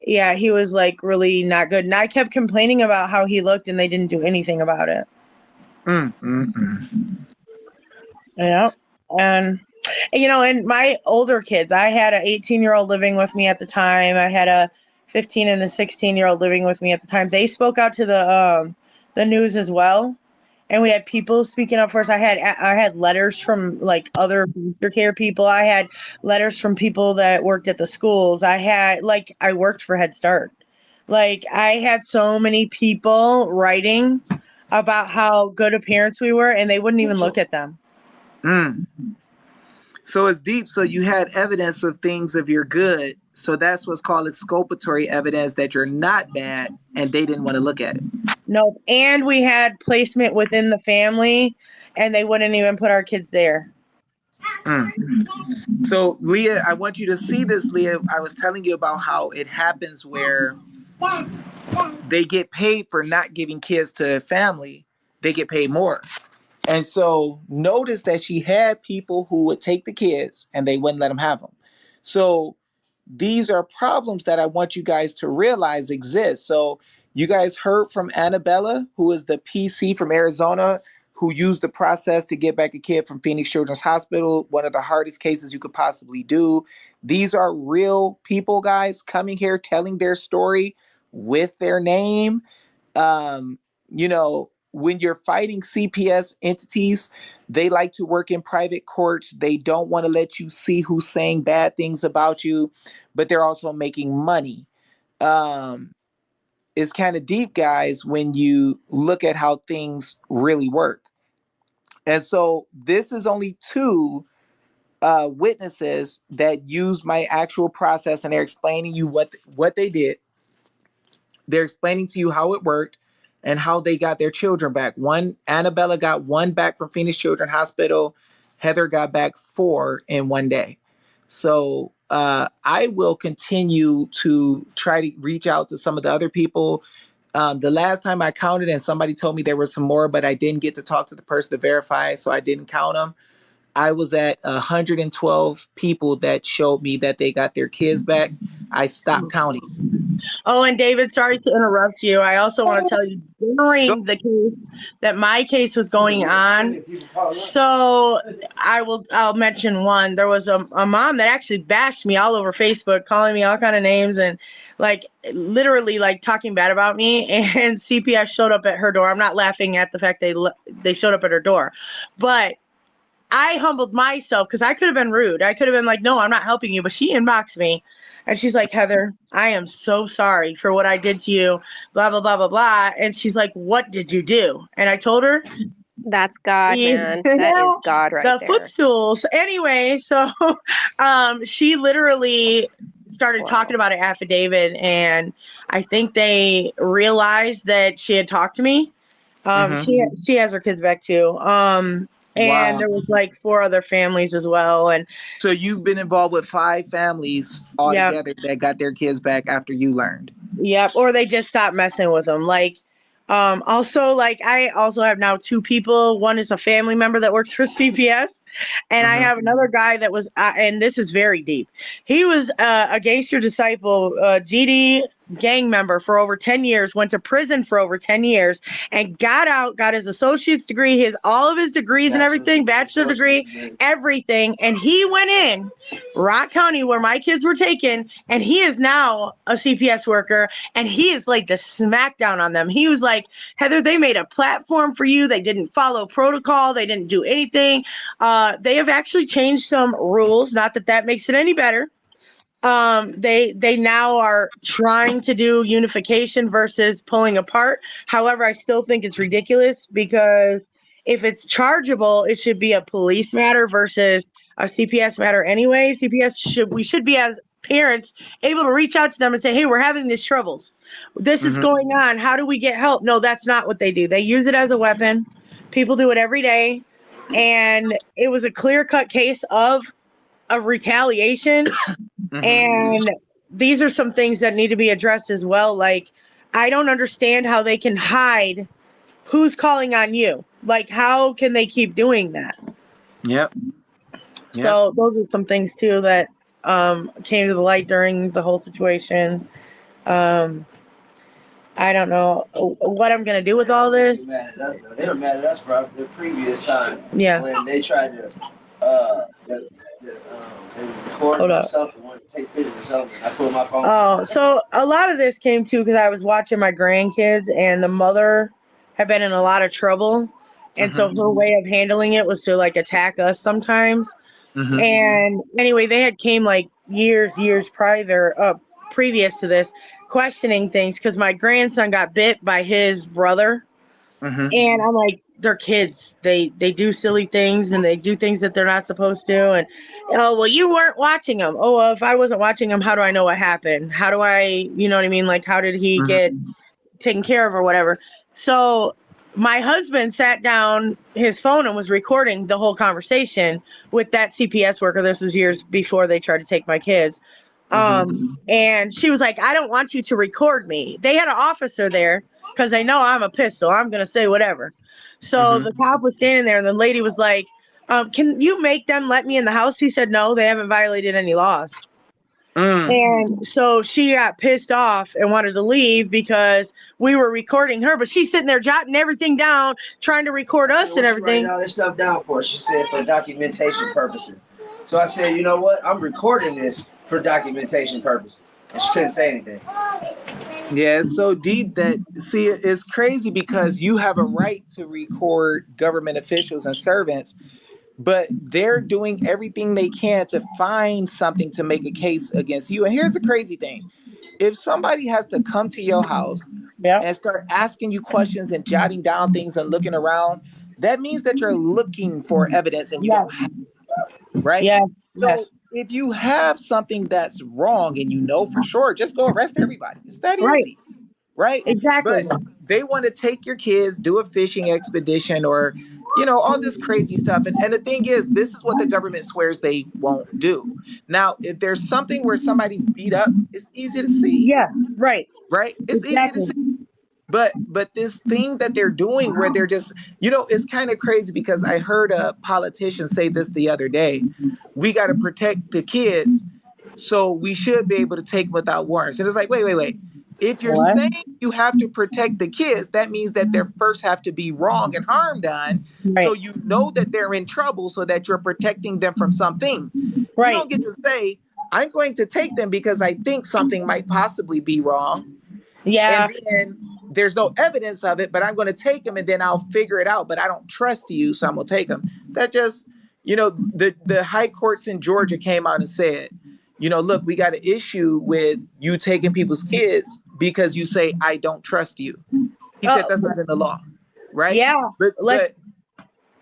Yeah, he was like really not good. And I kept complaining about how he looked, and they didn't do anything about it. Yeah. And and my older kids, I had an 18-year-old living with me at the time. I had a 15 and a 16-year-old living with me at the time. They spoke out to the news as well. And we had people speaking up for us. I had letters from like other foster care people. I had letters from people that worked at the schools. I worked for Head Start. Like, I had so many people writing about how good of parents we were, and they wouldn't even look at them. So it's deep. So you had evidence of things of your good. So that's what's called exculpatory evidence that you're not bad, and they didn't want to look at it. Nope. And we had placement within the family, and they wouldn't even put our kids there. So, Leah, I want you to see this, Leah. I was telling you about how it happens where they get paid for not giving kids to a family. They get paid more. And so notice that she had people who would take the kids and they wouldn't let them have them. So these are problems that I want you guys to realize exist. So you guys heard from Annabella, who is the PC from Arizona, who used the process to get back a kid from Phoenix Children's Hospital, one of the hardest cases you could possibly do. These are real people, guys, coming here, telling their story with their name. When you're fighting CPS entities, they like to work in private courts. They don't want to let you see who's saying bad things about you, but they're also making money. It's kind of deep, guys, when you look at how things really work. And so this is only two witnesses that use my actual process, and they're explaining you what they did. They're explaining to you how it worked and how they got their children back. Annabella got one back from Phoenix Children's Hospital. Heather got back 4 in one day. So I will continue to try to reach out to some of the other people. The last time I counted, and somebody told me there were some more, but I didn't get to talk to the person to verify, so I didn't count them. I was at 112 people that showed me that they got their kids back. I stopped counting. Oh, and David, sorry to interrupt you. I also want to tell you, during the case that my case was going on, so I'll mention one. There was a mom that actually bashed me all over Facebook, calling me all kind of names and literally talking bad about me. And CPS showed up at her door. I'm not laughing at the fact they showed up at her door, but I humbled myself because I could have been rude. I could have been like, no, I'm not helping you. But she inboxed me and she's like, Heather, I am so sorry for what I did to you, blah, blah, blah, blah, blah. And she's like, what did you do? And I told her. That's God, man. That is God right there. The footstools. Anyway, so she literally started talking about an affidavit, and I think they realized that she had talked to me. She has her kids back too. And Wow. there was like 4 other families as well. And So you've been involved with 5 families yeah, altogether that got their kids back after you learned. yep. Or they just stopped messing with them. Like, also, like, I also have now 2 people. One is a family member that works for CPS, and I Mm-hmm. have another guy that was, and this is very deep. He was a gangster disciple, GD gang member for over 10 years, went to prison for over 10 years, and got out, got his associate's degree, all of his degrees and everything, bachelor degree, everything. And he went in Rock County where my kids were taken, and he is now a CPS worker, and he is like the smackdown on them. He was like, Heather, they made a platform for you. They didn't follow protocol. They didn't do anything. They have actually changed some rules. Not that that makes it any better. They now are trying to do unification versus pulling apart. However, I still think it's ridiculous, because if it's chargeable, it should be a police matter versus a CPS matter anyway. We should be, as parents, able to reach out to them and say, hey, we're having these troubles. This is Mm-hmm. going on. How do we get help? No, that's not what they do. They use it as a weapon. People do it every day. And it was a clear-cut case of a retaliation. Mm-hmm. And these are some things that need to be addressed as well. Like, I don't understand how they can hide who's calling on you. Like, how can they keep doing that? Yep. Yep. So those are some things too that came to the light during the whole situation. Um, I don't know what I'm gonna do with all this. They were mad at us for the previous time. Yeah. When they tried to, they record Hold or up. something, wanted to take pictures or something. I put my phone. Oh, so a lot of this came too because I was watching my grandkids, and the mother had been in a lot of trouble, and so Mm-hmm. her way of handling it was to like attack us sometimes. Mm-hmm. And anyway, they had came like years previous to this, questioning things because my grandson got bit by his brother, Mm-hmm. and I'm like, they're kids. They do silly things and they do things that they're not supposed to. And oh, well, you weren't watching them. Oh, well, if I wasn't watching them, how do I know what happened? How do I, you know what I mean? Like, how did he get taken care of or whatever? So my husband sat down his phone and was recording the whole conversation with that CPS worker. This was years before they tried to take my kids. And she was like, I don't want you to record me. They had an officer there because they know I'm a pistol. I'm going to say whatever. So the cop was standing there, and the lady was like, can you make them let me in the house? He said, no, they haven't violated any laws. And so she got pissed off and wanted to leave because we were recording her, but she's sitting there jotting everything down, trying to record us and everything. Writing all this stuff down for us. She said for documentation purposes. So I said, you know what? I'm recording this for documentation purposes. And she couldn't say anything. Yeah, it's so deep that, see, it's crazy because you have a right to record government officials and servants, but they're doing everything they can to find something to make a case against you. And here's the crazy thing. If somebody has to come to your house and start asking you questions and jotting down things and looking around, that means that you're looking for evidence and you don't have, right? So if you have something that's wrong and you know for sure, just go arrest everybody. It's that easy, right? Exactly. But they want to take your kids, do a fishing expedition, or all this crazy stuff. And the thing is, this is what the government swears they won't do. Now, if there's something where somebody's beat up, it's easy to see. Yes, right. Right? It's easy to Exactly. see. But this thing that they're doing where they're just, it's kind of crazy because I heard a politician say this the other day. We got to protect the kids, so we should be able to take them without warrants. And it's like, wait. If you're What? saying you have to protect the kids, that means that there first have to be wrong and harm done. Right. So you know that they're in trouble so that you're protecting them from something. Right. You don't get to say, I'm going to take them because I think something might possibly be wrong. Yeah. And then there's no evidence of it, but I'm going to take them and then I'll figure it out. But I don't trust you, so I'm going to take them. That just, the high courts in Georgia came out and said, look, we got an issue with you taking people's kids because you say, I don't trust you. He said that's not in the law, right? Yeah. But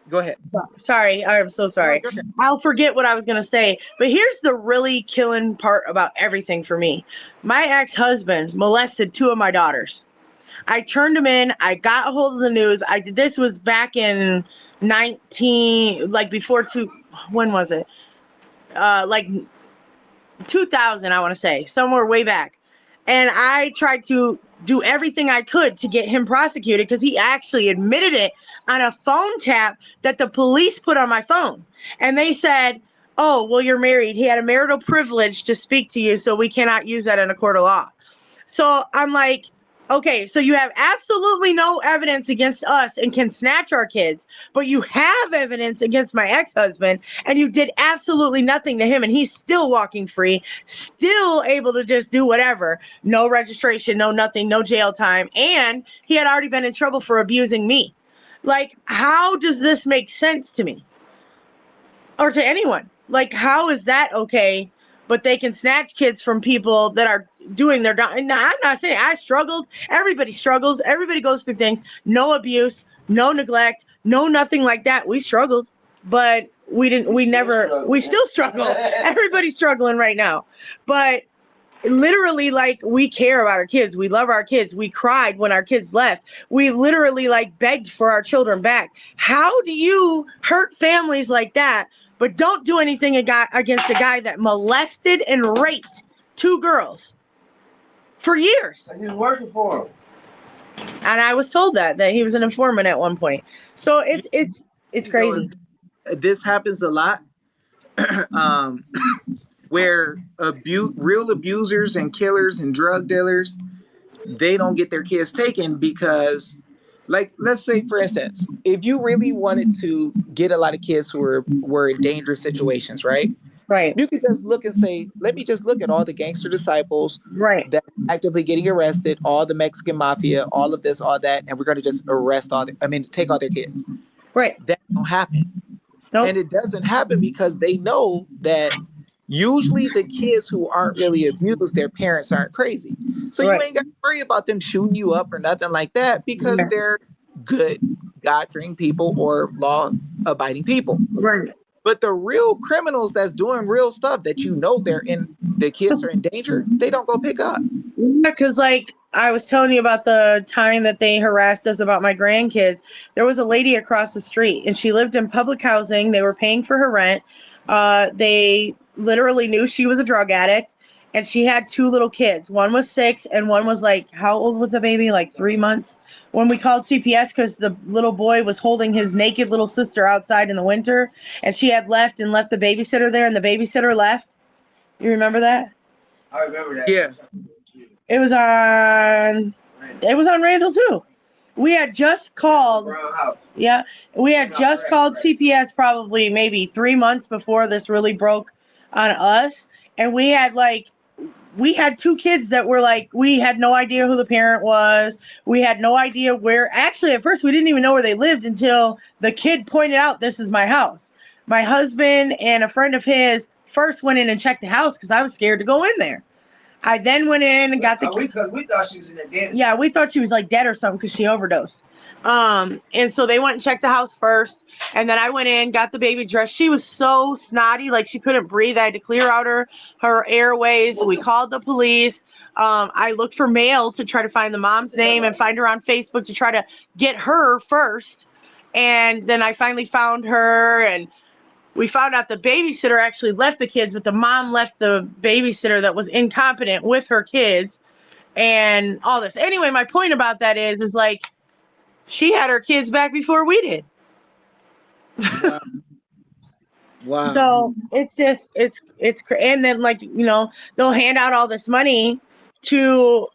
go ahead. Sorry, I'm so sorry. No, okay. I'll forget what I was going to say. But here's the really killing part about everything for me. My ex-husband molested 2 of my daughters. I turned him in. I got a hold of the news. This was back in like before when was it? Like 2000, I want to say, somewhere way back. And I tried to do everything I could to get him prosecuted because he actually admitted it on a phone tap that the police put on my phone. And they said, oh, well, you're married. He had a marital privilege to speak to you, so we cannot use that in a court of law. So I'm like, okay, so you have absolutely no evidence against us and can snatch our kids, but you have evidence against my ex-husband and you did absolutely nothing to him and he's still walking free, still able to just do whatever. No registration, no nothing, no jail time. And he had already been in trouble for abusing me. Like, how does this make sense to me? Or to anyone? Like, how is that okay? But they can snatch kids from people that are doing their. Now, I'm not saying I struggled. Everybody struggles. Everybody goes through things. No abuse, no neglect, no nothing like that. We struggled, but we didn't. We still struggle. Everybody's struggling right now, but literally, like, we care about our kids. We love our kids. We cried when our kids left. We literally, like, begged for our children back. How do you hurt families like that, but don't do anything against a guy that molested and raped 2 girls for years? He's working for him. And I was told that he was an informant at one point. So it's crazy. This happens a lot. Where real abusers and killers and drug dealers, they don't get their kids taken because, like, let's say, for instance, if you really wanted to get a lot of kids who were in dangerous situations, right? Right. You could just look and say, let me just look at all the gangster disciples that's actively getting arrested, all the Mexican mafia, all of this, all that, and we're going to just take all their kids. Right. That don't happen. Nope. And it doesn't happen because they know that usually the kids who aren't really abused, their parents aren't crazy. So you ain't got to worry about them shooting you up or nothing like that because they're good, God-fearing people or law-abiding people. Right. But the real criminals that's doing real stuff that the kids are in danger, they don't go pick up. Yeah, because, like, I was telling you about the time that they harassed us about my grandkids. There was a lady across the street, and she lived in public housing. They were paying for her rent. They literally knew she was a drug addict, and she had 2 little kids. One was 6, and one was, like, how old was the baby? Like 3 months. When we called CPS, because the little boy was holding his naked little sister outside in the winter, and she had left the babysitter there, and the babysitter left. You remember that? I remember that. Yeah. It was on Randall too. We had just called. Yeah, we had just called CPS probably maybe 3 months before this really broke on us, and we had 2 kids that were like, we had no idea who the parent was. We had no idea where. Actually, at first, we didn't even know where they lived until the kid pointed out, "This is my house." My husband and a friend of his first went in and checked the house because I was scared to go in there. I then went in and got the kid. Because we thought she was in there dead. Yeah, we thought she was like dead or something because she overdosed. And so they went and checked the house first. And then I went in, got the baby dressed. She was so snotty, like she couldn't breathe. I had to clear out her airways. We called the police. I looked for mail to try to find the mom's name and find her on Facebook to try to get her first. And then I finally found her, and we found out the babysitter actually left the kids, but the mom left the babysitter that was incompetent with her kids and all this. Anyway, my point about that is like, she had her kids back before we did. Wow. So it's just, and then, like, you know, they'll hand out all this money to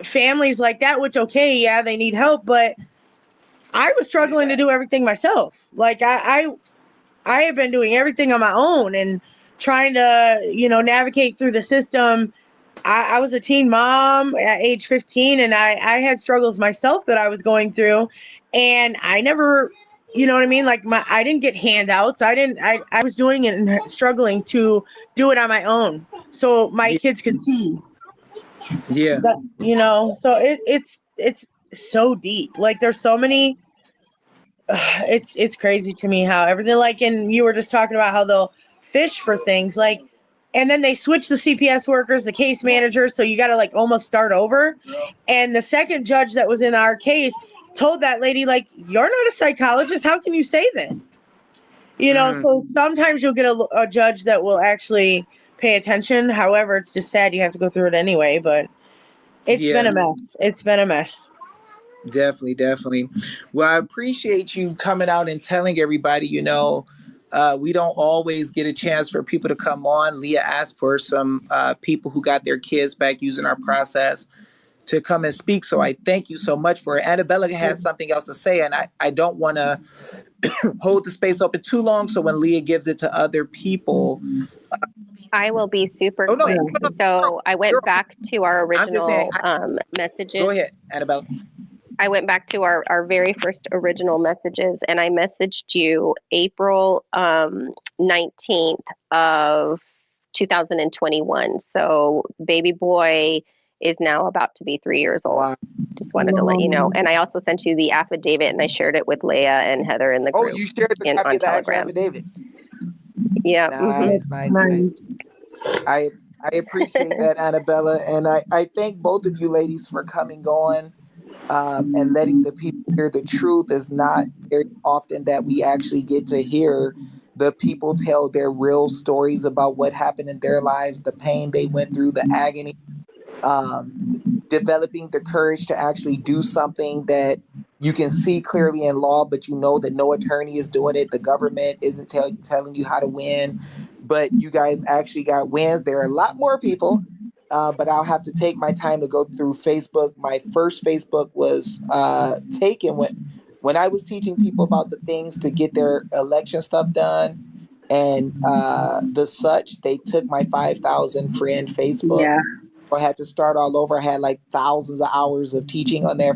families like that, which, okay, yeah, they need help, but I was struggling to do everything myself. Like, I have been doing everything on my own and trying to, you know, navigate through the system. I was a teen mom at age 15, and I had struggles myself that I was going through, and I never, you know what I mean? Like, I didn't get handouts. I was doing it and struggling to do it on my own so my kids could see. Yeah. That, you know, so it's so deep. Like, there's so many. It's crazy to me how everything, like, and you were just talking about how they'll fish for things, like, and then they switch the CPS workers, the case managers, so you got to, like, almost start over. And the second judge that was in our case, told that lady, like, you're not a psychologist. How can you say this? You know, so sometimes you'll get a judge that will actually pay attention. However, it's just sad you have to go through it anyway, but it's been a mess. It's been a mess. Definitely. Well, I appreciate you coming out and telling everybody, we don't always get a chance for people to come on. Leah asked for some people who got their kids back using our process to come and speak. So I thank you so much for it. Annabella has something else to say, and I don't want to hold the space open too long. So when Leah gives it to other people. I will be super Oh, no, quick. So I went okay. back to our I'm just saying, original messages. Go ahead, Annabella. I went back to our very first original messages, and I messaged you April 19th of 2021. So baby boy is now about to be 3 years old. Wow. Just wanted to let you know. And I also sent you the affidavit, and I shared it with Leah and Heather in the Oh, group you shared the copy on of the actual Telegram. affidavit. Yeah. Nice. I appreciate that, Annabella, and I thank both of you ladies for coming on and letting the people hear the truth. It's not very often that we actually get to hear the people tell their real stories about what happened in their lives, the pain they went through, the agony, um, developing the courage to actually do something that you can see clearly in law, but you know that no attorney is doing it. The government isn't telling you how to win, but you guys actually got wins. There are a lot more people, but I'll have to take my time to go through Facebook. My first Facebook was taken when I was teaching people about the things to get their election stuff done. And the such, they took my 5,000 friend Facebook. Yeah. I had to start all over. I had like thousands of hours of teaching on there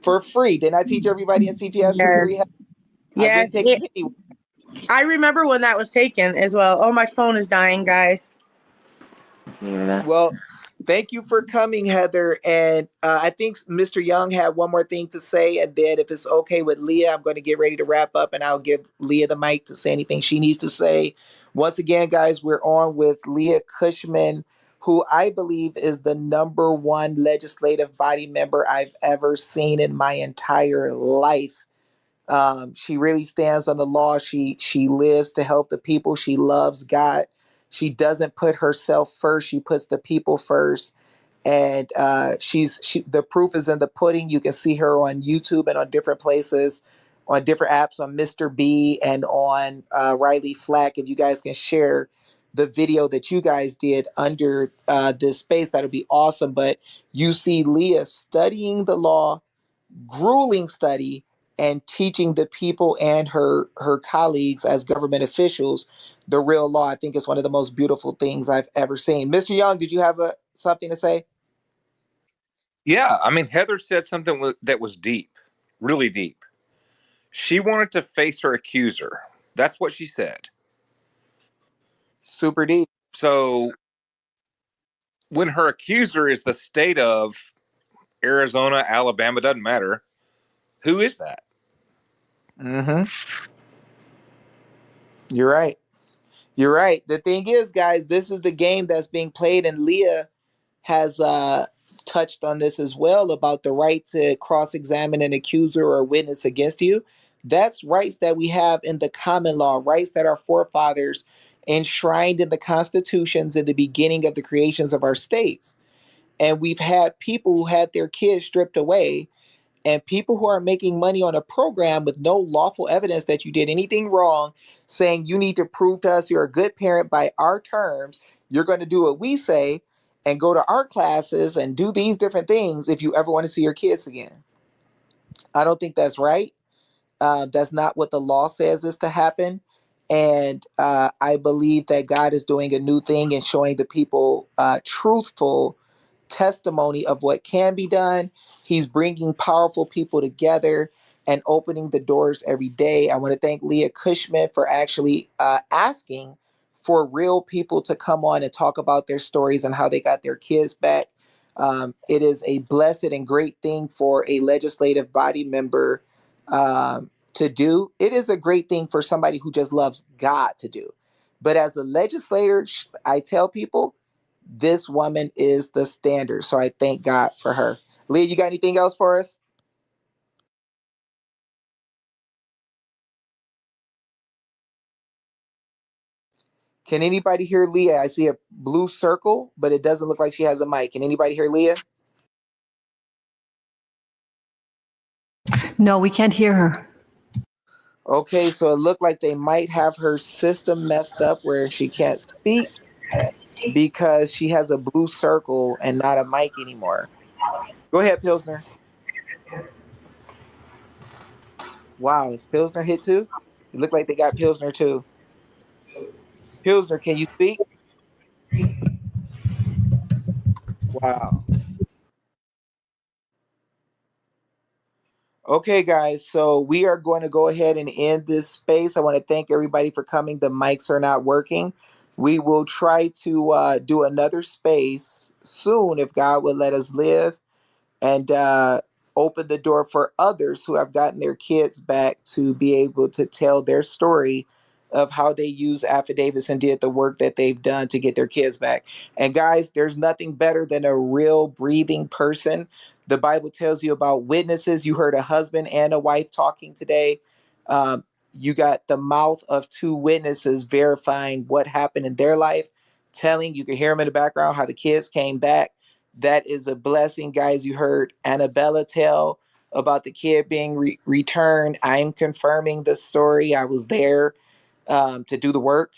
for free. Didn't I teach everybody in CPS for free? Yes. I wouldn't Yes. take a penny. I remember when that was taken as well. Oh, my phone is dying, guys. You hear that? Well, thank you for coming, Heather. And I think Mr. Young had one more thing to say. And then if it's okay with Leah, I'm going to get ready to wrap up and I'll give Leah the mic to say anything she needs to say. Once again, guys, we're on with Leah Cushman, who I believe is the number one legislative body member I've ever seen in my entire life. She really stands on the law. She lives to help the people. She loves God. She doesn't put herself first. She puts the people first. And the proof is in the pudding. You can see her on YouTube and on different places, on different apps, on Mr. B and on Riley Flack. If you guys can share the video that you guys did under this space, that'll be awesome. But you see Leah studying the law, grueling study, and teaching the people and her colleagues as government officials the real law. I think is one of the most beautiful things I've ever seen. Mr. Young, did you have something to say? Yeah, I mean, Heather said something that was deep, really deep. She wanted to face her accuser. That's what she said. Super deep. So when her accuser is the state of Arizona, Alabama, doesn't matter, who is that? Mm-hmm. You're right. You're right. The thing is, guys, this is the game that's being played, and Leah has touched on this as well about the right to cross-examine an accuser or witness against you. That's rights that we have in the common law, rights that our forefathers enshrined in the constitutions in the beginning of the creations of our states. And we've had people who had their kids stripped away, and people who are making money on a program with no lawful evidence that you did anything wrong, saying you need to prove to us you're a good parent by our terms, you're going to do what we say and go to our classes and do these different things if you ever want to see your kids again. I don't think that's right. That's not what the law says is to happen. And I believe that God is doing a new thing and showing the people truthful testimony of what can be done. He's bringing powerful people together and opening the doors every day. I want to thank Leah Cushman for actually asking for real people to come on and talk about their stories and how they got their kids back. It is a blessed and great thing for a legislative body member to do. It is a great thing for somebody who just loves God to do. But as a legislator, I tell people, this woman is the standard. So I thank God for her. Leah, you got anything else for us? Can anybody hear Leah? I see a blue circle, but it doesn't look like she has a mic. Can anybody hear Leah? No, we can't hear her. Okay, so it looked like they might have her system messed up where she can't speak because she has a blue circle and not a mic anymore. Go ahead, Pilsner. Wow, is Pilsner hit too? It looked like they got Pilsner too. Pilsner, can you speak? Wow. Okay, guys, so we are going to go ahead and end this space. I want to thank everybody for coming. The mics are not working. We will try to do another space soon if God will let us live, and open the door for others who have gotten their kids back to be able to tell their story of how they use affidavits and did the work that they've done to get their kids back. And guys, there's nothing better than a real breathing person. The Bible tells you about witnesses. You heard a husband and a wife talking today. You got the mouth of two witnesses verifying what happened in their life, telling, you can hear them in the background, how the kids came back. That is a blessing, guys. You heard Annabella tell about the kid being returned. I'm confirming the story. I was there to do the work.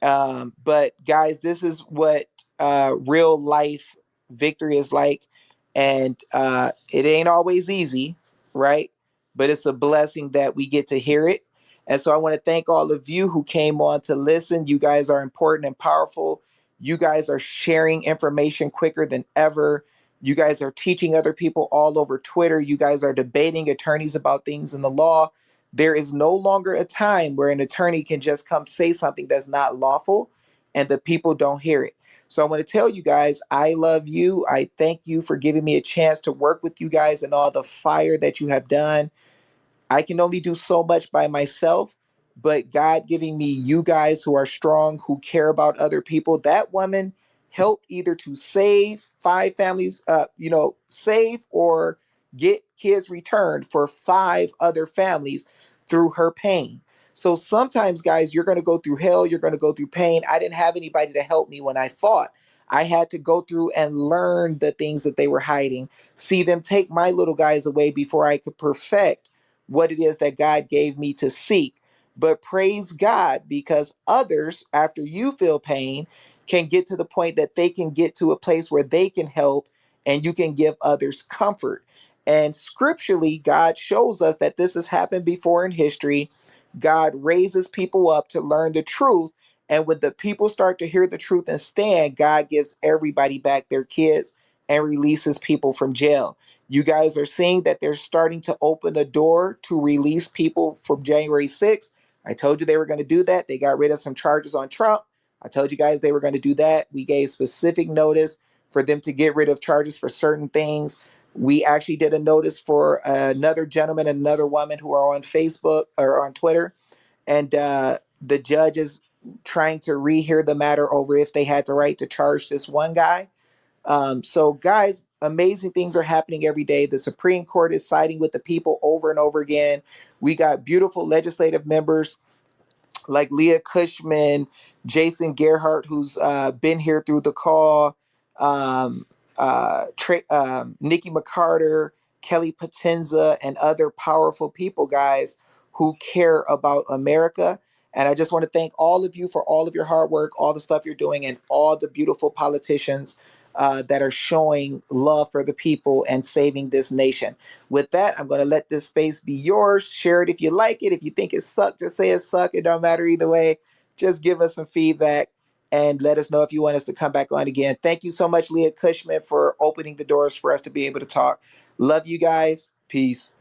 But guys, this is what real life victory is like. And it ain't always easy, right? But it's a blessing that we get to hear it. And so I want to thank all of you who came on to listen. You guys are important and powerful. You guys are sharing information quicker than ever. You guys are teaching other people all over Twitter. You guys are debating attorneys about things in the law. There is no longer a time where an attorney can just come say something that's not lawful and the people don't hear it. So I want to tell you guys, I love you. I thank you for giving me a chance to work with you guys and all the fire that you have done. I can only do so much by myself, but God giving me you guys who are strong, who care about other people. That woman helped either to save 5 families, save or get kids returned for 5 other families through her pain. So sometimes, guys, you're going to go through hell, you're going to go through pain. I didn't have anybody to help me when I fought. I had to go through and learn the things that they were hiding, see them take my little guys away before I could perfect what it is that God gave me to seek. But praise God, because others, after you feel pain, can get to the point that they can get to a place where they can help and you can give others comfort. And scripturally, God shows us that this has happened before in history. God raises people up to learn the truth. And when the people start to hear the truth and stand, God gives everybody back their kids and releases people from jail. You guys are seeing that they're starting to open the door to release people from January 6th. I told you they were going to do that. They got rid of some charges on Trump. I told you guys they were going to do that. We gave specific notice for them to get rid of charges for certain things. We actually did a notice for another gentleman and another woman who are on Facebook or on Twitter. And the judge is trying to rehear the matter over if they had the right to charge this one guy. So, guys, amazing things are happening every day. The Supreme Court is siding with the people over and over again. We got beautiful legislative members like Leah Cushman, Jason Gerhardt, who's been here through the call, Nikki McCarter, Kelly Potenza, and other powerful people, guys, who care about America. And I just want to thank all of you for all of your hard work, all the stuff you're doing, and all the beautiful politicians that are showing love for the people and saving this nation. With that, I'm going to let this space be yours. Share it if you like it. If you think it sucked, just say it sucked. It don't matter either way. Just give us some feedback and let us know if you want us to come back on again. Thank you so much, Leah Cushman, for opening the doors for us to be able to talk. Love you guys. Peace.